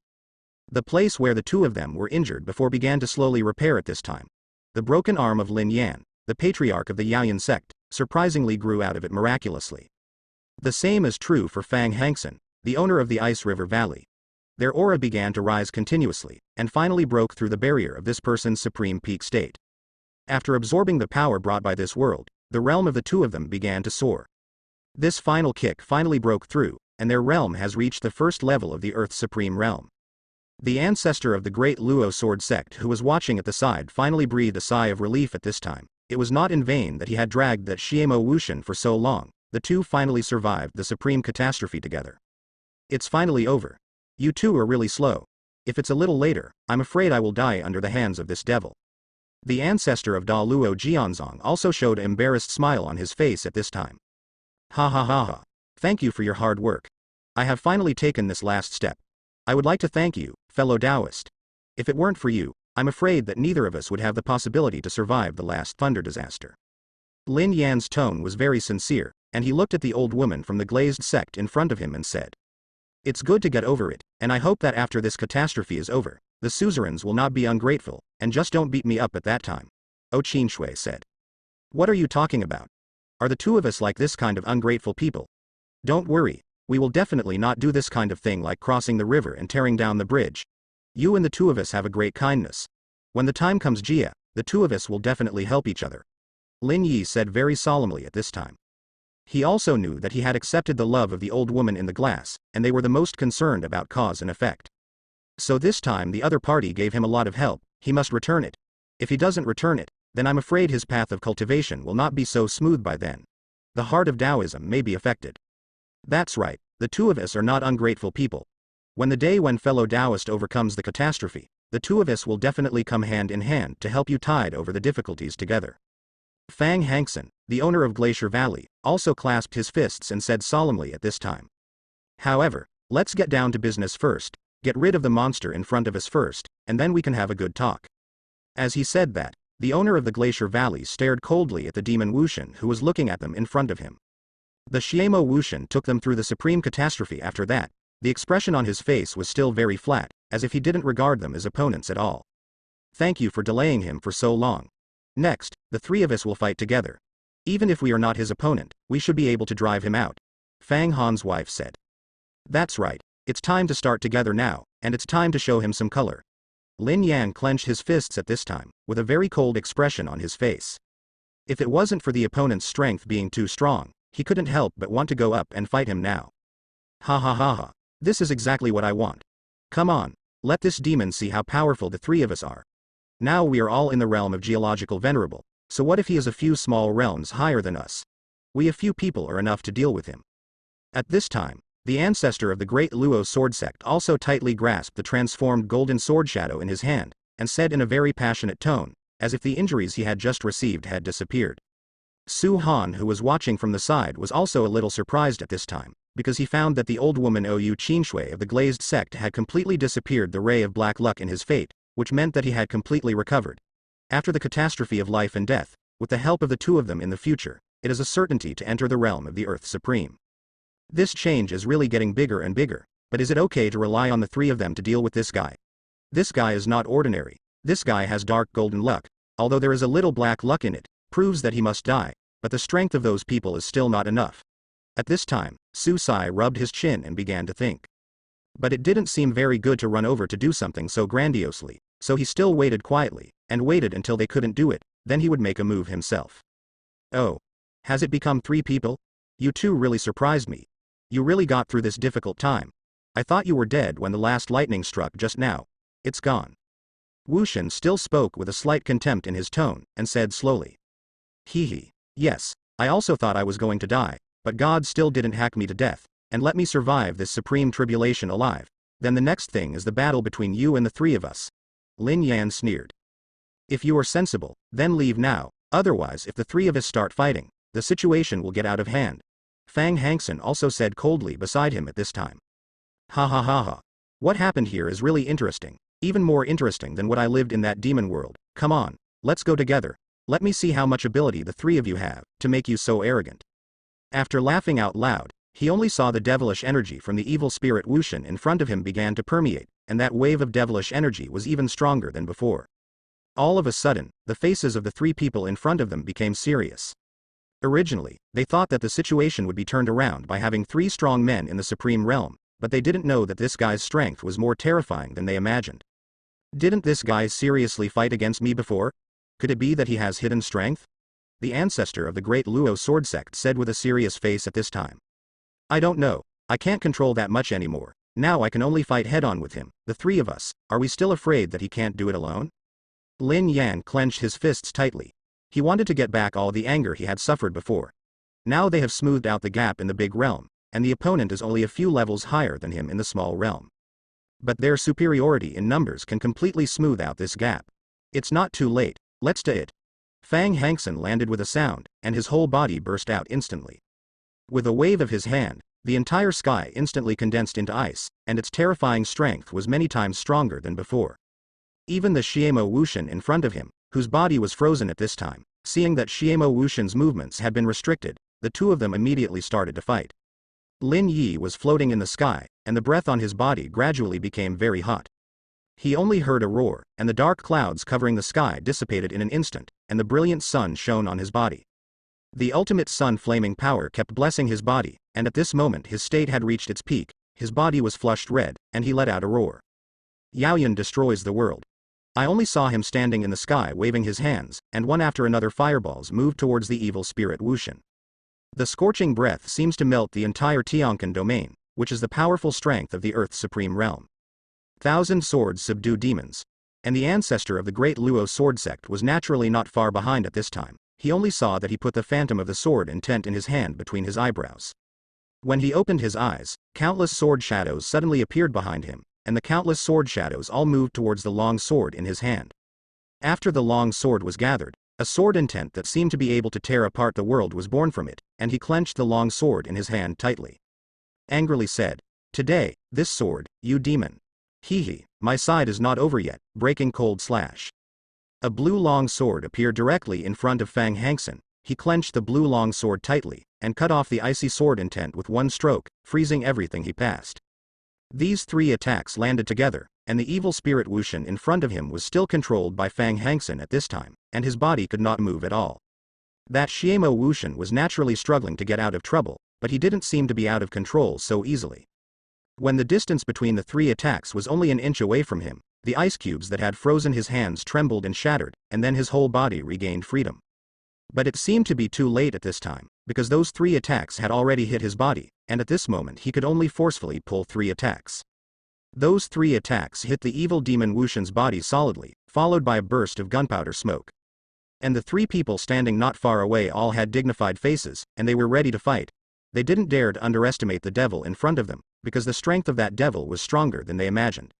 The place where the two of them were injured before began to slowly repair at this time. The broken arm of Lin Yan, the patriarch of the Yaoyan sect, surprisingly grew out of it miraculously. The same is true for Fang Hanksen, the owner of the Ice River Valley. Their aura began to rise continuously, and finally broke through the barrier of this person's supreme peak state. After absorbing the power brought by this world, the realm of the two of them began to soar. This final kick finally broke through, and their realm has reached the first level of the Earth's supreme realm. The ancestor of the great Luo sword sect who was watching at the side finally breathed a sigh of relief at this time. It was not in vain that he had dragged that Xiemo Wushan for so long. The two finally survived the supreme catastrophe together. It's finally over. You two are really slow. If it's a little later, I'm afraid I will die under the hands of this devil. The ancestor of Da Luo Jianzong also showed an embarrassed smile on his face at this time. Ha ha ha ha. Thank you for your hard work. I have finally taken this last step. I would like to thank you, fellow Taoist. If it weren't for you, I'm afraid that neither of us would have the possibility to survive the last thunder disaster. Lin Yan's tone was very sincere, and he looked at the old woman from the glazed sect in front of him and said, "It's good to get over it, and I hope that after this catastrophe is over, the suzerains will not be ungrateful, and just don't beat me up at that time," O Qinshui said. "What are you talking about? Are the two of us like this kind of ungrateful people? Don't worry, we will definitely not do this kind of thing like crossing the river and tearing down the bridge. You and the two of us have a great kindness. When the time comes, Jia, the two of us will definitely help each other," Lin Yi said very solemnly at this time. He also knew that he had accepted the love of the old woman in the glass, and they were the most concerned about cause and effect. So this time the other party gave him a lot of help. He must return it. If he doesn't return it, then I'm afraid his path of cultivation will not be so smooth by then. The heart of Taoism may be affected. That's right, the two of us are not ungrateful people. When the day when fellow Taoist overcomes the catastrophe, the two of us will definitely come hand in hand to help you tide over the difficulties together. Fang Hanksen, the owner of Glacier Valley, also clasped his fists and said solemnly at this time. However, let's get down to business first, get rid of the monster in front of us first, and then we can have a good talk. As he said that, the owner of the Glacier Valley stared coldly at the demon Wushan who was looking at them in front of him. The Xiemo Wushan took them through the supreme catastrophe after that. The expression on his face was still very flat, as if he didn't regard them as opponents at all. Thank you for delaying him for so long. Next, the three of us will fight together. Even if we are not his opponent, we should be able to drive him out, Fang Han's wife said. That's right, it's time to start together now, and it's time to show him some color. Lin Yan clenched his fists at this time, with a very cold expression on his face. If it wasn't for the opponent's strength being too strong, he couldn't help but want to go up and fight him now. Ha ha ha ha, this is exactly what I want. Come on, let this demon see how powerful the three of us are. Now we are all in the realm of geological venerable, so what if he is a few small realms higher than us? We a few people are enough to deal with him. At this time, the ancestor of the great Luo sword sect also tightly grasped the transformed golden sword shadow in his hand, and said in a very passionate tone, as if the injuries he had just received had disappeared. Su Han, who was watching from the side, was also a little surprised at this time, because he found that the old woman Ou Qinshui of the glazed sect had completely disappeared the ray of black luck in his fate, which meant that he had completely recovered. After the catastrophe of life and death, with the help of the two of them in the future, it is a certainty to enter the realm of the Earth Supreme. This change is really getting bigger and bigger. But is it okay to rely on the three of them to deal with this guy? This guy is not ordinary. This guy has dark golden luck, although there is a little black luck in it, proves that he must die, but the strength of those people is still not enough. At this time, Susai rubbed his chin and began to think. But it didn't seem very good to run over to do something so grandiosely, so he still waited quietly, and waited until they couldn't do it, then he would make a move himself. Oh. Has it become 3 people? You two really surprised me. You really got through this difficult time. I thought you were dead when the last lightning struck just now. It's gone. Wu Shen still spoke with a slight contempt in his tone, and said slowly. Hee. Yes, I also thought I was going to die, but God still didn't hack me to death, and let me survive this supreme tribulation alive. Then the next thing is the battle between you and the 3 of us. Lin Yan sneered. If you are sensible, then leave now, otherwise if the 3 of us start fighting, the situation will get out of hand. Fang Hangsen also said coldly beside him at this time. Ha ha ha ha. What happened here is really interesting, even more interesting than what I lived in that demon world. Come on, let's go together. Let me see how much ability the 3 of you have, to make you so arrogant. After laughing out loud, he only saw the devilish energy from the evil spirit Wu Shen in front of him began to permeate, and that wave of devilish energy was even stronger than before. All of a sudden, the faces of the 3 people in front of them became serious. Originally, they thought that the situation would be turned around by having 3 strong men in the supreme realm, but they didn't know that this guy's strength was more terrifying than they imagined. Didn't this guy seriously fight against me before? Could it be that he has hidden strength? The ancestor of the great Luo sword sect said with a serious face at this time. I don't know, I can't control that much anymore, now I can only fight head-on with him, the 3 of us, are we still afraid that he can't do it alone? Lin Yan clenched his fists tightly. He wanted to get back all the anger he had suffered before. Now they have smoothed out the gap in the big realm, and the opponent is only a few levels higher than him in the small realm. But their superiority in numbers can completely smooth out this gap. It's not too late, let's do it. Fang Hangsen landed with a sound, and his whole body burst out instantly. With a wave of his hand, the entire sky instantly condensed into ice, and its terrifying strength was many times stronger than before. Even the Xiemo Wu Shen in front of him, whose body was frozen at this time, seeing that Xiemo Wu Shen's movements had been restricted, the 2 of them immediately started to fight. Lin Yi was floating in the sky, and the breath on his body gradually became very hot. He only heard a roar, and the dark clouds covering the sky dissipated in an instant, and the brilliant sun shone on his body. The ultimate sun flaming power kept blessing his body, and at this moment his state had reached its peak, his body was flushed red, and he let out a roar. Yaoyan destroys the world. I only saw him standing in the sky waving his hands, and one after another fireballs moved towards the evil spirit Wu Shen. The scorching breath seems to melt the entire Tianquan domain, which is the powerful strength of the Earth's supreme realm. 1,000 swords subdue demons. And the ancestor of the great Luo sword sect was naturally not far behind at this time. He only saw that he put the phantom of the sword intent in his hand between his eyebrows. When he opened his eyes, countless sword shadows suddenly appeared behind him, and the countless sword shadows all moved towards the long sword in his hand. After the long sword was gathered, a sword intent that seemed to be able to tear apart the world was born from it, and he clenched the long sword in his hand tightly. Angrily said, Today, this sword, you demon. Hee, my side is not over yet, breaking cold slash. A blue long sword appeared directly in front of Fang Hangsen. He clenched the blue long sword tightly, and cut off the icy sword intent with one stroke, freezing everything he passed. These 3 attacks landed together, and the evil spirit Wu Shen in front of him was still controlled by Fang Hangsen at this time, and his body could not move at all. That Xiemo Wu Shen was naturally struggling to get out of trouble, but he didn't seem to be out of control so easily. When the distance between the 3 attacks was only an inch away from him, the ice cubes that had frozen his hands trembled and shattered, and then his whole body regained freedom. But it seemed to be too late at this time, because those 3 attacks had already hit his body, and at this moment he could only forcefully pull 3 attacks. Those 3 attacks hit the evil demon Wu Shen's body solidly, followed by a burst of gunpowder smoke. And the 3 people standing not far away all had dignified faces, and they were ready to fight. They didn't dare to underestimate the devil in front of them, because the strength of that devil was stronger than they imagined.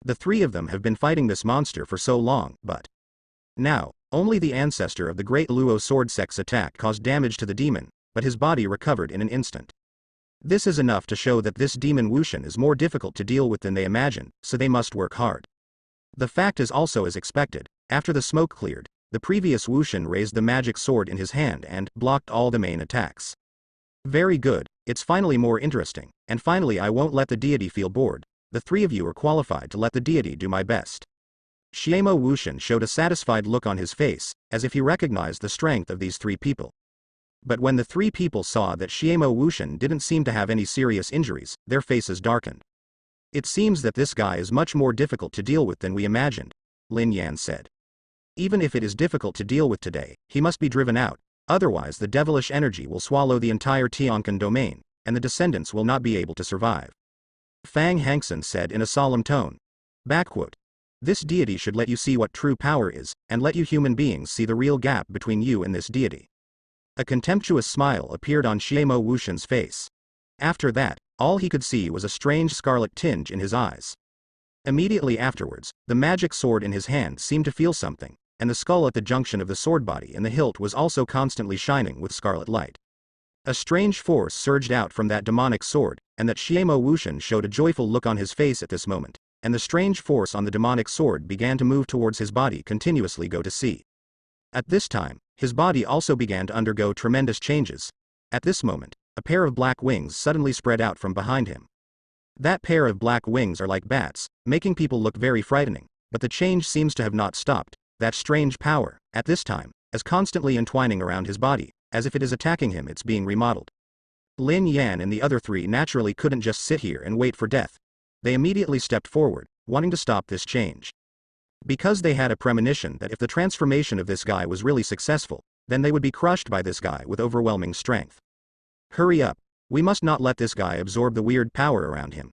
The 3 of them have been fighting this monster for so long, but now, only the ancestor of the great Luo sword sect's attack caused damage to the demon, but his body recovered in an instant. This is enough to show that this demon Wu Shen is more difficult to deal with than they imagined, so they must work hard. The fact is also as expected. After the smoke cleared, the previous Wu Shen raised the magic sword in his hand and blocked all the main attacks. Very good, it's finally more interesting, and finally I won't let the deity feel bored. The three of you are qualified to let the deity do my best. Xiemo Wuxian showed a satisfied look on his face, as if he recognized the strength of these three people. But when the three people saw that Xiemo Wuxian didn't seem to have any serious injuries, their faces darkened. It seems that this guy is much more difficult to deal with than we imagined, Lin Yan said. Even if it is difficult to deal with today, he must be driven out, otherwise the devilish energy will swallow the entire Tianquan domain, and the descendants will not be able to survive. Fang Hangsen said in a solemn tone. Backquote. This deity should let you see what true power is, and let you human beings see the real gap between you and this deity. A contemptuous smile appeared on Xiemo Wuxian's face. After that, all he could see was a strange scarlet tinge in his eyes. Immediately afterwards, the magic sword in his hand seemed to feel something, and the skull at the junction of the sword body and the hilt was also constantly shining with scarlet light. A strange force surged out from that demonic sword, and that Xiemo Wuxian showed a joyful look on his face at this moment, and the strange force on the demonic sword began to move towards his body continuously go to see. At this time, his body also began to undergo tremendous changes. At this moment, a pair of black wings suddenly spread out from behind him. That pair of black wings are like bats, making people look very frightening, but the change seems to have not stopped. That strange power, at this time, is constantly entwining around his body, as if it is attacking him. It's being remodeled. Lin Yan and the other three naturally couldn't just sit here and wait for death. They immediately stepped forward, wanting to stop this change. Because they had a premonition that if the transformation of this guy was really successful, then they would be crushed by this guy with overwhelming strength. Hurry up, we must not let this guy absorb the weird power around him.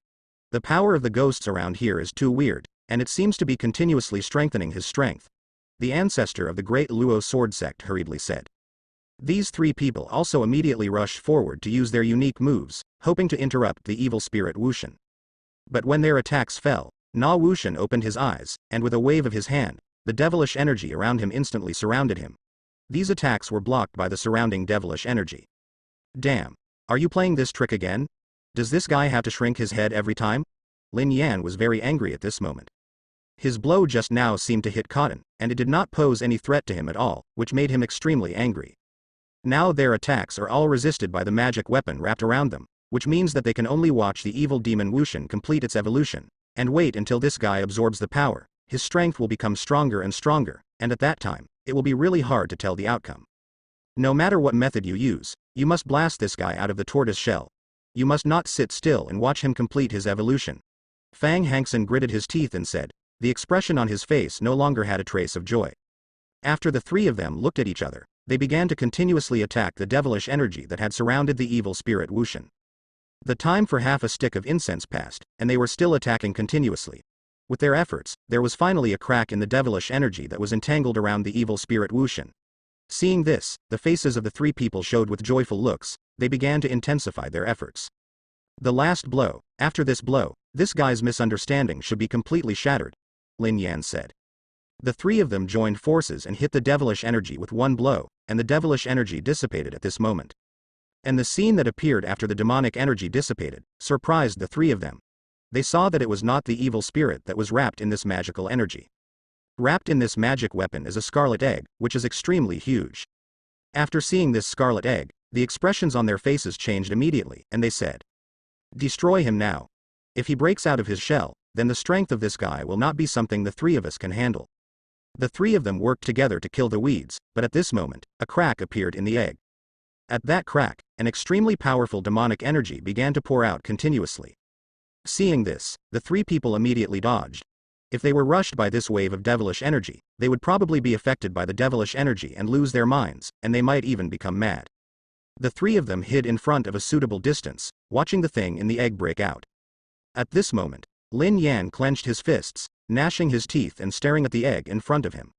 The power of the ghosts around here is too weird, and it seems to be continuously strengthening his strength. The ancestor of the great Luo sword sect hurriedly said. These three people also immediately rushed forward to use their unique moves, hoping to interrupt the evil spirit Wuxian. But when their attacks fell, Na Wuxian opened his eyes, and with a wave of his hand, the devilish energy around him instantly surrounded him. These attacks were blocked by the surrounding devilish energy. Damn. Are you playing this trick again? Does this guy have to shrink his head every time? Lin Yan was very angry at this moment. His blow just now seemed to hit cotton, and it did not pose any threat to him at all, which made him extremely angry. Now their attacks are all resisted by the magic weapon wrapped around them, which means that they can only watch the evil demon Wuxian complete its evolution, and wait until this guy absorbs the power. His strength will become stronger and stronger, and at that time, it will be really hard to tell the outcome. No matter what method you use, you must blast this guy out of the tortoise shell. You must not sit still and watch him complete his evolution. Fang Hangsen gritted his teeth and said. The expression on his face no longer had a trace of joy. After the three of them looked at each other, they began to continuously attack the devilish energy that had surrounded the evil spirit Wuxian. The time for half a stick of incense passed, and they were still attacking continuously. With their efforts, there was finally a crack in the devilish energy that was entangled around the evil spirit Wuxian. Seeing this, the faces of the three people showed with joyful looks. They began to intensify their efforts. The last blow. After this blow, this guy's misunderstanding should be completely shattered, Lin Yan said. The three of them joined forces and hit the devilish energy with one blow, and the devilish energy dissipated at this moment. And the scene that appeared after the demonic energy dissipated surprised the three of them. They saw that it was not the evil spirit that was wrapped in this magical energy. Wrapped in this magic weapon is a scarlet egg, which is extremely huge. After seeing this scarlet egg, the expressions on their faces changed immediately, and they said, "Destroy him now. If he breaks out of his shell, then the strength of this guy will not be something the three of us can handle." The three of them worked together to kill the weeds, but at this moment, a crack appeared in the egg. At that crack, an extremely powerful demonic energy began to pour out continuously. Seeing this, the three people immediately dodged. If they were rushed by this wave of devilish energy, they would probably be affected by the devilish energy and lose their minds, and they might even become mad. The three of them hid in front of a suitable distance, watching the thing in the egg break out. At this moment, Lin Yan clenched his fists, gnashing his teeth and staring at the egg in front of him.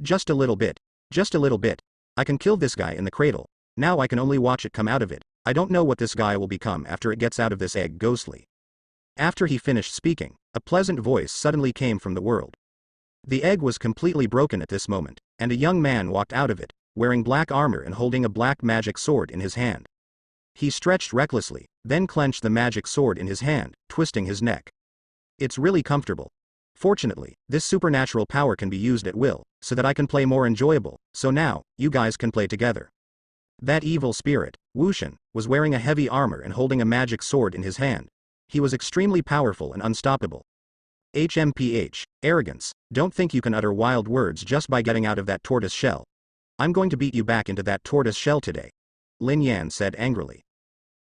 Just a little bit. Just a little bit. I can kill this guy in the cradle. Now I can only watch it come out of it. I don't know what this guy will become after it gets out of this egg. Ghostly. After he finished speaking, a pleasant voice suddenly came from the world. The egg was completely broken at this moment, and a young man walked out of it, wearing black armor and holding a black magic sword in his hand. He stretched recklessly, then clenched the magic sword in his hand, twisting his neck. It's really comfortable. Fortunately, this supernatural power can be used at will, so that I can play more enjoyable, so now, you guys can play together. That evil spirit, Wushan, was wearing a heavy armor and holding a magic sword in his hand. He was extremely powerful and unstoppable. HMPH, arrogance, don't think you can utter wild words just by getting out of that tortoise shell. I'm going to beat you back into that tortoise shell today, Lin Yan said angrily.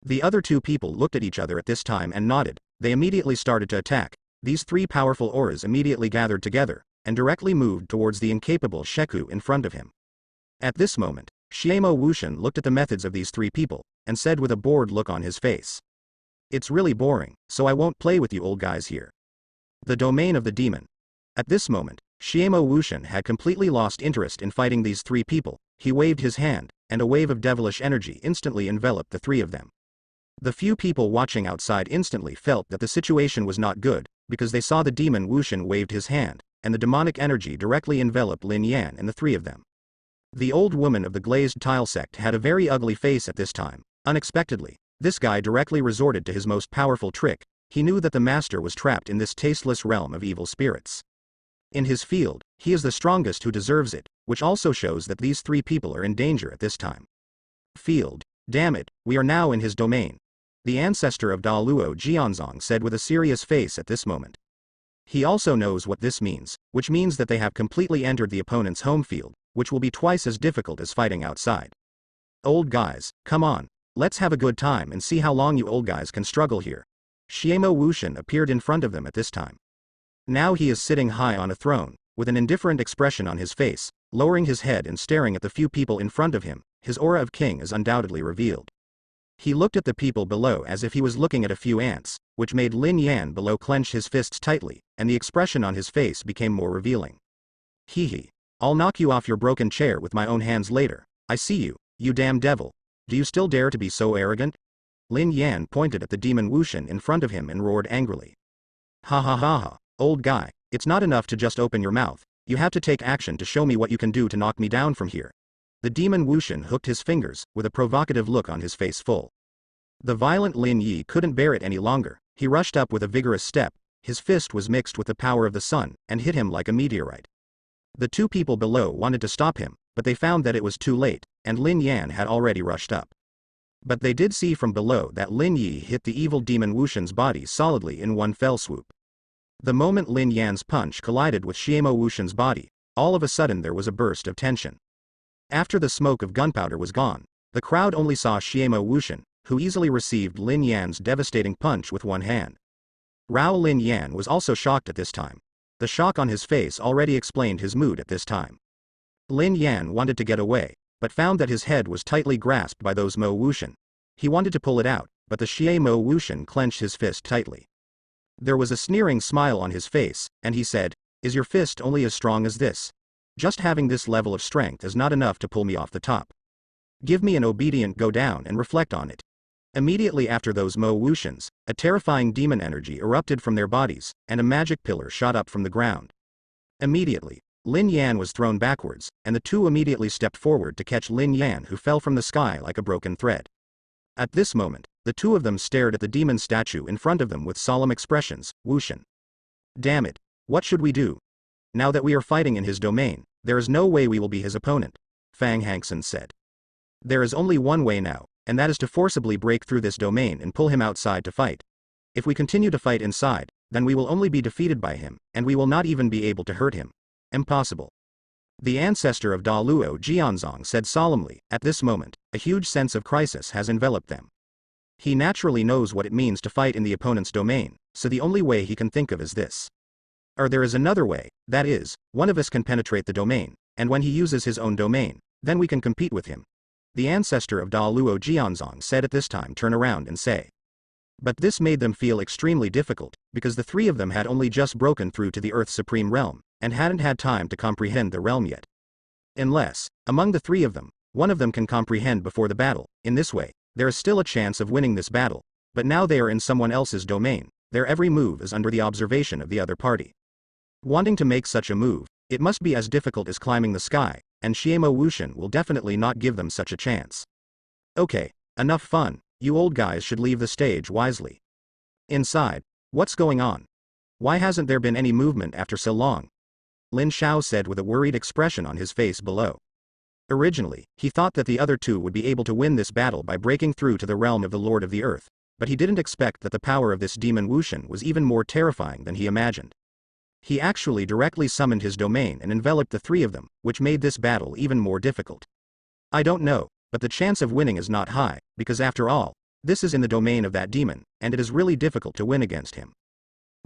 The other two people looked at each other at this time and nodded. They immediately started to attack. These three powerful auras immediately gathered together, and directly moved towards the incapable Sheku in front of him. At this moment, Xiemo Wushan looked at the methods of these three people, and said with a bored look on his face. It's really boring, so I won't play with you old guys here. The domain of the demon. At this moment, Xiemo Wushan had completely lost interest in fighting these three people. He waved his hand, and a wave of devilish energy instantly enveloped the three of them. The few people watching outside instantly felt that the situation was not good, because they saw the demon Wushan waved his hand, and the demonic energy directly enveloped Lin Yan and the three of them. The old woman of the glazed tile sect had a very ugly face at this time. Unexpectedly, this guy directly resorted to his most powerful trick. He knew that the master was trapped in this tasteless realm of evil spirits. In his field, he is the strongest who deserves it, which also shows that these three people are in danger at this time. Field, damn it, we are now in his domain. The ancestor of Daluo Jianzong said with a serious face at this moment. He also knows what this means, which means that they have completely entered the opponent's home field, which will be twice as difficult as fighting outside. Old guys, come on, let's have a good time and see how long you old guys can struggle here. Xiemo Wushan appeared in front of them at this time. Now he is sitting high on a throne, with an indifferent expression on his face, lowering his head and staring at the few people in front of him. His aura of king is undoubtedly revealed. He looked at the people below as if he was looking at a few ants, which made Lin Yan below clench his fists tightly, and the expression on his face became more revealing. Hee. I'll knock you off your broken chair with my own hands later. I see you, you damn devil. Do you still dare to be so arrogant? Lin Yan pointed at the demon Wushan in front of him and roared angrily. Ha ha ha ha, old guy, it's not enough to just open your mouth, you have to take action to show me what you can do to knock me down from here. The demon Wushan hooked his fingers, with a provocative look on his face full. The violent Lin Yi couldn't bear it any longer. He rushed up with a vigorous step. His fist was mixed with the power of the sun, and hit him like a meteorite. The two people below wanted to stop him, but they found that it was too late, and Lin Yan had already rushed up. But they did see from below that Lin Yi hit the evil demon Wushan's body solidly in one fell swoop. The moment Lin Yan's punch collided with Xiemo Wushan's body, all of a sudden there was a burst of tension. After the smoke of gunpowder was gone, the crowd only saw Xiemo Wushan, who easily received Lin Yan's devastating punch with one hand. Rao Lin Yan was also shocked at this time. The shock on his face already explained his mood at this time. Lin Yan wanted to get away, but found that his head was tightly grasped by those Mo Wushan. He wanted to pull it out, but the Xiemo Wushan clenched his fist tightly. There was a sneering smile on his face, and he said, "Is your fist only as strong as this? Just having this level of strength is not enough to pull me off the top. Give me an obedient go down and reflect on it." Immediately after those Mo Wushans, a terrifying demon energy erupted from their bodies, and a magic pillar shot up from the ground. Immediately, Lin Yan was thrown backwards, and the two immediately stepped forward to catch Lin Yan, who fell from the sky like a broken thread. At this moment, the two of them stared at the demon statue in front of them with solemn expressions. Wushan. Damn it, what should we do? Now that we are fighting in his domain, there is no way we will be his opponent, Fang Hangson said. There is only one way now, and that is to forcibly break through this domain and pull him outside to fight. If we continue to fight inside, then we will only be defeated by him, and we will not even be able to hurt him. Impossible. The ancestor of Daluo Jianzong said solemnly. At this moment, a huge sense of crisis has enveloped them. He naturally knows what it means to fight in the opponent's domain, so the only way he can think of is this. Or there is another way, that is, one of us can penetrate the domain, and when he uses his own domain, then we can compete with him. The ancestor of Daluo Jianzong said at this time turn around and say. But this made them feel extremely difficult, because the three of them had only just broken through to the Earth's supreme realm, and hadn't had time to comprehend the realm yet. Unless, among the three of them, one of them can comprehend before the battle, in this way, there is still a chance of winning this battle, but now they are in someone else's domain, their every move is under the observation of the other party. Wanting to make such a move, it must be as difficult as climbing the sky, and Xiemo Wushan will definitely not give them such a chance. Okay, enough fun, you old guys should leave the stage wisely. Inside, what's going on? Why hasn't there been any movement after so long? Lin Shao said with a worried expression on his face below. Originally, he thought that the other two would be able to win this battle by breaking through to the realm of the Lord of the Earth, but he didn't expect that the power of this demon Wushan was even more terrifying than he imagined. He actually directly summoned his domain and enveloped the three of them, which made this battle even more difficult. I don't know, but the chance of winning is not high, because after all, this is in the domain of that demon, and it is really difficult to win against him.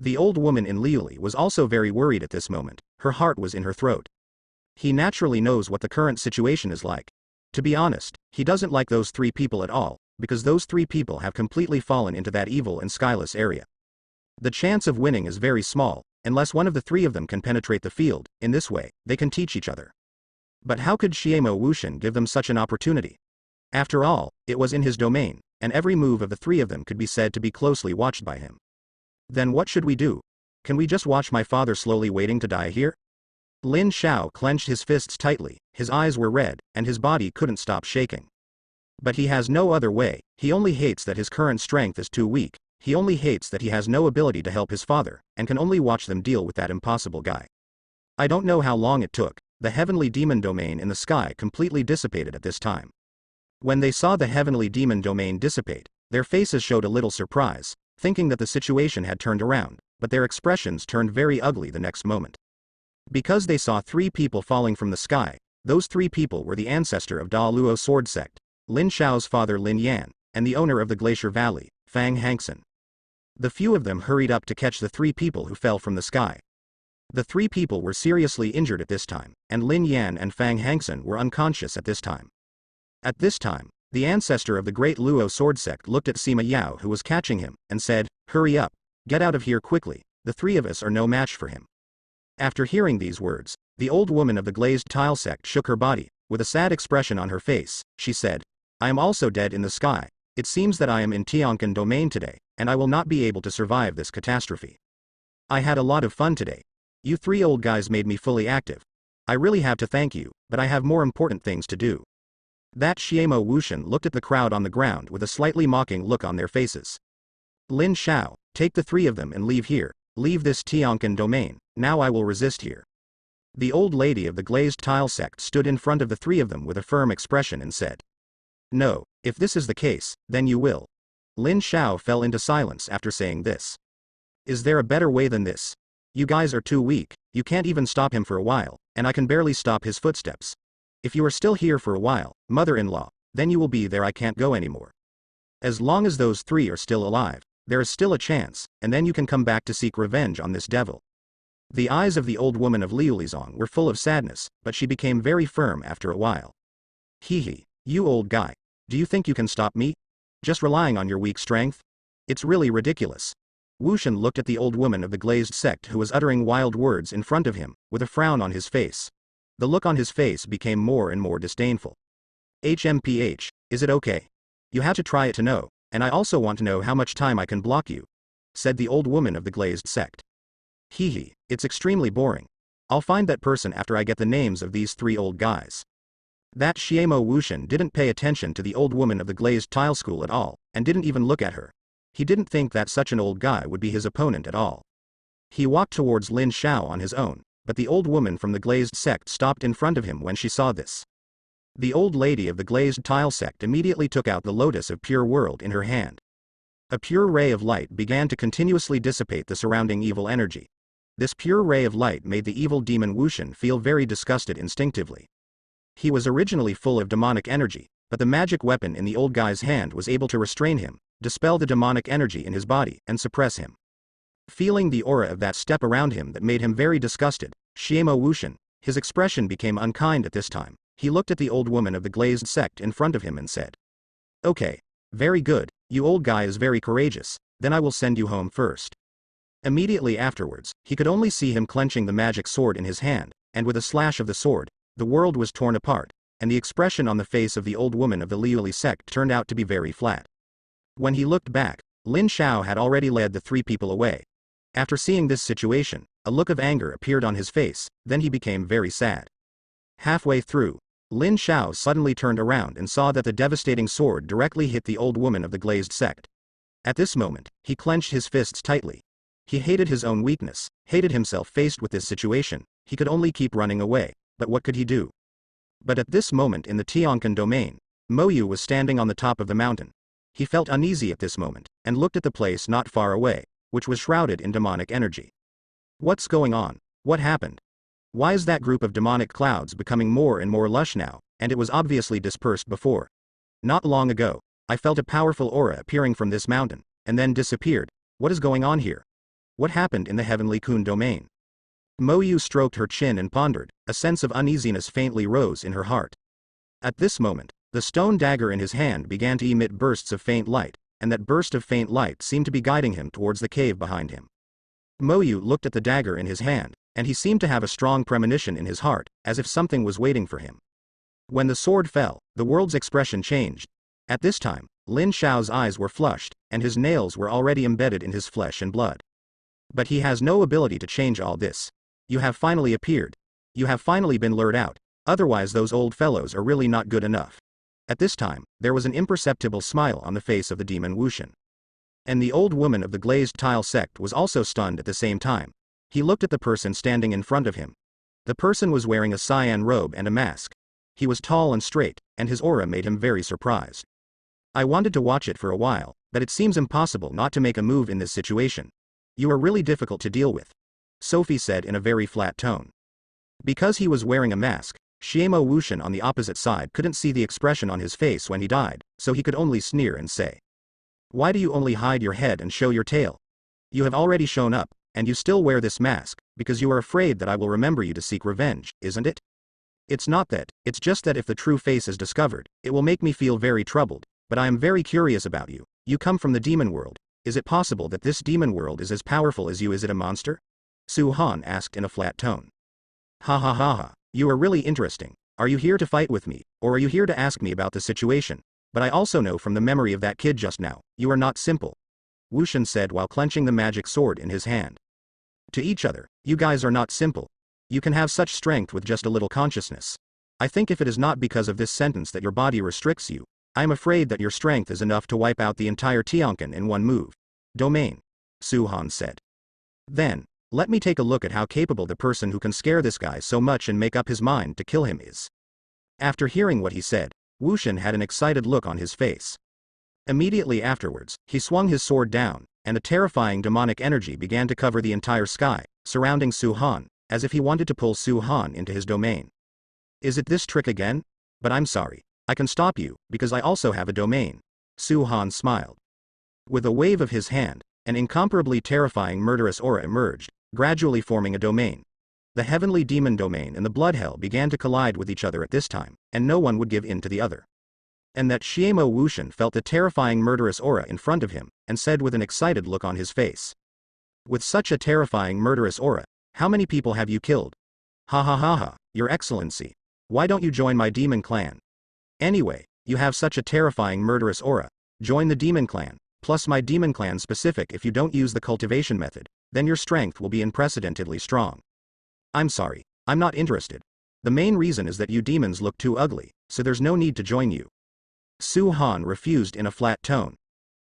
The old woman in Liuli was also very worried at this moment, her heart was in her throat. He naturally knows what the current situation is like. To be honest, he doesn't like those three people at all, because those three people have completely fallen into that evil and skyless area. The chance of winning is very small, unless one of the three of them can penetrate the field. In this way, they can teach each other. But how could Shiemo Wushan give them such an opportunity? After all, it was in his domain, and every move of the three of them could be said to be closely watched by him. Then what should we do? Can we just watch my father slowly waiting to die here? Lin Xiao clenched his fists tightly, his eyes were red, and his body couldn't stop shaking. But he has no other way. He only hates that his current strength is too weak, he only hates that he has no ability to help his father, and can only watch them deal with that impossible guy. I don't know how long it took, the heavenly demon domain in the sky completely dissipated at this time. When they saw the heavenly demon domain dissipate, their faces showed a little surprise, thinking that the situation had turned around, but their expressions turned very ugly the next moment. Because they saw three people falling from the sky, those three people were the ancestor of Da Luo sword sect, Lin Xiao's father Lin Yan, and the owner of the Glacier Valley, Fang Hangsen. The few of them hurried up to catch the three people who fell from the sky. The three people were seriously injured at this time, and Lin Yan and Fang Hangsen were unconscious at this time. At this time, the ancestor of the great Luo sword sect looked at Sima Yao who was catching him, and said, "Hurry up, get out of here quickly, the three of us are no match for him." After hearing these words, the old woman of the glazed tile sect shook her body, with a sad expression on her face. She said, "I am also dead in the sky. It seems that I am in Tianquan domain today, and I will not be able to survive this catastrophe. I had a lot of fun today. You three old guys made me fully active. I really have to thank you, but I have more important things to do." That Shiemo Wushan looked at the crowd on the ground with a slightly mocking look on their faces. "Lin Xiao, take the three of them and leave here, leave this Tianquan domain, now I will resist here." The old lady of the glazed tile sect stood in front of the three of them with a firm expression and said, "No, if this is the case, then you will." Lin Xiao fell into silence after saying this. Is there a better way than this? You guys are too weak, you can't even stop him for a while, and I can barely stop his footsteps. If you are still here for a while, mother-in-law, then you will be there. I can't go anymore. As long as those three are still alive, there is still a chance, and then you can come back to seek revenge on this devil. The eyes of the old woman of Liulizong were full of sadness, but she became very firm after a while. "Hee, you old guy. Do you think you can stop me? Just relying on your weak strength? It's really ridiculous." Wushan looked at the old woman of the glazed sect who was uttering wild words in front of him, with a frown on his face. The look on his face became more and more disdainful. "HMPH, is it okay? You have to try it to know, and I also want to know how much time I can block you," said the old woman of the glazed sect. "Hee, it's extremely boring. I'll find that person after I get the names of these three old guys." That Shiemo Wushan didn't pay attention to the old woman of the glazed tile school at all, and didn't even look at her. He didn't think that such an old guy would be his opponent at all. He walked towards Lin Xiao on his own, but the old woman from the glazed sect stopped in front of him when she saw this. The old lady of the glazed tile sect immediately took out the lotus of pure world in her hand. A pure ray of light began to continuously dissipate the surrounding evil energy. This pure ray of light made the evil demon Wushan feel very disgusted instinctively. He was originally full of demonic energy, but the magic weapon in the old guy's hand was able to restrain him, dispel the demonic energy in his body, and suppress him. Feeling the aura of that step around him that made him very disgusted, Shiemo Wushan, his expression became unkind at this time. He looked at the old woman of the glazed sect in front of him and said, "Okay, very good, you old guy is very courageous, then I will send you home first." Immediately afterwards, he could only see him clenching the magic sword in his hand, and with a slash of the sword, the world was torn apart, and the expression on the face of the old woman of the Liuli sect turned out to be very flat. When he looked back, Lin Xiao had already led the three people away. After seeing this situation, a look of anger appeared on his face, then he became very sad. Halfway through, Lin Xiao suddenly turned around and saw that the devastating sword directly hit the old woman of the glazed sect. At this moment, he clenched his fists tightly. He hated his own weakness, hated himself faced with this situation. He could only keep running away, but what could he do? But at this moment in the Tiankan domain, Moyu was standing on the top of the mountain. He felt uneasy at this moment, and looked at the place not far away, which was shrouded in demonic energy. What's going on? What happened? Why is that group of demonic clouds becoming more and more lush now, and it was obviously dispersed before? Not long ago, I felt a powerful aura appearing from this mountain, and then disappeared. What is going on here? What happened in the heavenly Kun domain? Moyu stroked her chin and pondered. A sense of uneasiness faintly rose in her heart. At this moment, the stone dagger in his hand began to emit bursts of faint light, and that burst of faint light seemed to be guiding him towards the cave behind him. Moyu looked at the dagger in his hand, and he seemed to have a strong premonition in his heart, as if something was waiting for him. When the sword fell, the world's expression changed. At this time, Lin Xiao's eyes were flushed, and his nails were already embedded in his flesh and blood. But he has no ability to change all this. You have finally appeared. You have finally been lured out, otherwise those old fellows are really not good enough. At this time, there was an imperceptible smile on the face of the demon Wushan. And the old woman of the glazed tile sect was also stunned at the same time. He looked at the person standing in front of him. The person was wearing a cyan robe and a mask. He was tall and straight, and his aura made him very surprised. I wanted to watch it for a while, but it seems impossible not to make a move in this situation. You are really difficult to deal with, Sophie said in a very flat tone. Because he was wearing a mask, Xiemo Wushan on the opposite side couldn't see the expression on his face when he died, so he could only sneer and say, "Why do you only hide your head and show your tail? You have already shown up, and you still wear this mask, because you are afraid that I will remember you to seek revenge, isn't it? It's not that, it's just that if the true face is discovered, it will make me feel very troubled, but I am very curious about you. You come from the demon world. Is it possible that this demon world is as powerful as you? Is it a monster?" Su Han asked in a flat tone. Ha ha ha ha, you are really interesting. Are you here to fight with me, or are you here to ask me about the situation? But I also know from the memory of that kid just now, you are not simple, Wushan said while clenching the magic sword in his hand. To each other, you guys are not simple. You can have such strength with just a little consciousness. I think if it is not because of this sentence that your body restricts you, I am afraid that your strength is enough to wipe out the entire Tiankan in one move. Domain, Su Han said. Then, let me take a look at how capable the person who can scare this guy so much and make up his mind to kill him is. After hearing what he said, Wushan had an excited look on his face. Immediately afterwards, he swung his sword down, and a terrifying demonic energy began to cover the entire sky, surrounding Su Han, as if he wanted to pull Su Han into his domain. Is it this trick again? But I'm sorry. I can stop you, because I also have a domain. Su Han smiled. With a wave of his hand, an incomparably terrifying murderous aura emerged, gradually forming a domain. The heavenly demon domain and the blood hell began to collide with each other at this time, and no one would give in to the other. And that Xiemo Wushan felt the terrifying murderous aura in front of him, and said with an excited look on his face. With such a terrifying murderous aura, how many people have you killed? Ha ha ha ha, Your Excellency. Why don't you join my demon clan? Anyway, you have such a terrifying murderous aura. Join the demon clan, plus my demon clan specific. If you don't use the cultivation method, then your strength will be unprecedentedly strong. I'm sorry, I'm not interested. The main reason is that you demons look too ugly, so there's no need to join you. Su Han refused in a flat tone.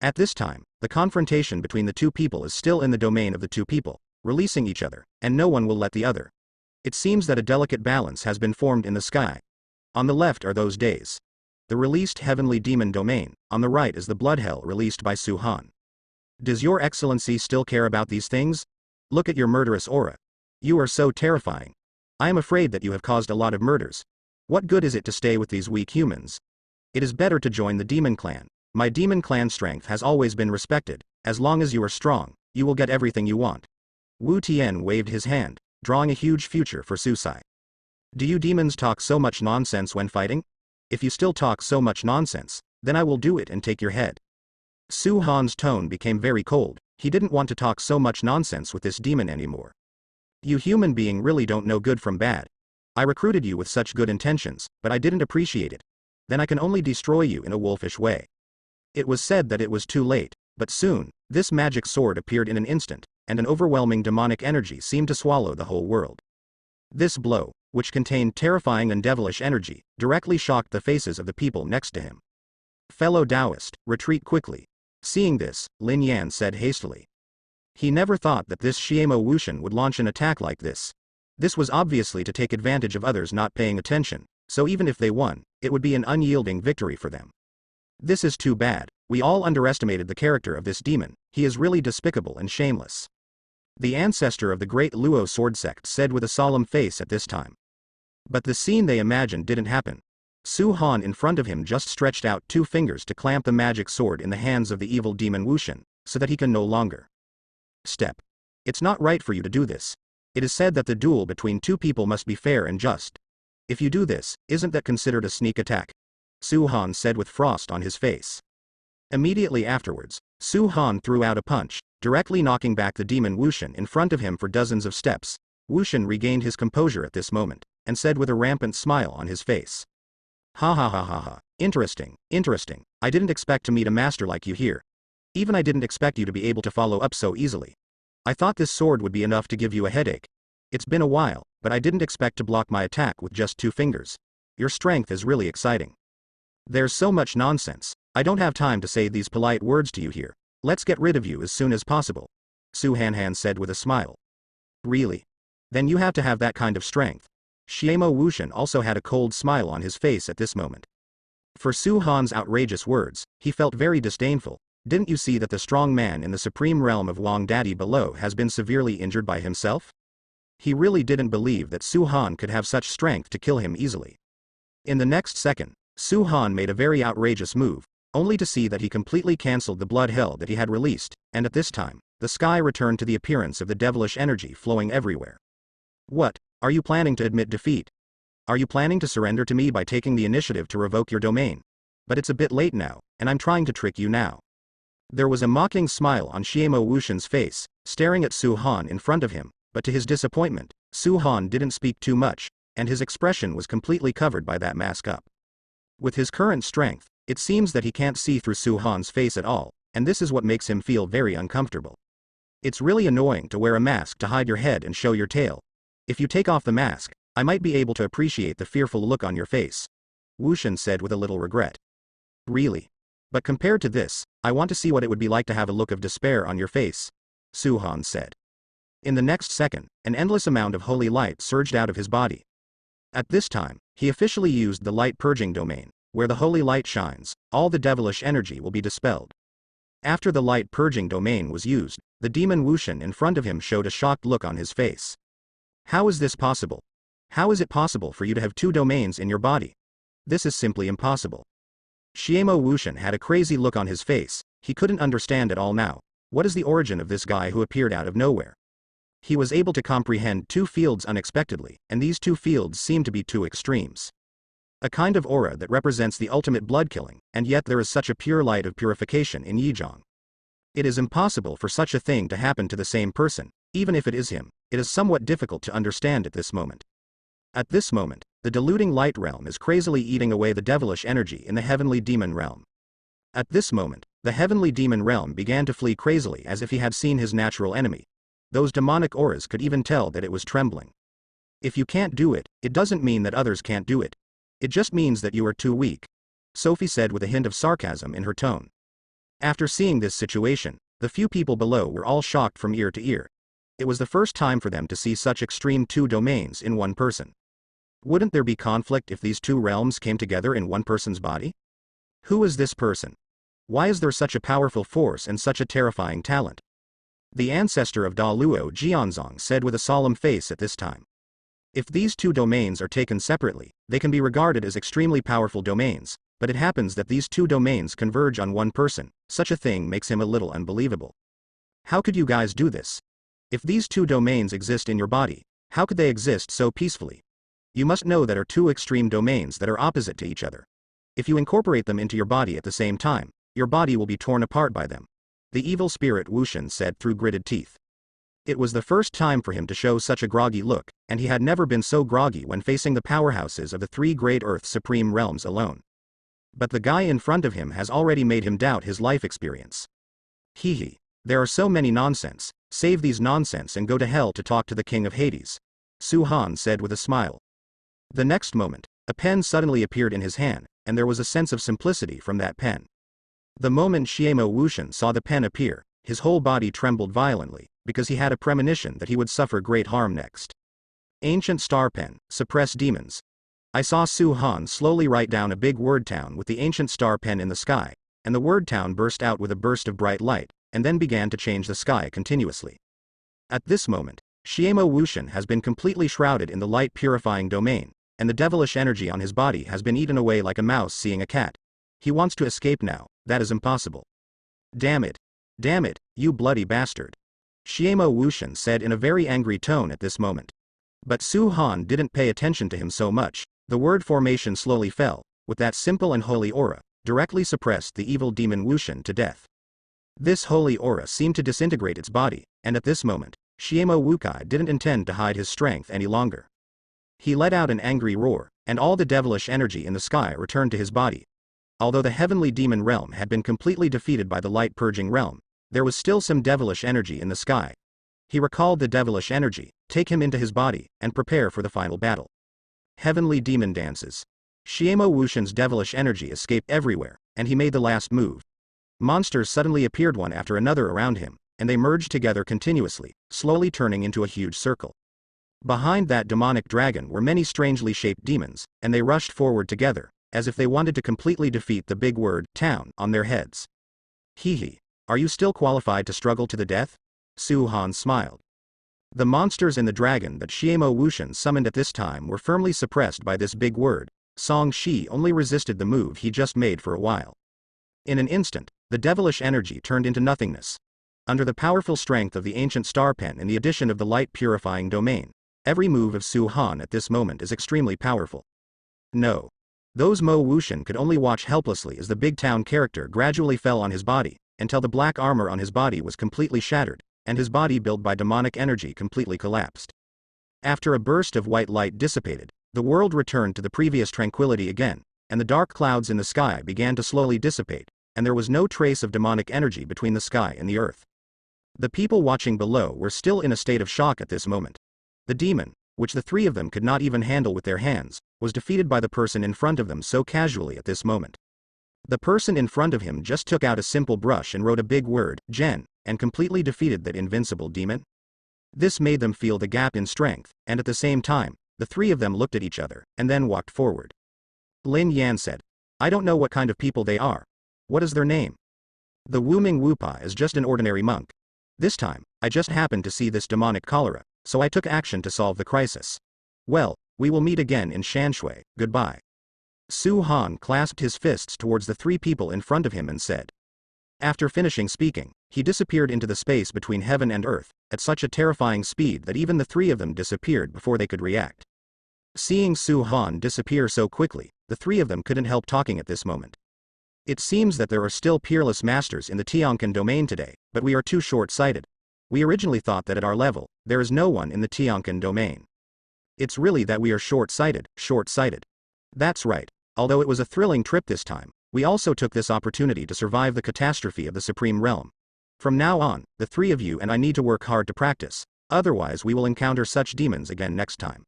At this time, the confrontation between the two people is still in the domain of the two people, releasing each other, and no one will let the other. It seems that a delicate balance has been formed in the sky. On the left are those days. The released heavenly demon domain, on the right is the blood hell released by Su Han. Does Your Excellency still care about these things? Look at your murderous aura. You are so terrifying. I am afraid that you have caused a lot of murders. What good is it to stay with these weak humans? It is better to join the demon clan. My demon clan strength has always been respected. As long as you are strong, you will get everything you want. Wu Tian waved his hand, drawing a huge future for Susai. Do you demons talk so much nonsense when fighting? If you still talk so much nonsense, then I will do it and take your head. Su Han's tone became very cold. He didn't want to talk so much nonsense with this demon anymore. You human being really don't know good from bad. I recruited you with such good intentions, but I didn't appreciate it. Then I can only destroy you in a wolfish way. It was said that it was too late, but soon, this magic sword appeared in an instant, and an overwhelming demonic energy seemed to swallow the whole world. This blow, which contained terrifying and devilish energy, directly shocked the faces of the people next to him. Fellow Taoist, retreat quickly. Seeing this, Lin Yan said hastily. He never thought that this Xiemo Wushan would launch an attack like this. This was obviously to take advantage of others not paying attention, so even if they won, it would be an unyielding victory for them. This is too bad. We all underestimated the character of this demon. He is really despicable and shameless. The ancestor of the great Luo sword sect said with a solemn face at this time. But the scene they imagined didn't happen. Su Han in front of him just stretched out 2 fingers to clamp the magic sword in the hands of the evil demon Wushan, so that he can no longer step. It's not right for you to do this. It is said that the duel between 2 people must be fair and just. If you do this, isn't that considered a sneak attack? Su Han said with frost on his face. Immediately afterwards, Su Han threw out a punch, directly knocking back the demon Wushan in front of him for dozens of steps. Wushan regained his composure at this moment, and said with a rampant smile on his face. Ha ha ha ha ha, interesting, interesting, I didn't expect to meet a master like you here. Even I didn't expect you to be able to follow up so easily. I thought this sword would be enough to give you a headache. It's been a while, but I didn't expect to block my attack with just 2 fingers. Your strength is really exciting. There's so much nonsense. I don't have time to say these polite words to you here. Let's get rid of you as soon as possible. Su Han said with a smile. Really? Then you have to have that kind of strength. Xiemo Wushan also had a cold smile on his face at this moment. For Su Han's outrageous words, he felt very disdainful. Didn't you see that the strong man in the supreme realm of Wang Daddy below has been severely injured by himself? He really didn't believe that Su Han could have such strength to kill him easily. In the next second, Su Han made a very outrageous move, only to see that he completely cancelled the blood hell that he had released, and at this time, the sky returned to the appearance of the devilish energy flowing everywhere. What? Are you planning to admit defeat? Are you planning to surrender to me by taking the initiative to revoke your domain? But it's a bit late now, and I'm trying to trick you now. There was a mocking smile on Xiemo Wushan's face, staring at Su Han in front of him, but to his disappointment, Su Han didn't speak too much, and his expression was completely covered by that mask up. With his current strength, it seems that he can't see through Su Han's face at all, and this is what makes him feel very uncomfortable. It's really annoying to wear a mask to hide your head and show your tail. If you take off the mask, I might be able to appreciate the fearful look on your face. Wushan said with a little regret. Really? But compared to this, I want to see what it would be like to have a look of despair on your face, Su Han said. In the next second, an endless amount of holy light surged out of his body. At this time, he officially used the light purging domain. Where the holy light shines, all the devilish energy will be dispelled. After the light purging domain was used, the demon Wushan in front of him showed a shocked look on his face. How is this possible? How is it possible for you to have 2 domains in your body? This is simply impossible. Xiemo Wushan had a crazy look on his face. He couldn't understand at all now. What is the origin of this guy who appeared out of nowhere? He was able to comprehend 2 fields unexpectedly, and these 2 fields seemed to be 2 extremes. A kind of aura that represents the ultimate blood killing, and yet there is such a pure light of purification in Yizhong. It is impossible for such a thing to happen to the same person, even if it is him. It is somewhat difficult to understand at this moment. At this moment, the diluting light realm is crazily eating away the devilish energy in the heavenly demon realm. At this moment, the heavenly demon realm began to flee crazily as if he had seen his natural enemy. Those demonic auras could even tell that it was trembling. If you can't do it, it doesn't mean that others can't do it. It just means that you are too weak, Sophie said with a hint of sarcasm in her tone. After seeing this situation, the few people below were all shocked from ear to ear. It was the first time for them to see such extreme 2 domains in one person. Wouldn't there be conflict if these 2 realms came together in one person's body? Who is this person? Why is there such a powerful force and such a terrifying talent? The ancestor of Da Luo Jianzong said with a solemn face at this time. If these 2 domains are taken separately, they can be regarded as extremely powerful domains, but it happens that these 2 domains converge on one person. Such a thing makes him a little unbelievable. How could you guys do this? If these 2 domains exist in your body, how could they exist so peacefully? You must know that are 2 extreme domains that are opposite to each other. If you incorporate them into your body at the same time, your body will be torn apart by them. The evil spirit Wushan said through gritted teeth. It was the first time for him to show such a groggy look, and he had never been so groggy when facing the powerhouses of the 3 great Earth Supreme Realms alone. But the guy in front of him has already made him doubt his life experience. Hee. There are so many nonsense. Save these nonsense and go to hell to talk to the King of Hades, Su Han said with a smile. The next moment, a pen suddenly appeared in his hand, and there was a sense of simplicity from that pen. The moment Xiemo Wushan saw the pen appear, his whole body trembled violently, because he had a premonition that he would suffer great harm next. Ancient Star Pen, suppress demons. I saw Su Han slowly write down a big word town with the ancient star pen in the sky, and the word town burst out with a burst of bright light, and then began to change the sky continuously. At this moment, Xiemo Wuxian has been completely shrouded in the light-purifying domain, and the devilish energy on his body has been eaten away like a mouse seeing a cat. He wants to escape now, that is impossible. Damn it! Damn it, you bloody bastard! Xiemo Wuxian said in a very angry tone at this moment. But Su Han didn't pay attention to him so much. The word formation slowly fell, with that simple and holy aura, directly suppressed the evil demon Wuxian to death. This holy aura seemed to disintegrate its body, and at this moment, Xiemo Wukai didn't intend to hide his strength any longer. He let out an angry roar, and all the devilish energy in the sky returned to his body. Although the heavenly demon realm had been completely defeated by the light-purging realm, there was still some devilish energy in the sky. He recalled the devilish energy, take him into his body, and prepare for the final battle. Heavenly demon dances. Xiemo Wuxian's devilish energy escaped everywhere, and he made the last move. Monsters suddenly appeared one after another around him, and they merged together continuously, slowly turning into a huge circle. Behind that demonic dragon were many strangely shaped demons, and they rushed forward together, as if they wanted to completely defeat the big word, town, on their heads. Hee. Are you still qualified to struggle to the death? Su Han smiled. The monsters and the dragon that Xiemo Wuxian summoned at this time were firmly suppressed by this big word. Song Shi only resisted the move he just made for a while. In an instant, the devilish energy turned into nothingness. Under the powerful strength of the ancient star pen and the addition of the light-purifying domain, every move of Su Han at this moment is extremely powerful. No. Those Mo Wuxian could only watch helplessly as the big town character gradually fell on his body, until the black armor on his body was completely shattered, and his body built by demonic energy completely collapsed. After a burst of white light dissipated, the world returned to the previous tranquility again, and the dark clouds in the sky began to slowly dissipate, and there was no trace of demonic energy between the sky and the earth. The people watching below were still in a state of shock at this moment. The demon, which the three of them could not even handle with their hands, was defeated by the person in front of them so casually at this moment. The person in front of him just took out a simple brush and wrote a big word, Gen, and completely defeated that invincible demon. This made them feel the gap in strength, and at the same time, the three of them looked at each other, and then walked forward. Lin Yan said, I don't know what kind of people they are. What is their name? The Wu Ming Wu Pa is just an ordinary monk. This time, I just happened to see this demonic cholera, so I took action to solve the crisis. Well, we will meet again in Shanshui, goodbye. Su Han clasped his fists towards the three people in front of him and said. After finishing speaking, he disappeared into the space between heaven and earth, at such a terrifying speed that even the three of them disappeared before they could react. Seeing Su Han disappear so quickly, the three of them couldn't help talking at this moment. It seems that there are still peerless masters in the Tianquan domain today, but we are too short-sighted. We originally thought that at our level, there is no one in the Tianquan domain. It's really that we are short-sighted. That's right. Although it was a thrilling trip this time, we also took this opportunity to survive the catastrophe of the Supreme Realm. From now on, the three of you and I need to work hard to practice, otherwise we will encounter such demons again next time.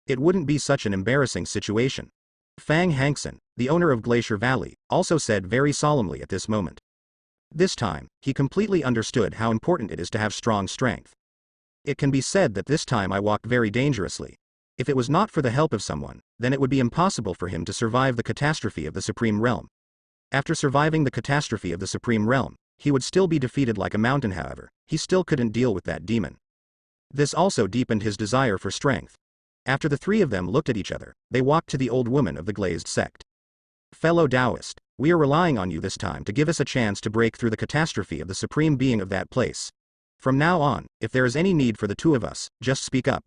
It wouldn't be such an embarrassing situation. Fang Hangson, the owner of Glacier Valley, also said very solemnly at this moment. This time, he completely understood how important it is to have strong strength. It can be said that this time I walked very dangerously. If it was not for the help of someone, then it would be impossible for him to survive the catastrophe of the Supreme Realm. After surviving the catastrophe of the Supreme Realm, he would still be defeated like a mountain. However, he still couldn't deal with that demon. This also deepened his desire for strength. After the three of them looked at each other, they walked to the old woman of the glazed sect. Fellow Taoist, we are relying on you this time to give us a chance to break through the catastrophe of the supreme being of that place. From now on, if there is any need for the two of us, just speak up.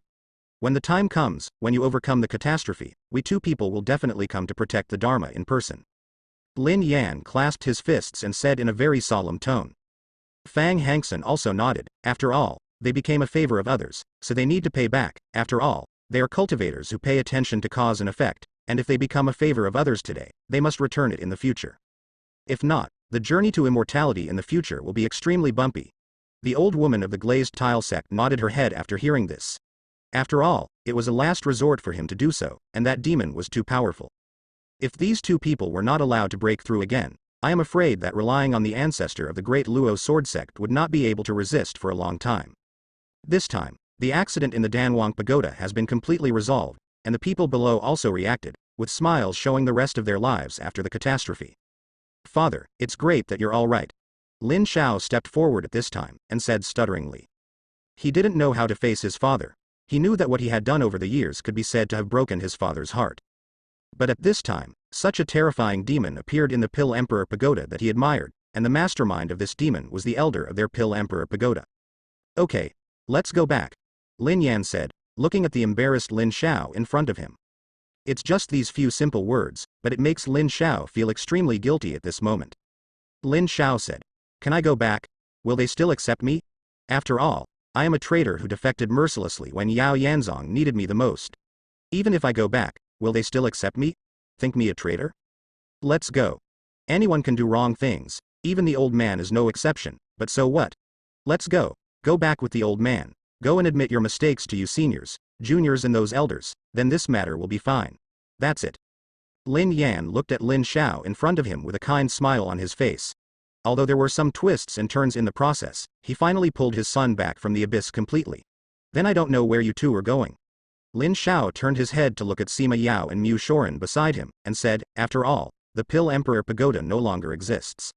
When the time comes, when you overcome the catastrophe, we two people will definitely come to protect the Dharma in person. Lin Yan clasped his fists and said in a very solemn tone. Fang Hangson also nodded. After all, they became a favor of others, so they need to pay back. After all, they are cultivators who pay attention to cause and effect, and if they become a favor of others today, they must return it in the future. If not, the journey to immortality in the future will be extremely bumpy. The old woman of the glazed tile sect nodded her head after hearing this. After all, it was a last resort for him to do so, and that demon was too powerful. If these two people were not allowed to break through again, I am afraid that relying on the ancestor of the great Luo sword sect would not be able to resist for a long time. This time, the accident in the Danwang Pagoda has been completely resolved, and the people below also reacted, with smiles showing the rest of their lives after the catastrophe. Father, it's great that you're all right. Lin Xiao stepped forward at this time, and said stutteringly. He didn't know how to face his father. He knew that what he had done over the years could be said to have broken his father's heart. But at this time, such a terrifying demon appeared in the Pill Emperor Pagoda that he admired, and the mastermind of this demon was the elder of their Pill Emperor Pagoda. Okay, let's go back, Lin Yan said, looking at the embarrassed Lin Xiao in front of him. It's just these few simple words, but it makes Lin Xiao feel extremely guilty at this moment. Lin Xiao said, Can I go back? Will they still accept me? After all, I am a traitor who defected mercilessly when Yao Yanzong needed me the most. Even if I go back, will they still accept me? Think me a traitor? Let's go. Anyone can do wrong things, even the old man is no exception, but so what? Let's go. Go back with the old man. Go and admit your mistakes to you seniors, juniors and those elders, then this matter will be fine. That's it. Lin Yan looked at Lin Xiao in front of him with a kind smile on his face. Although there were some twists and turns in the process, he finally pulled his son back from the abyss completely. Then I don't know where you two are going. Lin Xiao turned his head to look at Sima Yao and Mu Shorin beside him, and said, After all, the Pill Emperor Pagoda no longer exists.